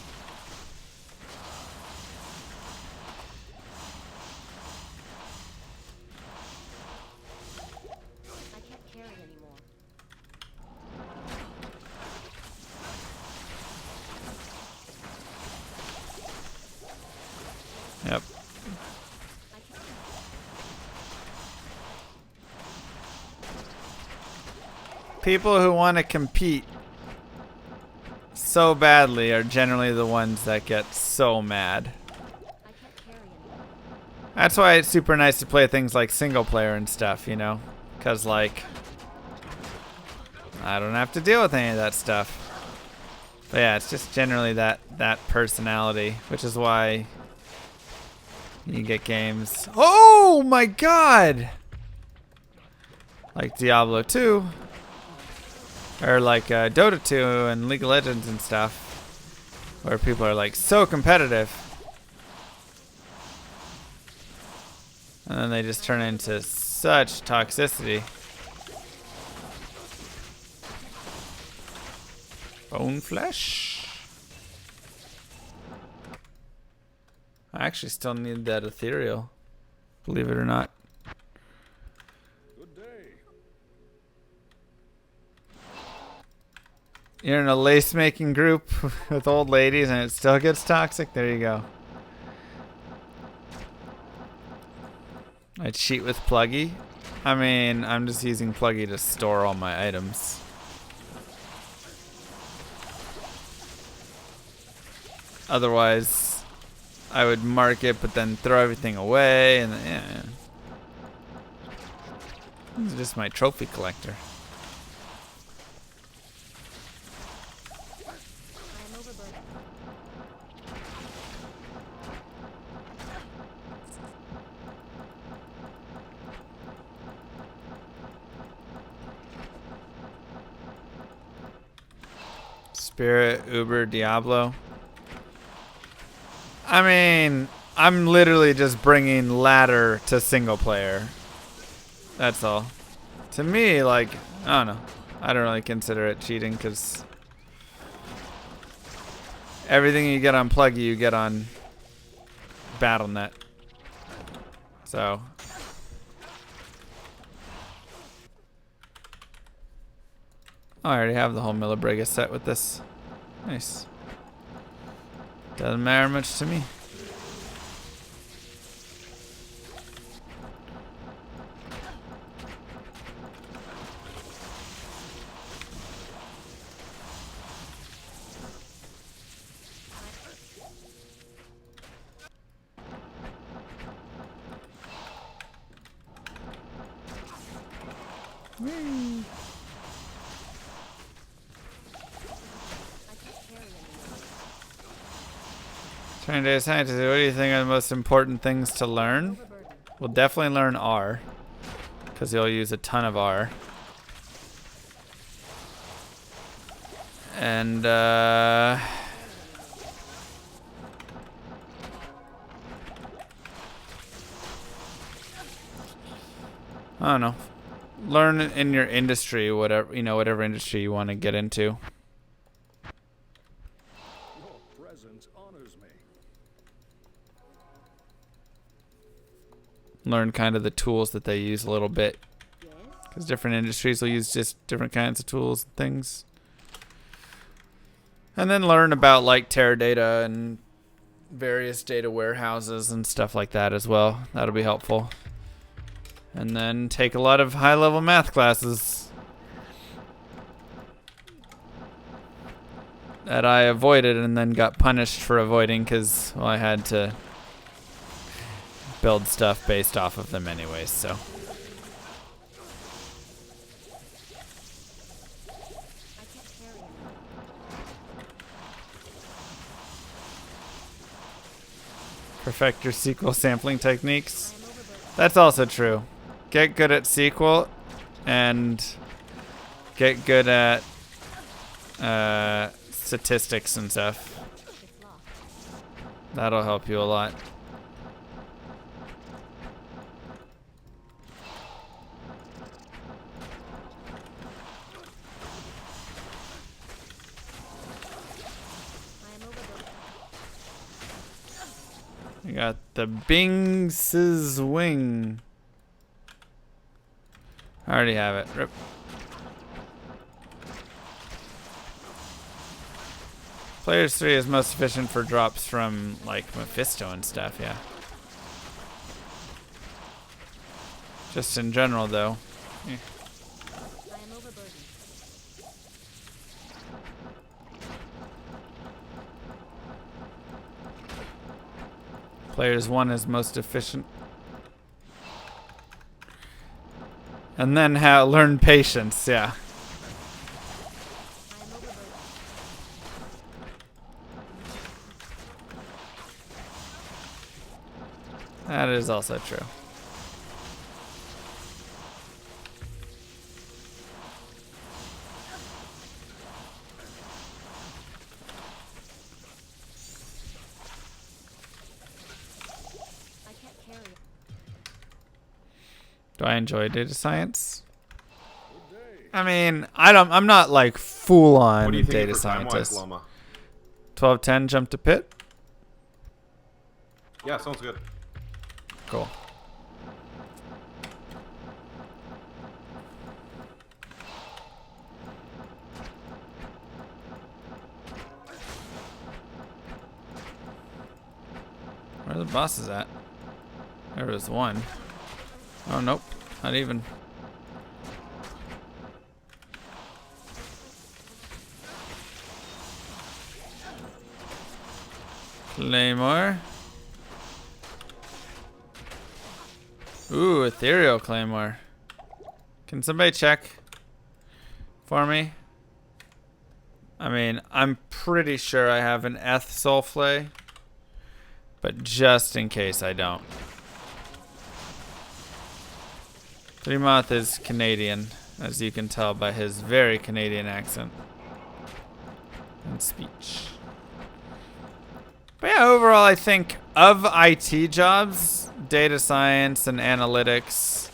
people who want to compete so badly are generally the ones that get so mad. That's why it's super nice to play things like single player and stuff, you know? Because, like, I don't have to deal with any of that stuff. But yeah, it's just generally that personality, which is why you get games. Oh my god! Like Diablo 2. Or like Dota 2 and League of Legends and stuff. Where people are like so competitive. And then they just turn into such toxicity. Bone flesh. I actually still need that ethereal. Believe it or not. Good day. You're in a lace making group with old ladies and it still gets toxic? There you go. I cheat with Pluggy. I mean, I'm just using Pluggy to store all my items. Otherwise, I would mark it, but then throw everything away, and yeah. This is just my trophy collector. Spirit, Uber, Diablo. I mean, I'm literally just bringing ladder to single player. That's all. To me, like, I don't know. I don't really consider it cheating because everything you get on Pluggy, you get on BattleNet. So. Oh, I already have the whole Millibriga set with this. Nice. Doesn't matter much to me. Whee. Turn data scientist, what do you think are the most important things to learn? We'll definitely learn R, because you'll use a ton of R. And I don't know. Learn in your industry, whatever whatever industry you want to get into. Your presence honors me. Learn kind of the tools that they use a little bit, because different industries will use just different kinds of tools and things. And then learn about like Teradata and various data warehouses and stuff like that as well. That'll be helpful. And then take a lot of high-level math classes that I avoided and then got punished for avoiding because, well, I had to build stuff based off of them anyways, so. Perfect your SQL sampling techniques. That's also true. Get good at SQL and get good at statistics and stuff. That'll help you a lot. We got the Bing's wing. I already have it. Rip. Players 3 is most efficient for drops from like Mephisto and stuff, yeah. Just in general though. Yeah. Players 1 is most efficient. And then learn patience, yeah. That is also true. Do I enjoy data science? I mean, I'm not like full What on do you think data for time-wise, scientist. Llama? 12:10 jump to pit. Yeah, sounds good. Cool. Where are the bosses at? There was one. Oh, nope. Not even. Claymore. Ooh, ethereal claymore. Can somebody check for me? I mean, I'm pretty sure I have an Eth Soulflay, but just in case I don't. Threemoth is Canadian, as you can tell by his very Canadian accent and speech. But yeah, overall, I think of IT jobs, data science and analytics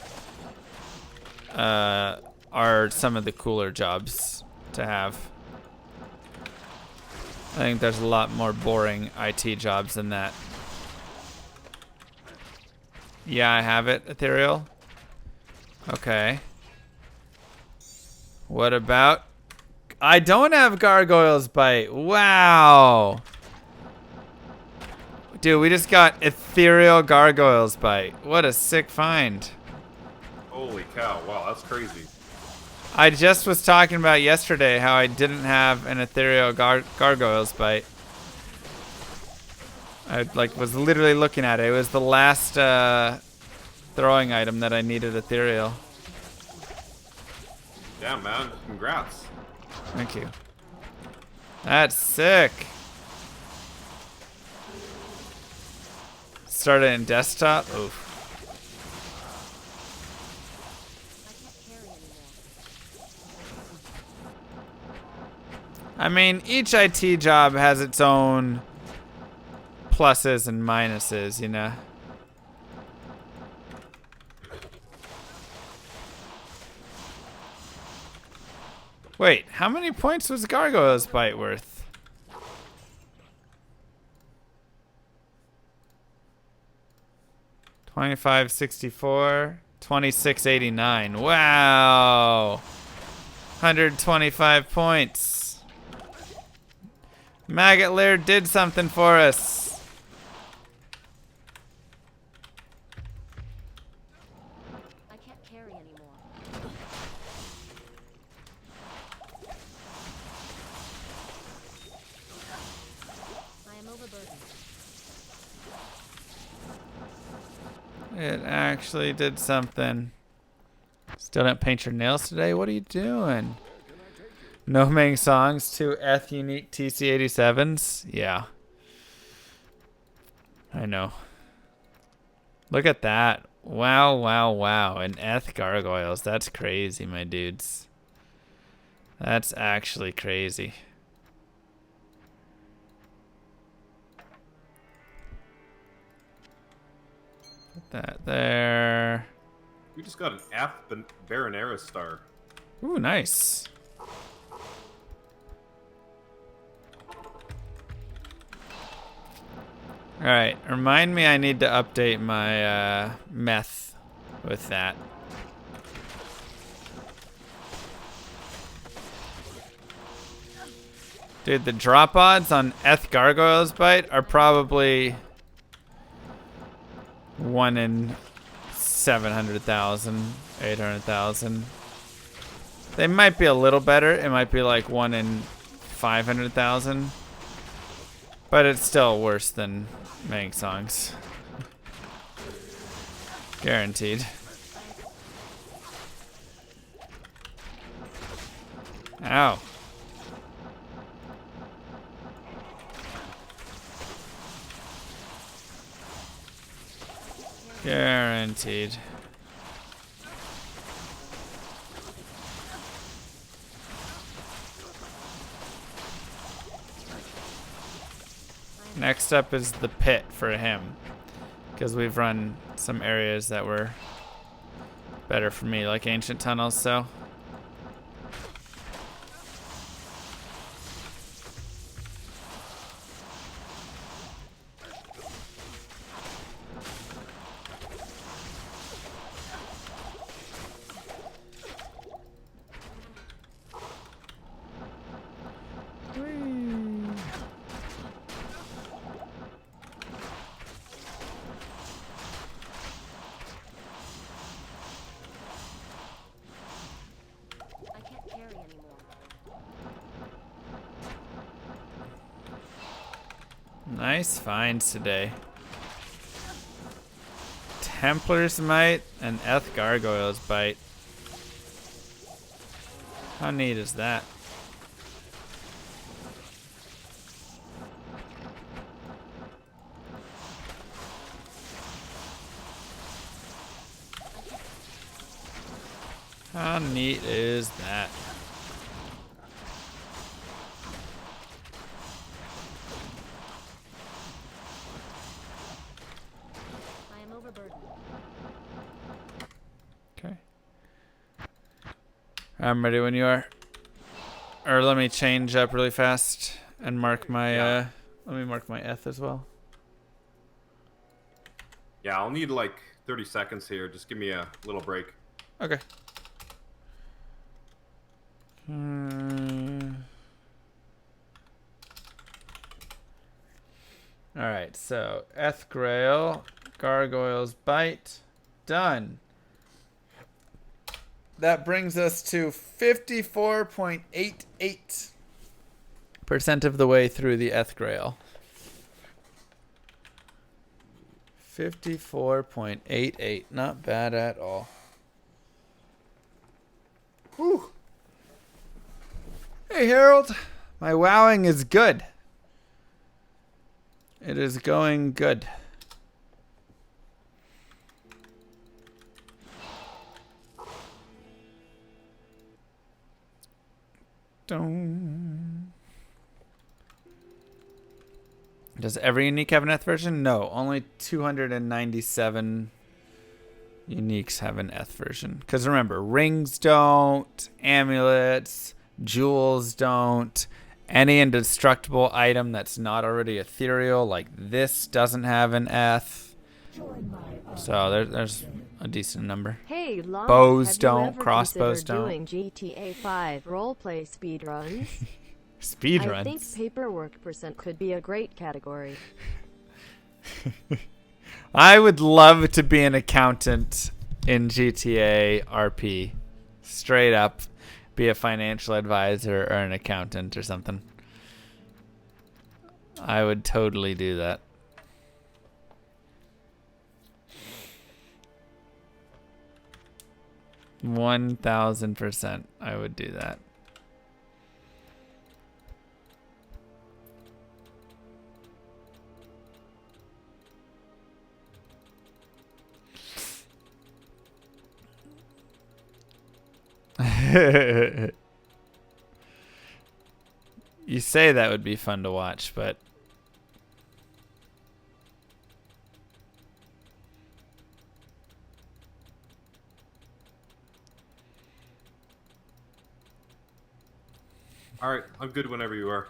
are some of the cooler jobs to have. I think there's a lot more boring IT jobs than that. Yeah, I have it, Ethereal. Okay. What about... I don't have Gargoyle's Bite. Wow. Dude, we just got Ethereal Gargoyle's Bite. What a sick find. Holy cow! Wow, that's crazy. I just was talking about yesterday how I didn't have an Ethereal Gargoyle's Bite. I was literally looking at it. It was the last throwing item that I needed Ethereal. Damn, man! Congrats. Thank you. That's sick. Start it in desktop. Oof. I mean, each IT job has its own pluses and minuses, you know. Wait, how many points was Gargoyle's Bite worth? $25.64, $26.89. Wow, 125 points. Maggot lair did something for us. I can't carry anymore. I am overburdened. It actually did something. Still didn't paint your nails today? What are you doing? No Mang songs, 2 Eth unique TC87s. Yeah. I know. Look at that. Wow, wow, wow. And Eth gargoyles. That's crazy, my dudes. That's actually crazy. Put that there. We just got an F Baronera star. Ooh, nice. Alright, remind me I need to update my meth with that. Dude, the drop odds on Eth Gargoyle's Bite are probably 1 in 700,000, 800,000. They might be a little better. It might be like 1 in 500,000. But it's still worse than Mang songs. Guaranteed. Ow. Guaranteed. Next up is the pit for him, because we've run some areas that were better for me, like ancient tunnels, so. Nice finds today. Templar's Might and Eth Gargoyle's Bite. How neat is that? How neat is that? Okay. I'm ready when you are. Or let me change up really fast and mark my let me mark my Eth as well. Yeah, I'll need like 30 seconds here. Just give me a little break. Okay. Alright, so Eth Grail, Gargoyle's Bite, done. That brings us to 54.88% of the way through the Eth Grail. 54.88, not bad at all. Whew. Hey Harold, my wowing is good. It is going good. Does every unique have an Eth version? No, only 297 uniques have an Eth version. Because remember, rings don't, amulets, jewels don't, any indestructible item that's not already ethereal, like this, doesn't have an Eth. So there's a decent number. Hey, Llama, Bows have don't, you ever crossbows considered don't. doing GTA 5 roleplay speedruns? Speedruns. I think paperwork percent could be a great category. I would love to be an accountant in GTA RP. Straight up. Be a financial advisor or an accountant or something. I would totally do that. $1,000% I would do that. You say that would be fun to watch, but Alright, I'm good whenever you are.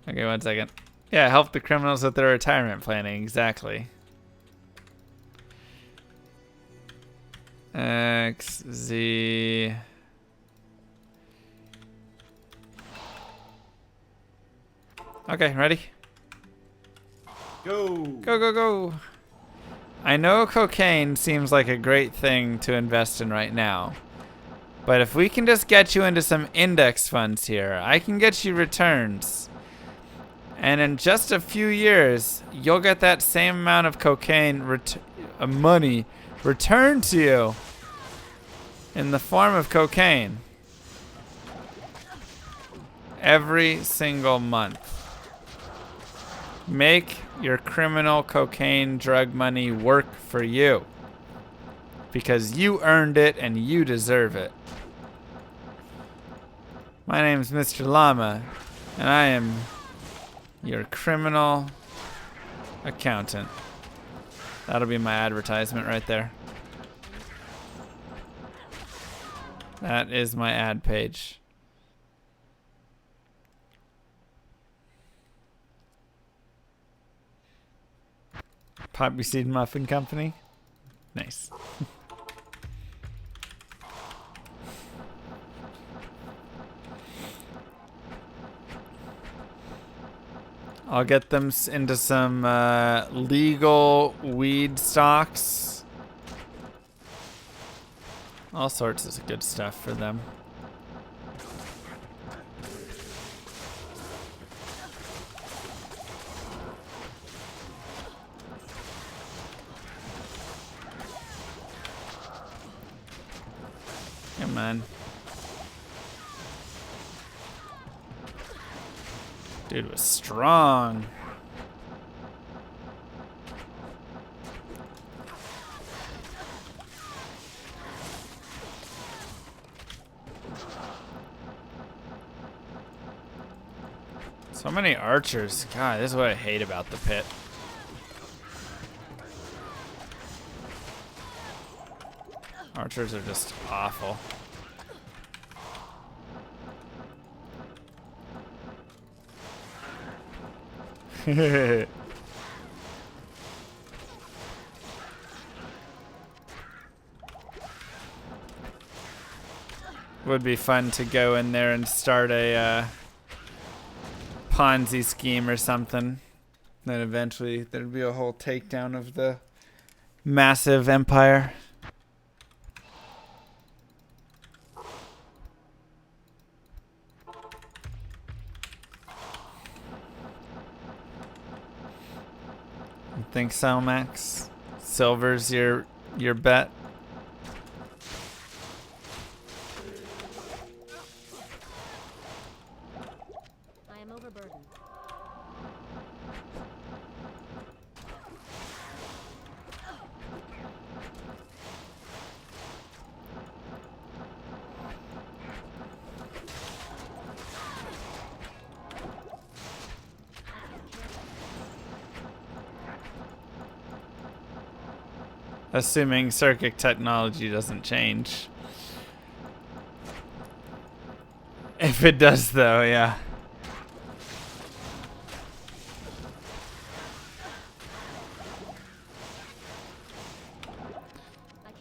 okay, 1 second. Yeah, help the criminals with their retirement planning. Exactly. X, Z. Okay, ready? Go! Go, go, go. I know cocaine seems like a great thing to invest in right now. But if we can just get you into some index funds here, I can get you returns. And in just a few years, you'll get that same amount of cocaine money returned to you in the form of cocaine every single month. Make your criminal cocaine drug money work for you, because you earned it and you deserve it. My name's Mr. Llama, and I am your criminal accountant. That'll be my advertisement right there. That is my ad page. Poppy Seed Muffin Company. Nice. I'll get them into some legal weed stocks. All sorts of good stuff for them. Come on. Dude was strong. So many archers. God, this is what I hate about the pit. Archers are just awful. Would be fun to go in there and start a Ponzi scheme or something. Then eventually there'd be a whole takedown of the massive empire. Think so, Max? Silver's your bet? I am overburdened. Assuming circuit technology doesn't change. If it does, though, yeah.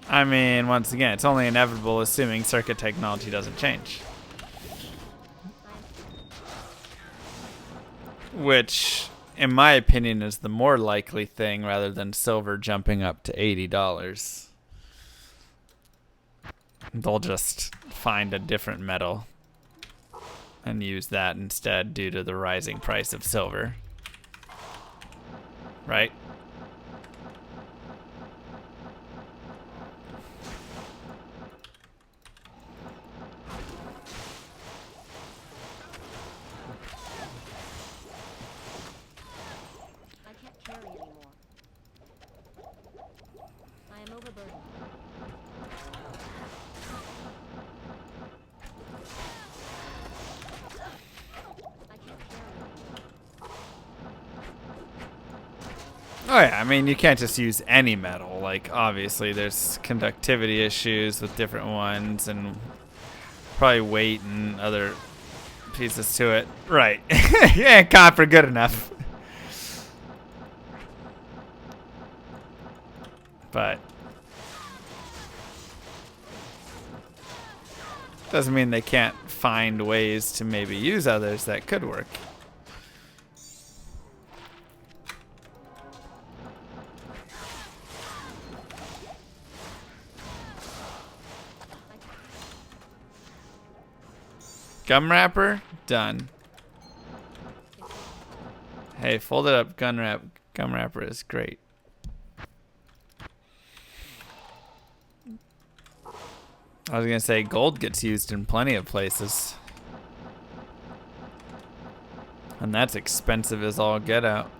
I mean, once again, it's only inevitable assuming circuit technology doesn't change. Which, in my opinion, is the more likely thing rather than silver jumping up to $80. They'll just find a different metal and use that instead due to the rising price of silver. Right? I can't carry anymore. I am overburdened. I can't carry anymore. Oh yeah, I mean, you can't just use any metal. Like, obviously, there's conductivity issues with different ones and probably weight and other pieces to it. Right. Yeah, copper, good enough. But doesn't mean they can't find ways to maybe use others that could work. Gum wrapper? Done. Hey, fold it up. Gum wrapper is great. I was gonna say gold gets used in plenty of places. And that's expensive as all get out.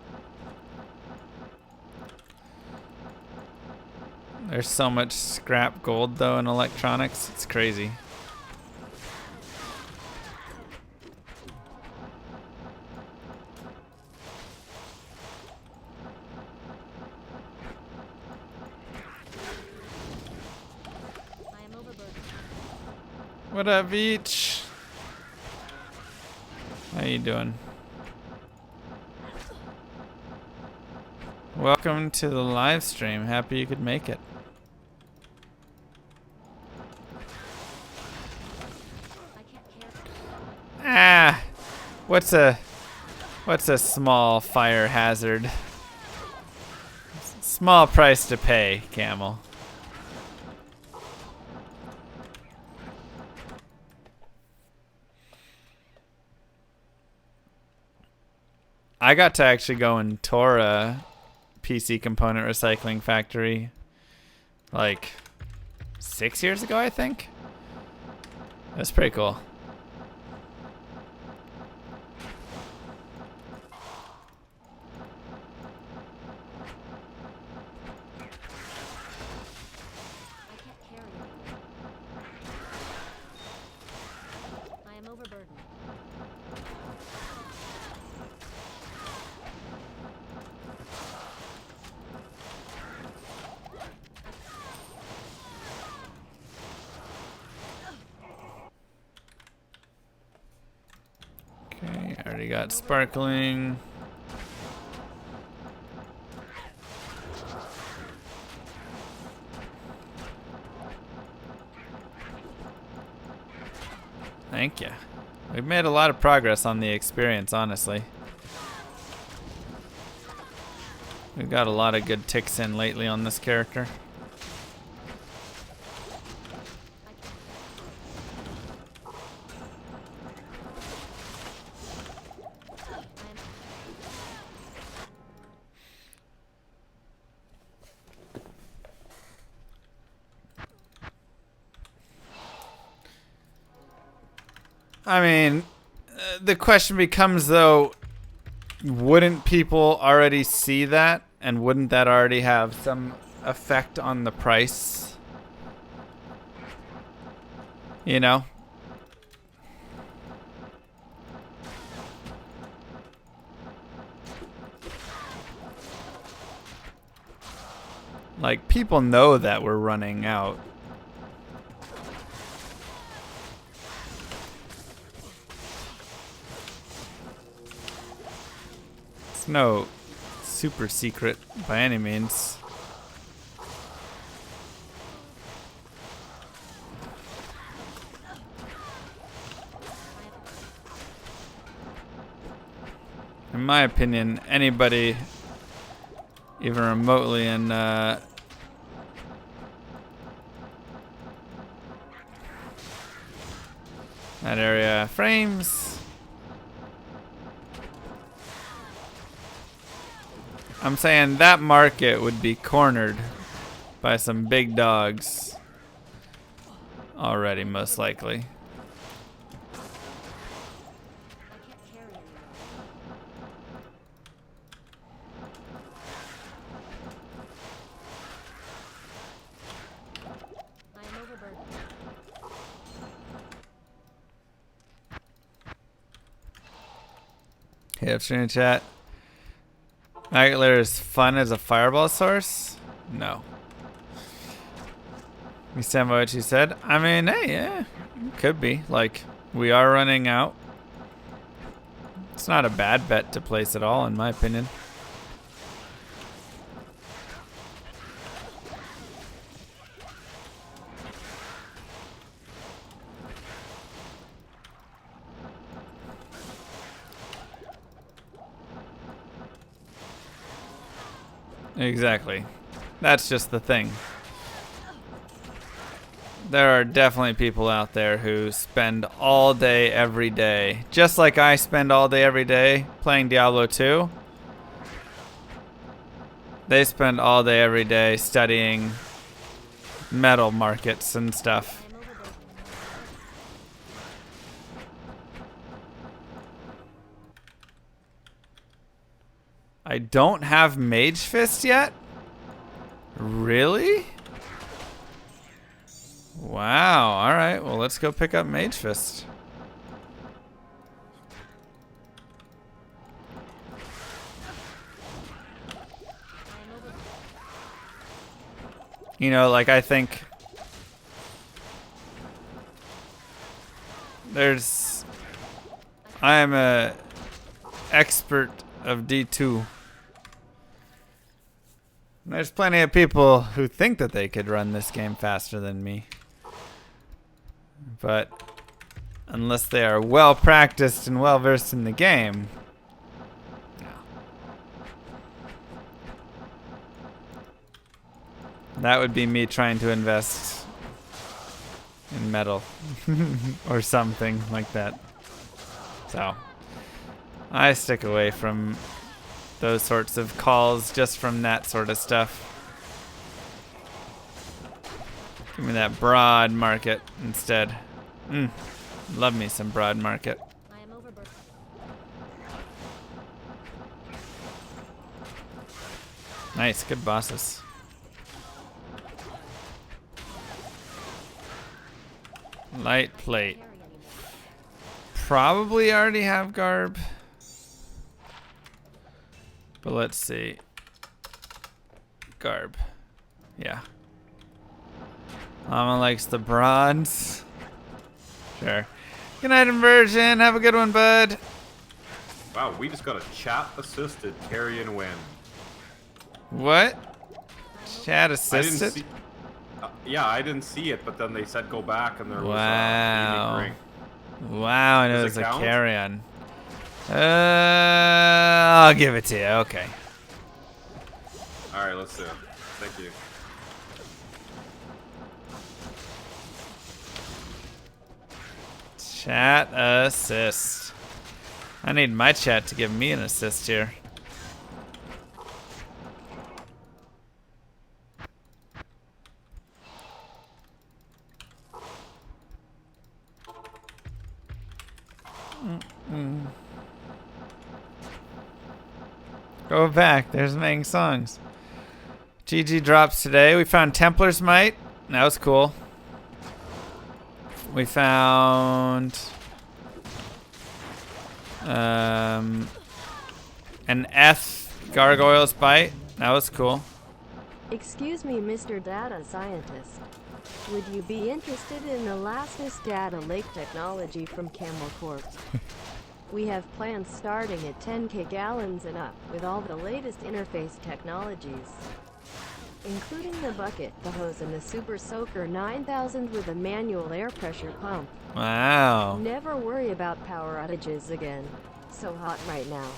There's so much scrap gold though in electronics, it's crazy. What up, Beach? How you doing? Welcome to the live stream. Happy you could make it. Ah, what's a small fire hazard? Small price to pay, Camel. I got to actually go and tour a PC component recycling factory like 6 years ago, I think. That's pretty cool. Got sparkling. Thank you. We've made a lot of progress on the experience, honestly. We've got a lot of good ticks in lately on this character. I mean, the question becomes, though, wouldn't people already see that? And wouldn't that already have some effect on the price? You know? Like, people know that we're running out. It's no super secret by any means. In my opinion, anybody even remotely in that area frames. I'm saying that market would be cornered by some big dogs already, most likely. Hey, upstream chat. Maggot lair is fun as a fireball source? No. You stand by what you said? I mean, hey, yeah, could be. Like, we are running out. It's not a bad bet to place at all, in my opinion. Exactly. That's just the thing. There are definitely people out there who spend all day every day, just like I spend all day every day playing Diablo 2. They spend all day every day studying metal markets and stuff. I don't have Mage Fist yet? Really? Wow, alright, well let's go pick up Mage Fist. You know, like I think I am a expert of D2. There's plenty of people who think that they could run this game faster than me. But unless they are well practiced and well versed in the game, no. That would be me trying to invest in metal or something like that. So I stick away from those sorts of calls just from that sort of stuff. Give me that broad market instead. Love me some broad market. Nice, good bosses. Light plate. Probably already have garb. But let's see. Garb. Yeah. Mama likes the bronze. Sure. Good night, Inversion. Have a good one, bud. Wow, we just got a chat-assisted carry and win. What? Chat assisted? Yeah, I didn't see it, but then they said go back and there was wow. ring. Wow, and it was a carry on. I'll give it to you. Okay. Alright, let's do it. Thank you. Chat assist. I need my chat to give me an assist here. Go back. There's Mang songs. GG drops today. We found Templar's Might. That was cool. We found an Gargoyle's Bite. That was cool. Excuse me, Mr. Data Scientist. Would you be interested in Elastis Data Lake technology from Camel Corp? We have plans starting at 10k gallons and up with all the latest interface technologies, including the bucket, the hose, and the Super Soaker 9000 with a manual air pressure pump. Wow. Never worry about power outages again. So hot right now.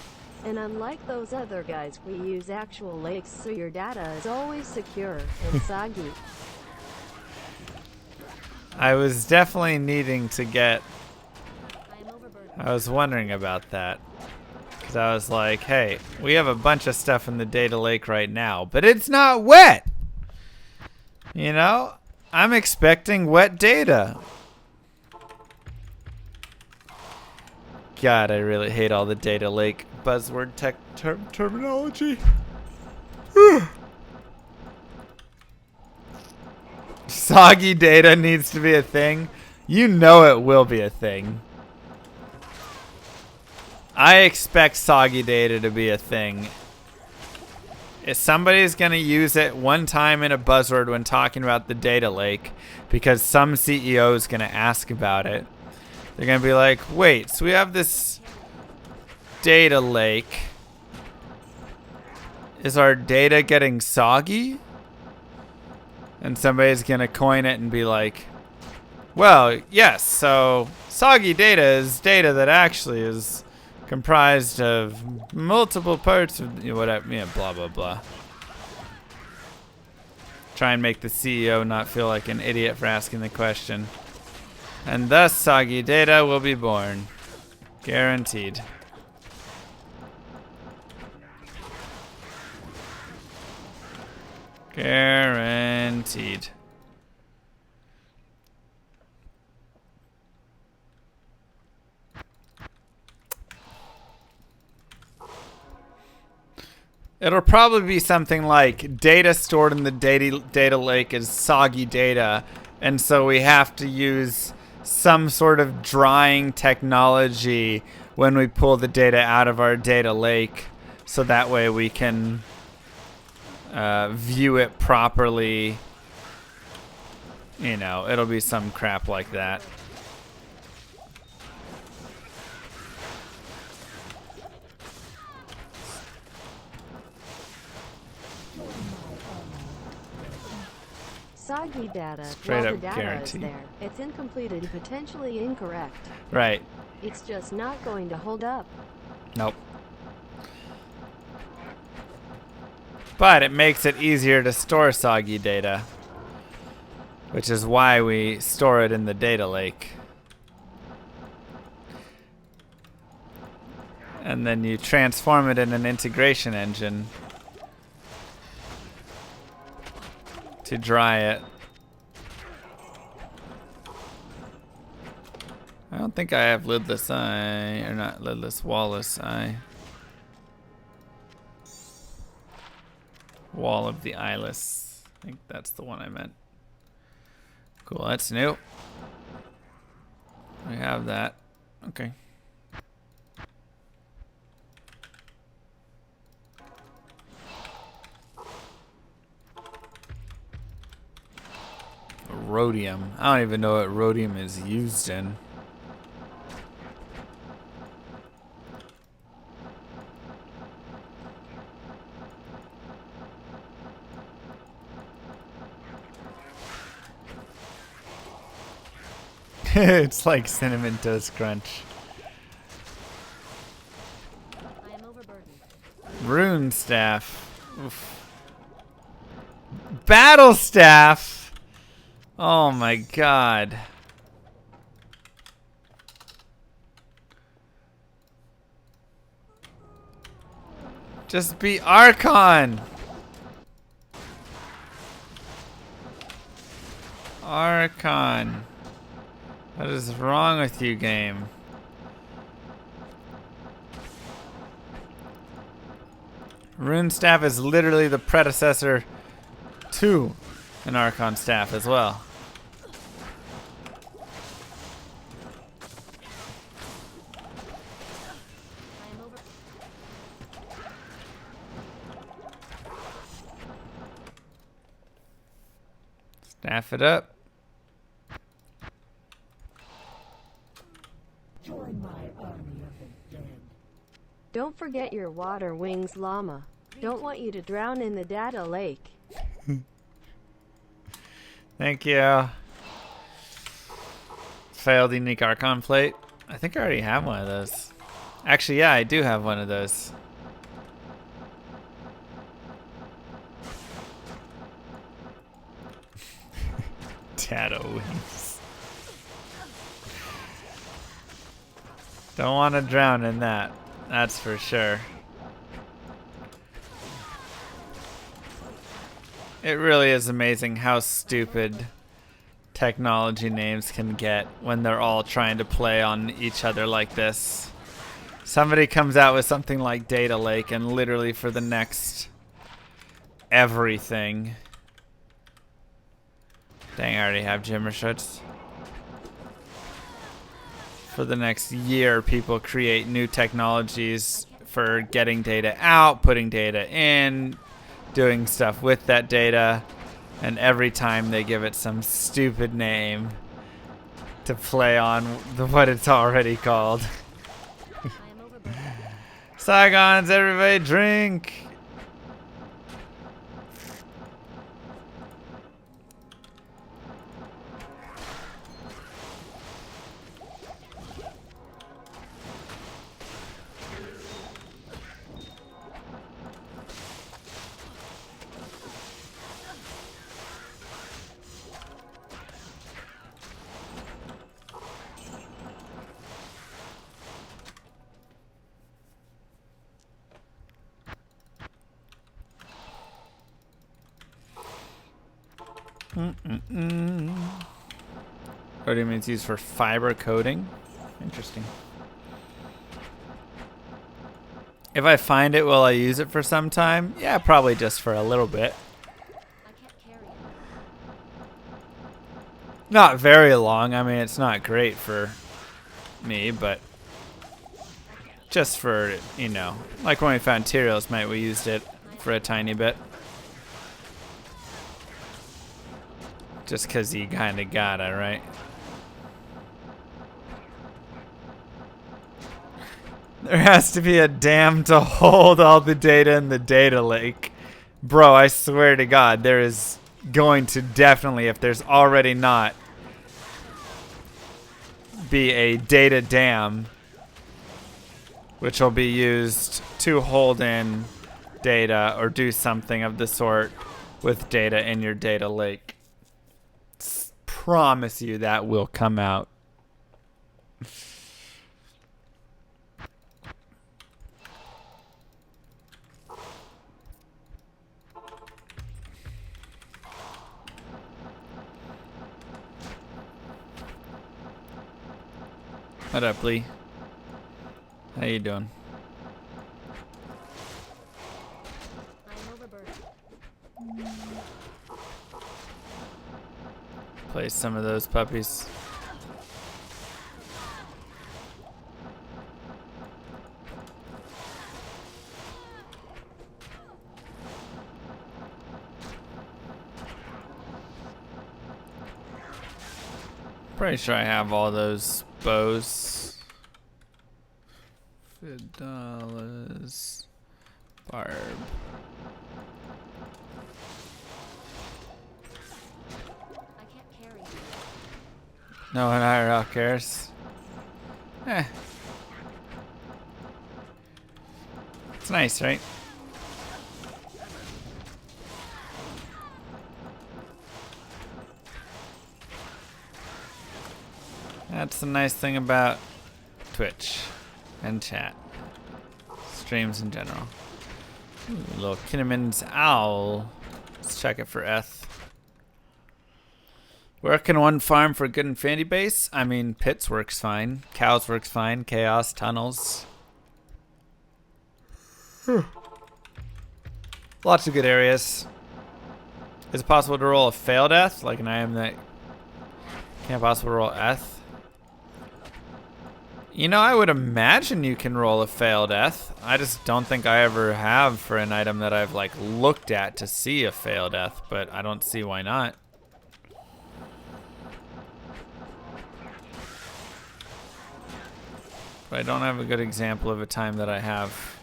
And unlike those other guys, we use actual lakes so your data is always secure and soggy. I was definitely needing to get... I was wondering about that. Because I was like, hey, we have a bunch of stuff in the data lake right now, but it's not wet! You know? I'm expecting wet data. God, I really hate all the data lake buzzword tech terminology. Soggy data needs to be a thing. You know it will be a thing. I expect soggy data to be a thing. If somebody's going to use it one time in a buzzword when talking about the data lake, because some CEO is going to ask about it, they're going to be like, wait, so we have this data lake. Is our data getting soggy? And somebody's going to coin it and be like, well, yes, so soggy data is data that actually is comprised of multiple parts of whatever, yeah, blah, blah, blah. Try and make the CEO not feel like an idiot for asking the question. And thus, soggy data will be born. Guaranteed. Guaranteed. It'll probably be something like data stored in the data lake is soggy data, and so we have to use some sort of drying technology when we pull the data out of our data lake, so that way we can view it properly. You know, it'll be some crap like that. Soggy data. Straight While up the data guarantee. is there, it's incomplete and potentially incorrect. Right. It's just not going to hold up. Nope. But it makes it easier to store soggy data, which is why we store it in the data lake. And then you transform it in an integration engine to dry it. I don't think I have lidless eye, or not lidless, wallless eye. Wall of the eyeless. I think that's the one I meant. Cool, that's new. We have that. Okay. Rhodium. I don't even know what rhodium is used in. It's like Cinnamon Toast Crunch. I am overburdened. Rune Staff. Oof. Battle Staff! Oh my god. Just be Archon! Archon. What is wrong with you, game? Rune Staff is literally the predecessor to an Archon Staff as well. I am over. Staff it up. Don't forget your water wings, llama. Don't want you to drown in the data lake. Thank you. Failed unique Archon plate. I think I already have one of those. Actually, yeah, I do have one of those. Data wings. Don't want to drown in that. That's for sure. It really is amazing how stupid technology names can get when they're all trying to play on each other like this. Somebody comes out with something like Data Lake, and literally for the next everything. Dang, I already have Jimmershoots. For the next year, people create new technologies for getting data out, putting data in, doing stuff with that data, and every time they give it some stupid name to play on what it's already called. I am overburdened. Saigons, everybody drink! Rhodium is used for fiber coating. Interesting. If I find it, will I use it for some time? Yeah, probably just for a little bit. I can't carry it. Not very long. I mean, it's not great for me, but just for, you know, like when we found Tyrio's mate, we used it for a tiny bit. Just because he kind of got it, right? There has to be a dam to hold all the data in the data lake. Bro, I swear to God, there is going to definitely, if there's already not, be a data dam which will be used to hold in data or do something of the sort with data in your data lake. Promise you that will come out. What up, Lee? How you doing? I'm overburdened. Play some of those puppies. Pretty sure I have all those bows. $5 barb. I can't carry it. No one IRL cares. It's nice, right? That's the nice thing about Twitch and chat. Streams in general. Ooh, little Kinnaman's owl. Let's check it for Eth. Where can one farm for a good infinity base? I mean, pits works fine. Cows works fine. Chaos, tunnels. Lots of good areas. Is it possible to roll a failed Eth? Like an item that can't possibly roll Eth? You know, I would imagine you can roll a failed Eth. I just don't think I ever have for an item that I've like looked at to see a failed Eth, but I don't see why not. But I don't have a good example of a time that I have.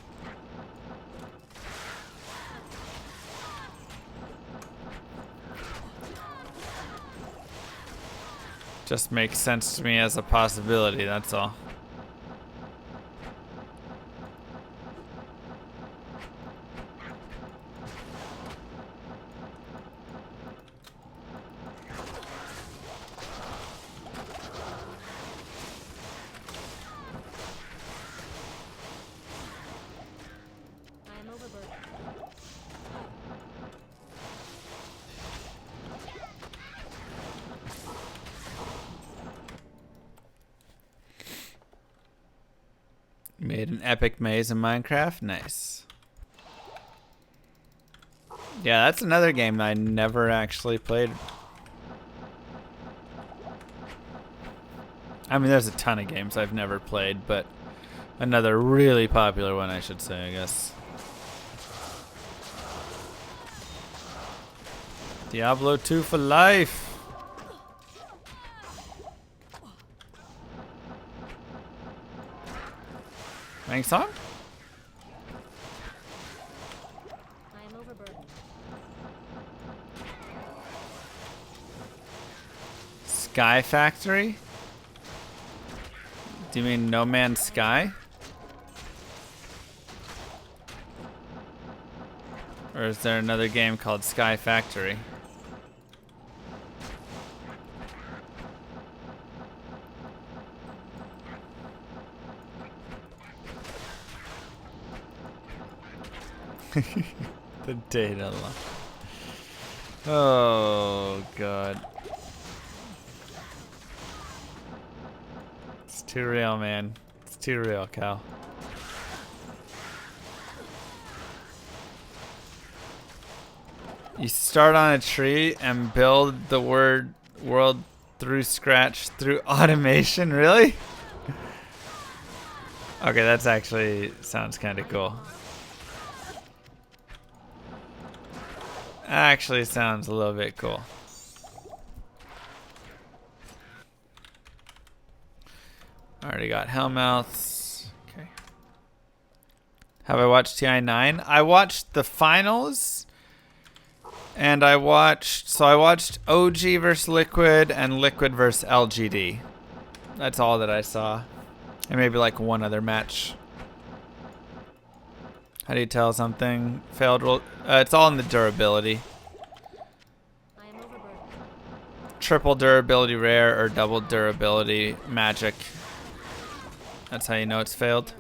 Just makes sense to me as a possibility, that's all. I'm overburdened. Made an epic maze in Minecraft? Nice. Yeah, that's another game that I never actually played. I mean, there's a ton of games I've never played, but another really popular one, I should say, I guess. Diablo 2 for life! Thanks, song? I am overburdened. Sky Factory? Do you mean No Man's Sky? Or is there another game called Sky Factory? The data lock. Oh god. It's too real, man. It's too real, Cal. You start on a tree and build the world through scratch through automation. Really? Okay, that's actually sounds kind of cool. Actually sounds a little bit cool. Already got Hellmouths. Okay. Have I watched TI9? I watched the finals. And I watched OG versus Liquid and Liquid versus LGD. That's all that I saw. And maybe like one other match. How do you tell something failed? It's all in the durability. Triple durability rare or double durability magic. That's how you know it's failed.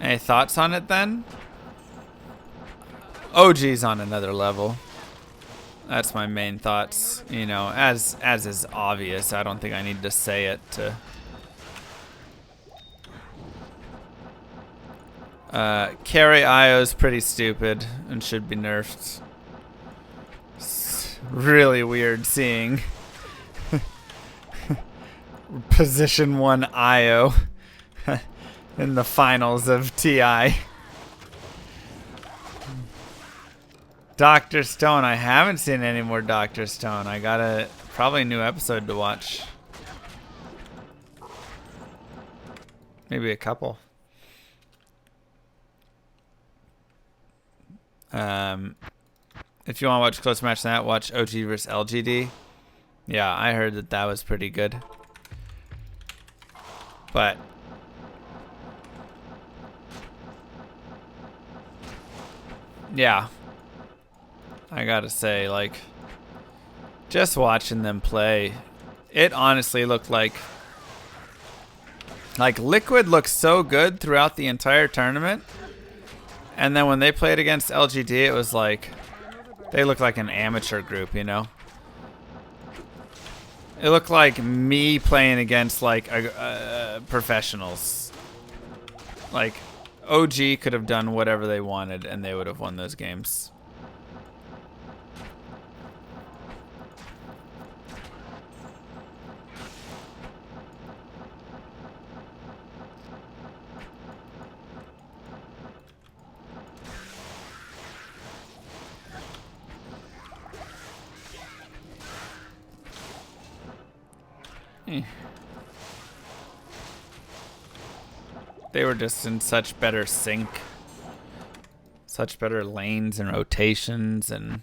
Any thoughts on it then? OG's on another level. That's my main thoughts. You know, as is obvious. I don't think I need to say it to. Carry IO's pretty stupid and should be nerfed. It's really weird seeing position 1 IO in the finals of TI. Dr. Stone. I haven't seen any more Dr. Stone. I got a probably a new episode to watch. Maybe a couple. If you want to watch a close match than that, watch OG vs LGD. Yeah, I heard that was pretty good. But yeah. I gotta say, like, just watching them play, it honestly looked like Liquid looked so good throughout the entire tournament. And then when they played against LGD, it was like, they looked like an amateur group, you know? It looked like me playing against, like, professionals. Like, OG could have done whatever they wanted, and they would have won those games. They were just in such better sync, such better lanes and rotations, and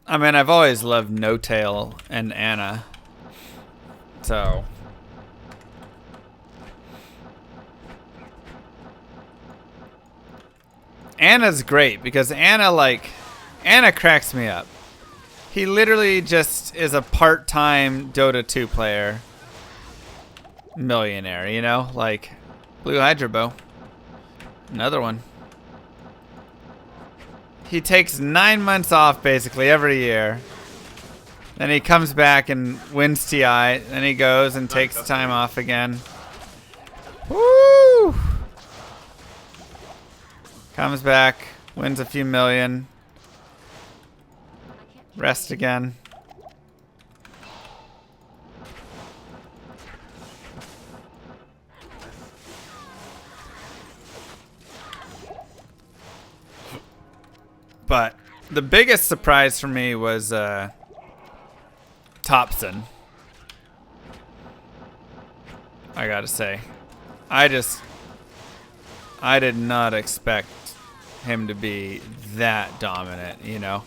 I mean, I've always loved No Tail and Anna, so Anna's great because Anna cracks me up. He literally just is a part-time Dota 2 player. Millionaire, you know? Like, Blue Hydra Bow. Another one. He takes 9 months off, basically, every year. Then he comes back and wins TI. Then he goes and takes time off again. Woo! Comes back, wins a few million. Rest again. But the biggest surprise for me was Thompson. I gotta say. I did not expect him to be that dominant, you know?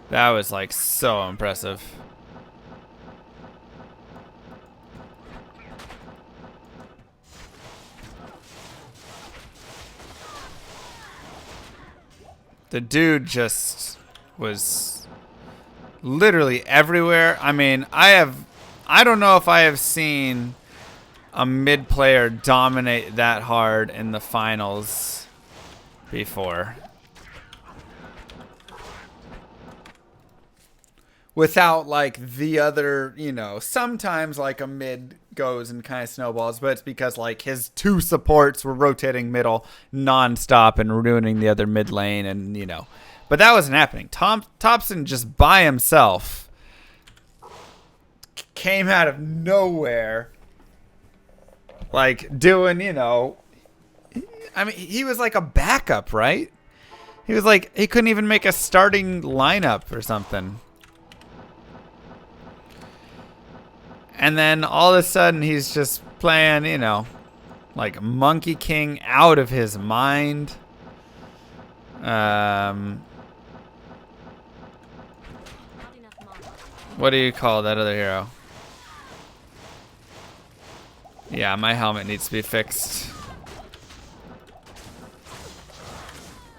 That was like so impressive. The dude just was literally everywhere. I mean, I don't know if I have seen a mid player dominate that hard in the finals before. without like the other, you know, sometimes like a mid goes and kind of snowballs, but it's because like his two supports were rotating middle nonstop and ruining the other mid lane, and you know, but that wasn't happening. Thompson just by himself came out of nowhere, like doing, you know, I mean, he was like a backup, right? He was like, he couldn't even make a starting lineup or something. And then all of a sudden he's just playing, you know, like Monkey King out of his mind. What do you call that other hero? Yeah, my helmet needs to be fixed.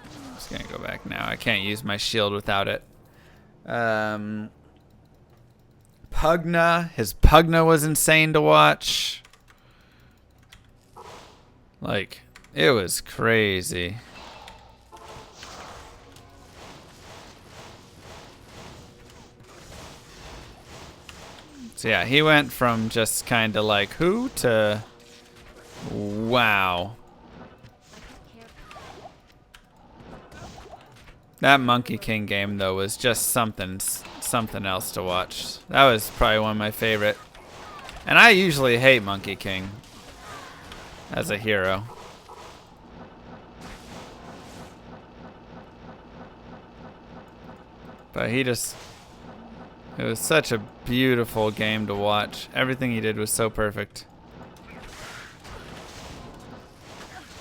I'm just gonna go back now. I can't use my shield without it. Pugna. His Pugna was insane to watch. Like, it was crazy. So yeah, he went from just kind of like who to wow. That Monkey King game though was just something else to watch. That was probably one of my favorite. And I usually hate Monkey King as a hero. But he just, it was such a beautiful game to watch. Everything he did was so perfect.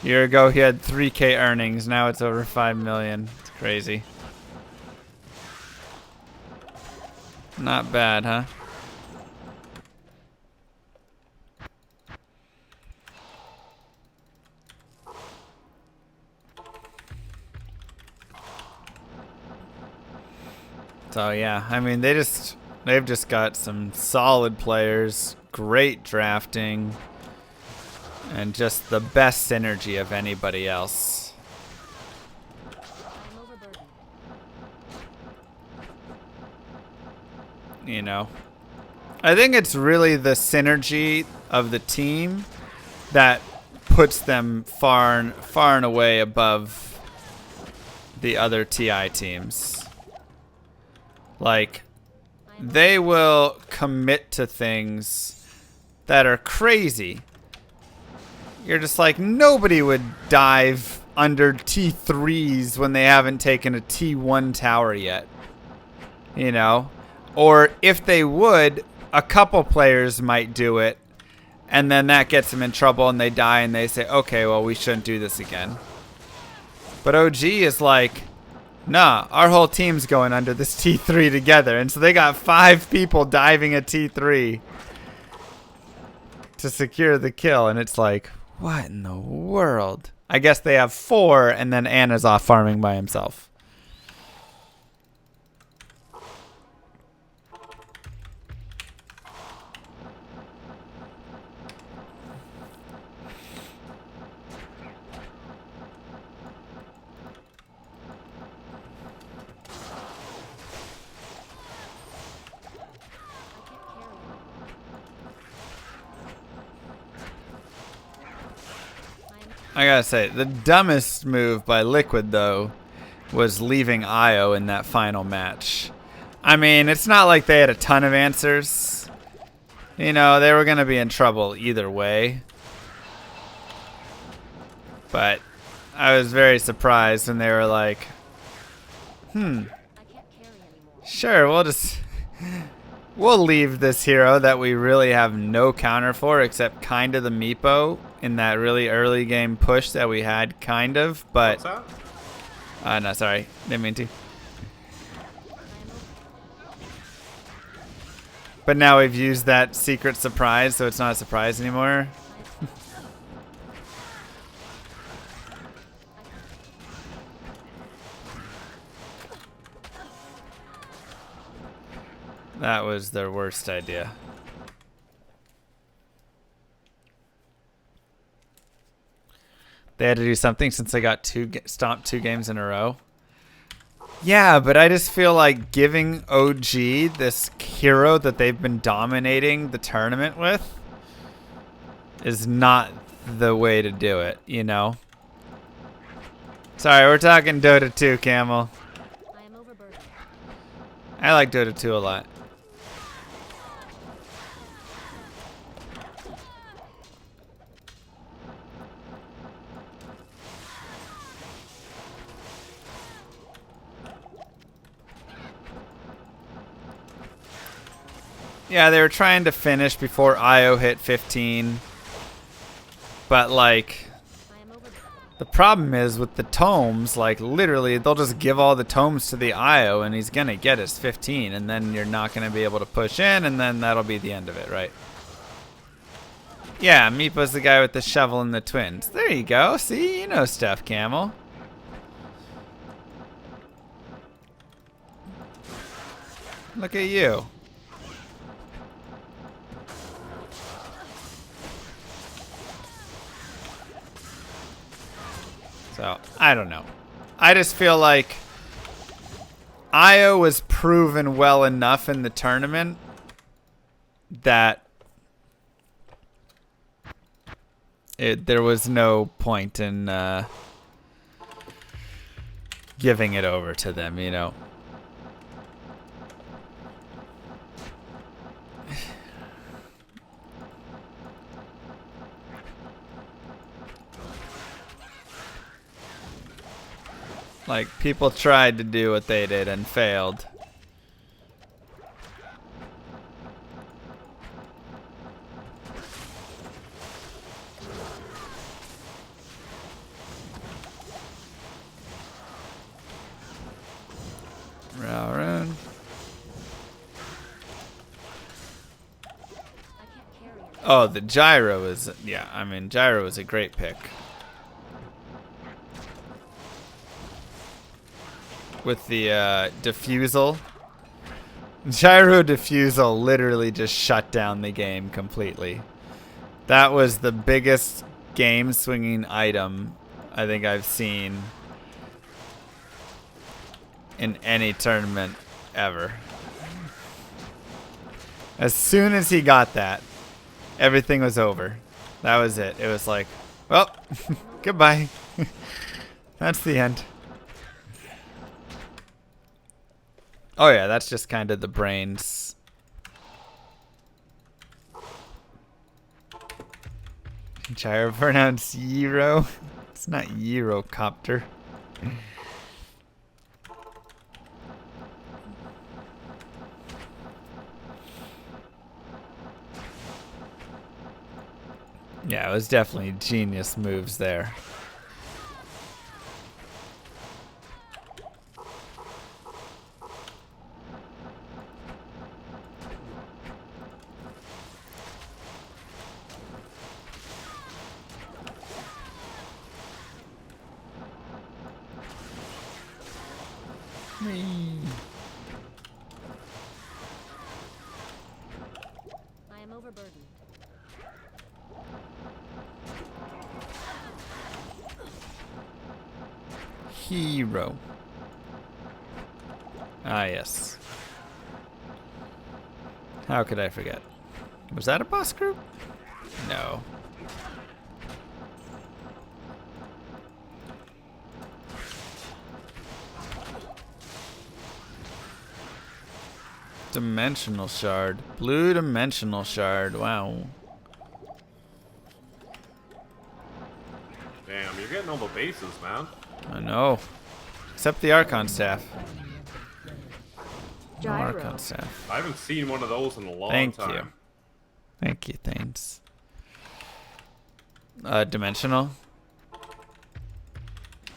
A year ago he had 3K earnings, now it's over 5 million. It's crazy. Not bad, huh? So yeah, I mean they've just got some solid players, great drafting, and just the best synergy of anybody else. You know, I think it's really the synergy of the team that puts them far and away above the other TI teams. Like, they will commit to things that are crazy. You're just like, nobody would dive under T3s when they haven't taken a T1 tower yet. You know? Or if they would, a couple players might do it, and then that gets them in trouble and they die and they say, okay, well, we shouldn't do this again. But OG is like, nah, our whole team's going under this T3 together. And so they got 5 people diving a T3 to secure the kill. And it's like, what in the world? I guess they have 4 and then Anna's off farming by himself. I gotta say, the dumbest move by Liquid, though, was leaving Io in that final match. I mean, it's not like they had a ton of answers. You know, they were gonna be in trouble either way. But I was very surprised when they were like, sure, we'll leave this hero that we really have no counter for except kind of the Meepo in that really early game push that we had, kind of, but... What's that? No, sorry. Didn't mean to. But now we've used that secret surprise, so it's not a surprise anymore. That was their worst idea. They had to do something since they got stomped 2 games in a row. Yeah, but I just feel like giving OG this hero that they've been dominating the tournament with is not the way to do it, you know? Sorry, we're talking Dota 2, Camel. I am overburdened. I like Dota 2 a lot. Yeah, they were trying to finish before IO hit 15. But, like, I am overburdened. the problem is with the tomes, like, literally, they'll just give all the tomes to the IO and he's gonna get his 15, and then you're not gonna be able to push in, and then that'll be the end of it, right? Yeah, Meepo's the guy with the shovel and the twins. There you go. See, you know stuff, Camel. Look at you. So, I don't know. I just feel like Io was proven well enough in the tournament that there was no point in giving it over to them, you know. Like, people tried to do what they did and failed. Rarity. Oh, the gyro is, yeah, I mean, gyro is a great pick. With the diffusal. Gyro diffusal literally just shut down the game completely. That was the biggest game swinging item I think I've seen in any tournament ever. As soon as he got that, everything was over. That was it. It was like, well, goodbye. That's the end. Oh yeah, that's just kind of the brains. Gyro pronounced Euro. It's not Eurocopter. Yeah, it was definitely genius moves there. I am overburdened. Hero. Ah, yes. How could I forget? Was that a boss group? No. Dimensional shard. Blue dimensional shard. Wow. Damn, you're getting all the bases, man. I know. Except the Archon staff. No Gyro. Archon staff. I haven't seen one of those in a long Thank time. you. Thank you, thanks. Dimensional?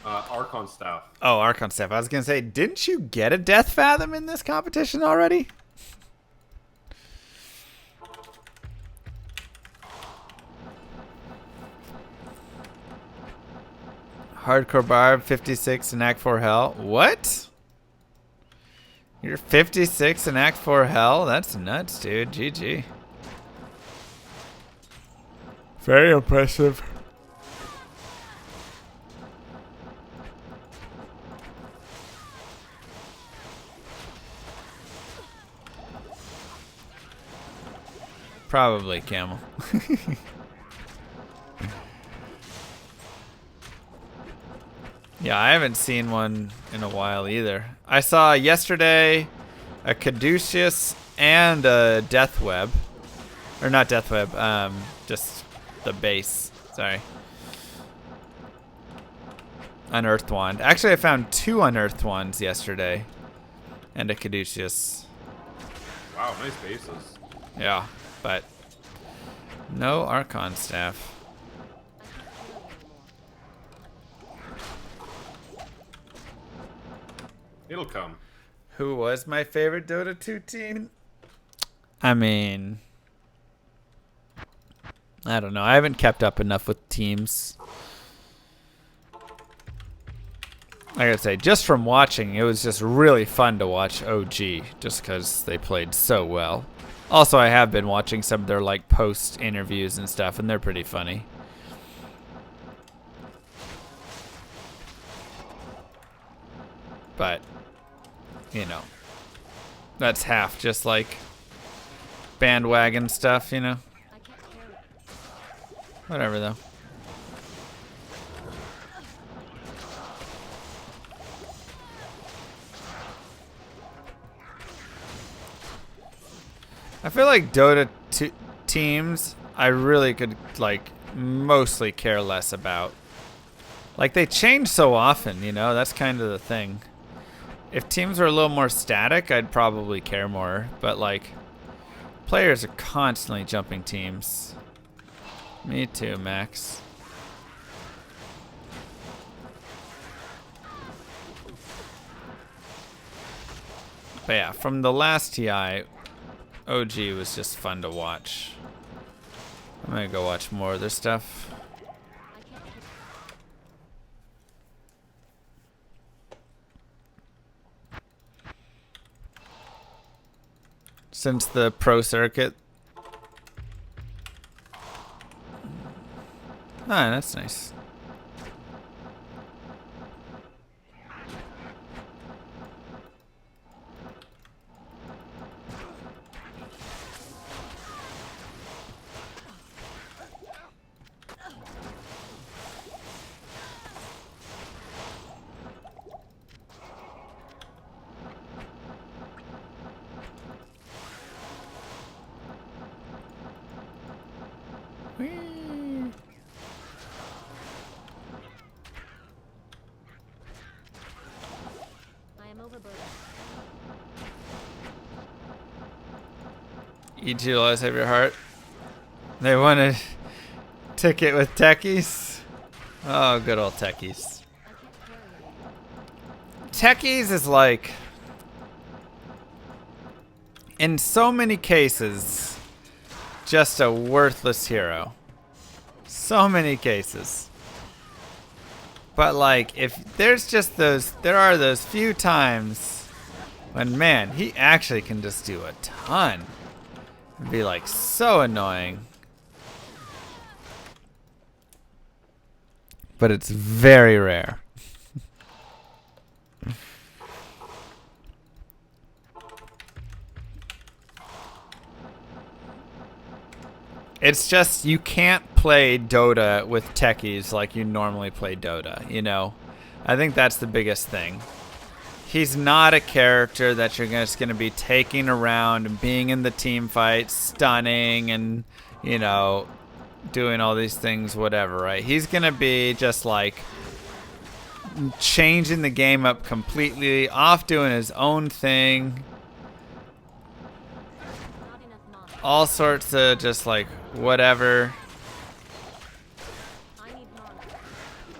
Archon staff. Oh, Archon staff. I was going to say, didn't you get a Death Fathom in this competition already? Hardcore Barb, 56 in Act 4 Hell. What? You're 56 in Act 4 Hell? That's nuts, dude. GG. Very impressive. Probably camel. Yeah, I haven't seen one in a while either. I saw yesterday a Caduceus and a Death Web. Or not Death Web, just the base. Sorry. Unearthed Wand. Actually, I found 2 Unearthed Wands yesterday. And a Caduceus. Wow, nice bases. Yeah, but no Archon Staff. It'll come. Who was my favorite Dota 2 team? I mean, I don't know. I haven't kept up enough with teams. I gotta say, just from watching, it was just really fun to watch OG, just because they played so well. Also, I have been watching some of their like post interviews and stuff, and they're pretty funny. But, you know, that's half just like bandwagon stuff, you know. Whatever though. I feel like Dota teams I really could like mostly care less about. Like they change so often, you know, that's kind of the thing. If teams were a little more static, I'd probably care more, but like players are constantly jumping teams. Me too, Max. But yeah, from the last TI, OG was just fun to watch. I'm gonna go watch more of their stuff. Since the pro circuit. Ah, that's nice. E2 always have your heart. They won a ticket with techies. Oh, good old techies. Techies is like, in so many cases, just a worthless hero. So many cases. But like, if there's just those, there are those few times when, man, he actually can just do a ton. It'd be like so annoying. But it's very rare. It's just you can't play Dota with techies like you normally play Dota, you know? I think that's the biggest thing. He's not a character that you're just going to be taking around and being in the team fight, stunning and, you know, doing all these things, whatever, right? He's going to be just like changing the game up completely, off doing his own thing. All sorts of just like whatever.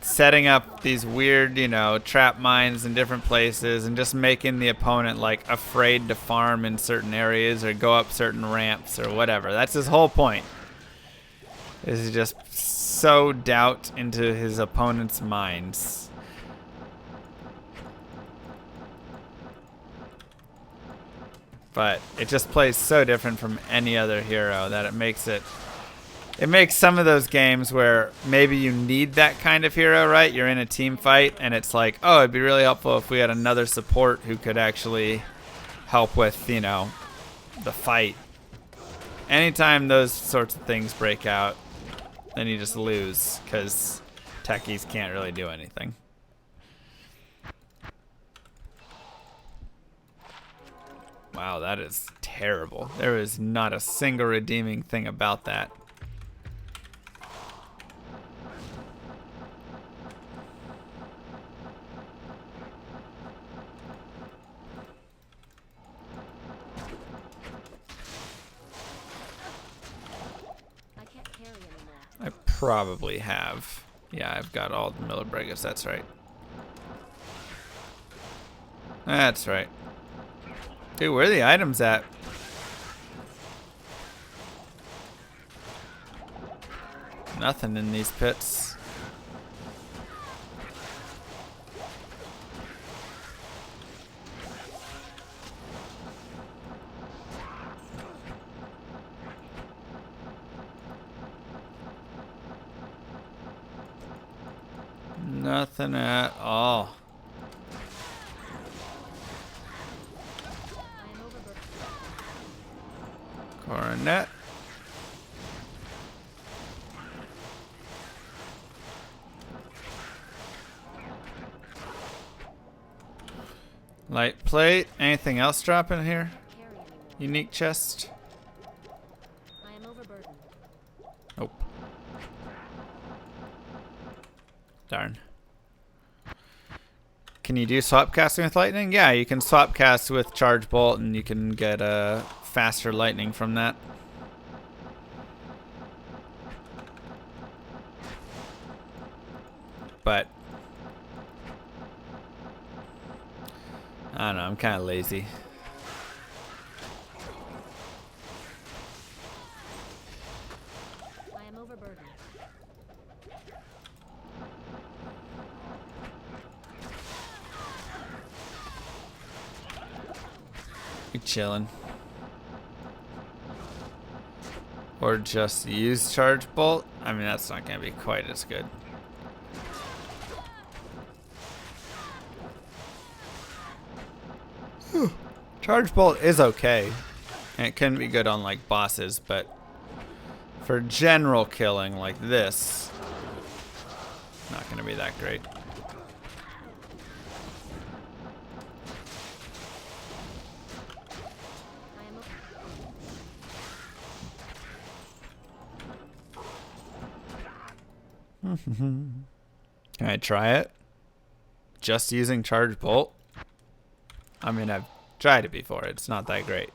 Setting up these weird, you know, trap mines in different places and just making the opponent like afraid to farm in certain areas or go up certain ramps or whatever. That's his whole point. Is to just sow doubt into his opponent's minds. But it just plays so different from any other hero that it makes some of those games where maybe you need that kind of hero, right? You're in a team fight and it's like, oh, it'd be really helpful if we had another support who could actually help with, you know, the fight. anytime those sorts of things break out, then you just lose because techies can't really do anything. Wow, that is terrible. There is not a single redeeming thing about that. I probably have. Yeah, I've got all the Miller Bregas, that's right. That's right. Dude, where are the items at? Nothing in these pits. Nothing at all. Coronet. Light plate. Anything else drop in here? Unique chest. I am overburdened. Nope. Darn. Can you do swap casting with lightning? Yeah, you can swap cast with charge bolt and you can get faster lightning from that. But I don't know, I'm kind of lazy. I am overburdened. You chillin'. Or just use charge bolt. I mean, that's not gonna be quite as good. Charge bolt is okay. And it can be good on like bosses, but for general killing like this, not gonna be that great. Can I try it? Just using charge bolt? I mean, I've tried it before. It's not that great.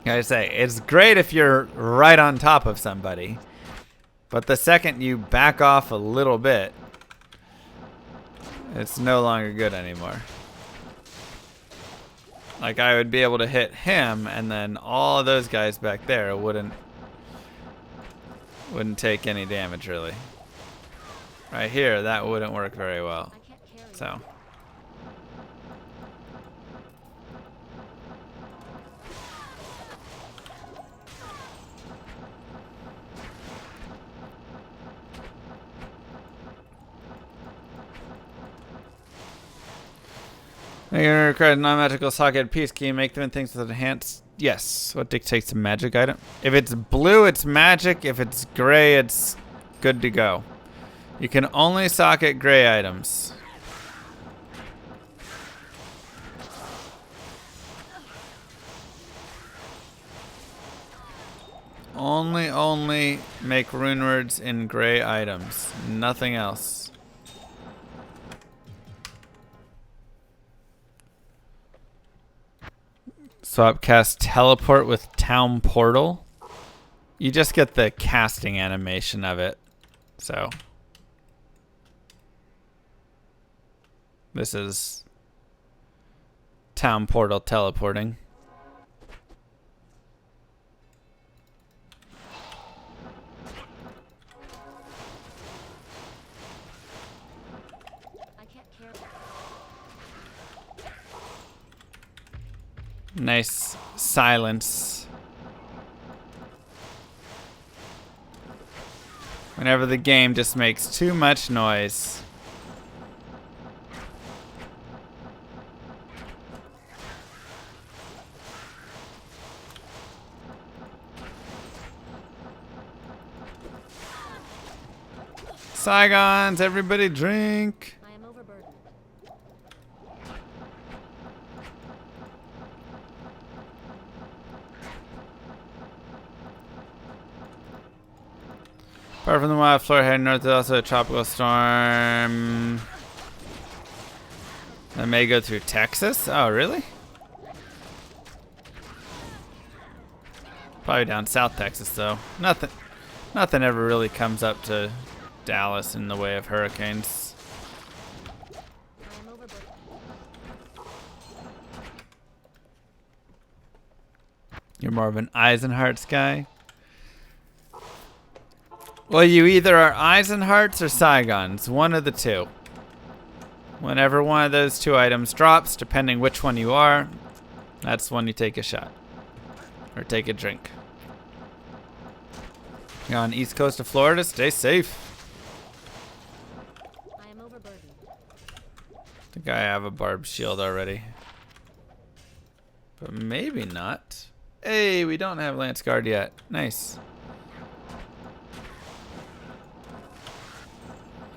I say, it's great if you're right on top of somebody. But the second you back off a little bit, it's no longer good anymore. Like, I would be able to hit him, and then all of those guys back there wouldn't take any damage, really. Right here, that wouldn't work very well. So. You're required non-magical socket piece. Can you make them in things with enhanced? Yes. What dictates a magic item? If it's blue, it's magic. If it's gray, it's good to go. You can only socket gray items. Only make rune words in gray items. Nothing else. Swap cast teleport with town portal. You just get the casting animation of it. So this is town portal teleporting. Nice silence. Whenever the game just makes too much noise. Saigons, everybody drink. I am overburdened. Apart from the wild floor heading north, there's also a tropical storm that may go through Texas. Oh, really? Probably down South Texas, though. Nothing ever really comes up to Dallas in the way of hurricanes. I am overburdened. You're more of an eyes and hearts guy. Well, you either are eyes and hearts or Saigons. One of the two. Whenever one of those two items drops, depending which one you are, that's when you take a shot. Or take a drink. You're on the east coast of Florida, stay safe. I am overburdened. I think I have a barbed shield already. But maybe not. Hey, we don't have Lance Guard yet. Nice.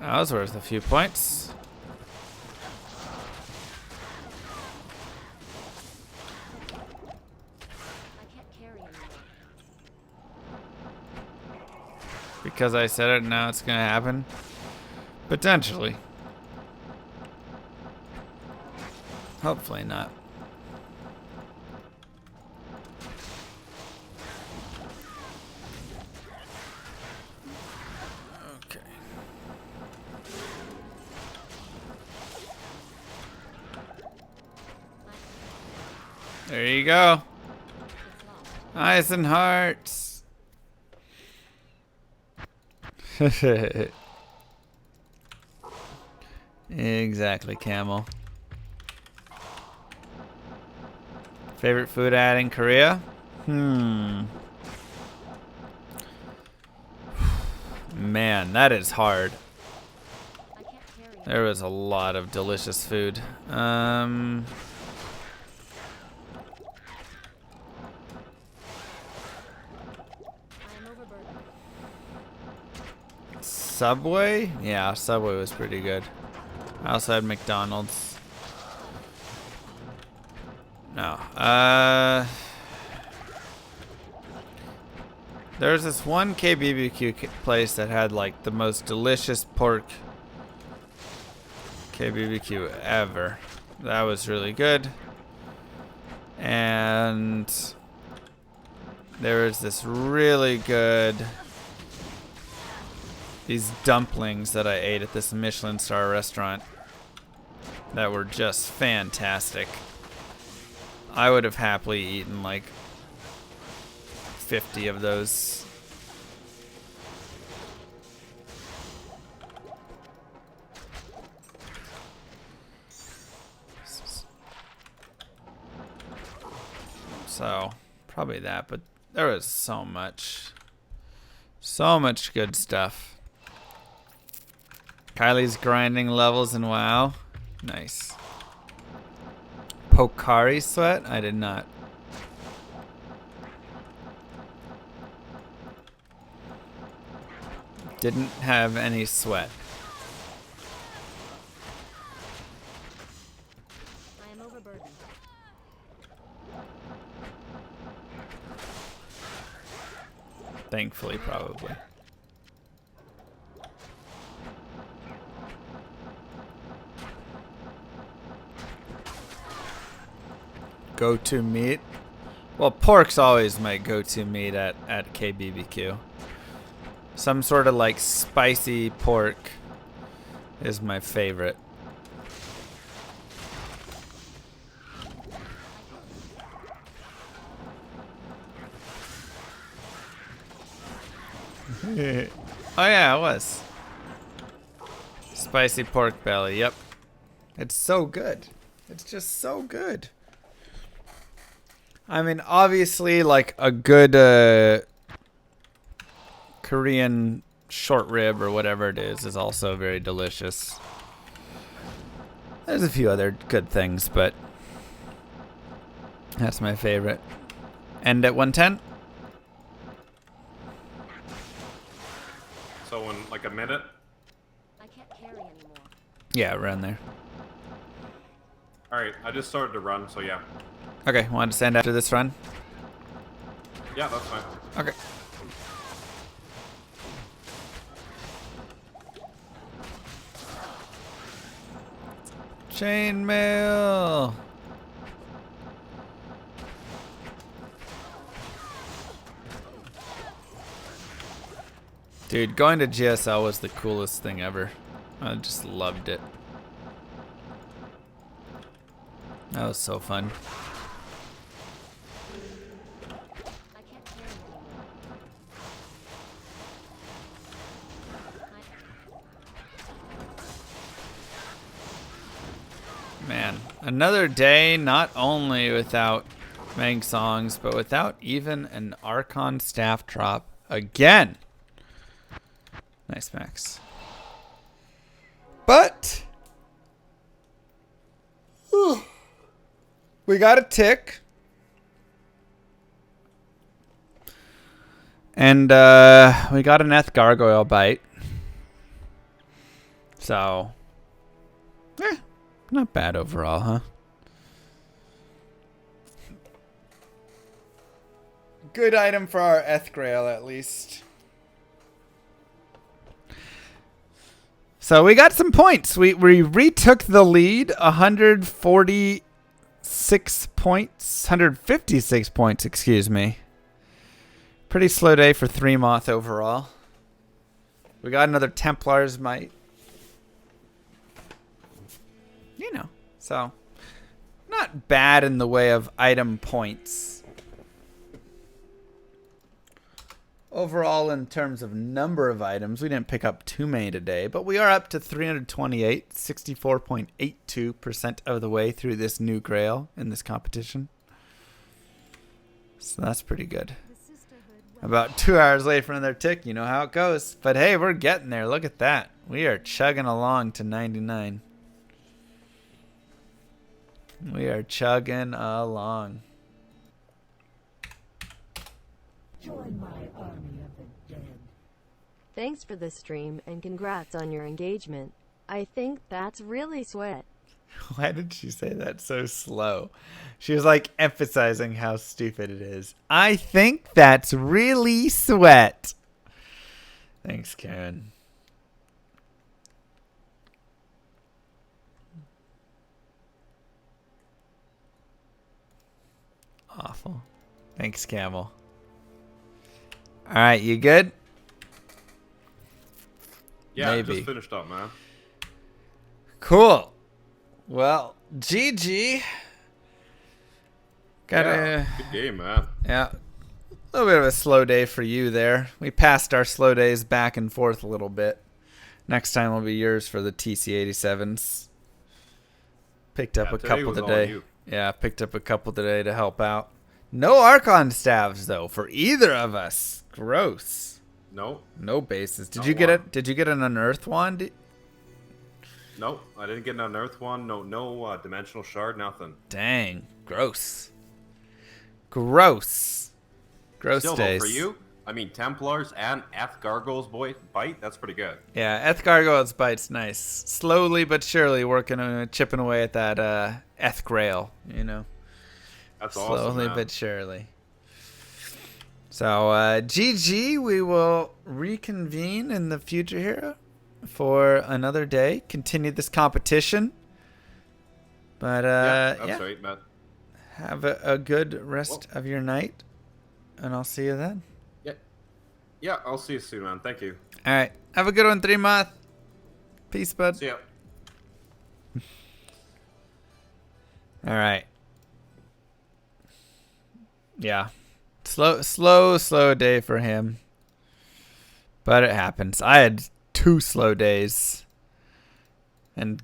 That was worth a few points. I can't carry anymore. Because I said it, now it's gonna happen. Potentially. Hopefully not. Okay. There you go. It's lost. Eyes and hearts. Exactly, Camel. Favorite food I had in Korea? Man, that is hard. I can't carry anymore. There was a lot of delicious food. I am overburdened. Subway? Yeah, Subway was pretty good. I also had McDonald's. No. There's this one KBBQ place that had like the most delicious pork KBBQ ever. That was really good. And there was this really good these dumplings that I ate at this Michelin star restaurant that were just fantastic. I would have happily eaten like 50 of those. So, probably that, but there was so much good stuff. Kylie's grinding levels in WoW. Nice. Pokari sweat? I did not. Didn't have any sweat. I am overburdened. Thankfully, probably. Go-to meat? Well, pork's always my go-to meat at KBBQ. Some sort of like spicy pork is my favorite. Oh yeah, it was. Spicy pork belly, yep. It's so good. It's just so good. I mean, obviously, like a good Korean short rib or whatever it is also very delicious. There's a few other good things, but that's my favorite. End at 110? So in like a minute? Yeah, around there. Alright, I just started to run, so yeah. Okay, want to send after this run? Yeah, that's fine. Okay. Chainmail. Dude, going to GSL was the coolest thing ever. I just loved it. That was so fun. I can't hear you anymore. Man, another day not only without Mang songs, but without even an Archon staff drop again. Nice, Max. But we got a tick. And we got an Eth Gargoyle bite. So, not bad overall, huh? Good item for our Eth Grail, at least. So we got some points. We retook the lead, 146 points, 156 points, excuse me. Pretty slow day for 3 Moth overall. We got another Templar's Might. You know, so not bad in the way of item points. Overall, in terms of number of items, we didn't pick up too many today, but we are up to 328, 64.82% of the way through this new Grail in this competition. So that's pretty good. About 2 hours late for another tick, you know how it goes. But hey, we're getting there. Look at that. We are chugging along to 99. We are chugging along. Join my army of the dead. Thanks for the stream and congrats on your engagement. I think that's really sweat. Why did she say that so slow? She was like emphasizing how stupid it is. I think that's really sweat. Thanks, Karen. Awful. Thanks, Camel. All right, you good? Yeah, Maybe. just finished up, man. Cool. Well, GG. Yeah, good game, man. Yeah. A little bit of a slow day for you there. We passed our slow days back and forth a little bit. Next time will be yours for the TC87s. Picked up a couple today. Yeah, picked up a couple today to help out. No Archon staves though for either of us. Gross. No. No bases. Did No you get one. it? Did you get an unearthed wand? Nope, I didn't get an unearthed one. No dimensional shard, nothing. Dang. Gross. Gross. Gross Still, though, days. for you, I mean, Templars and Eth Gargoyles bite, that's pretty good. Yeah, Eth Gargoyles bite's nice. Slowly but surely working, chipping away at that Eth Grail, you know. That's awesome, Slowly man. but surely. So, GG, we will reconvene in the future here for another day. Continue this competition. But, yeah, that's yeah. right, man. Have a good rest of your night. And I'll see you then. Yeah, I'll see you soon, man. Thank you. All right. Have a good one, 3 Moth. Peace, bud. See ya. All right. Yeah. Slow day for him. But it happens. I had 2 slow days. And,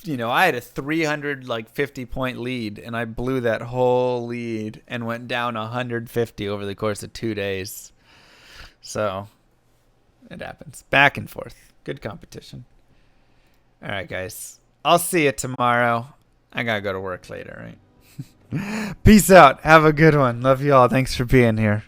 you know, I had a 350 point lead. And I blew that whole lead and went down 150 over the course of 2 days. So, it happens. Back and forth. Good competition. All right, guys. I'll see you tomorrow. I got to go to work later, right? Peace out. Have a good one. Love you all. Thanks for being here.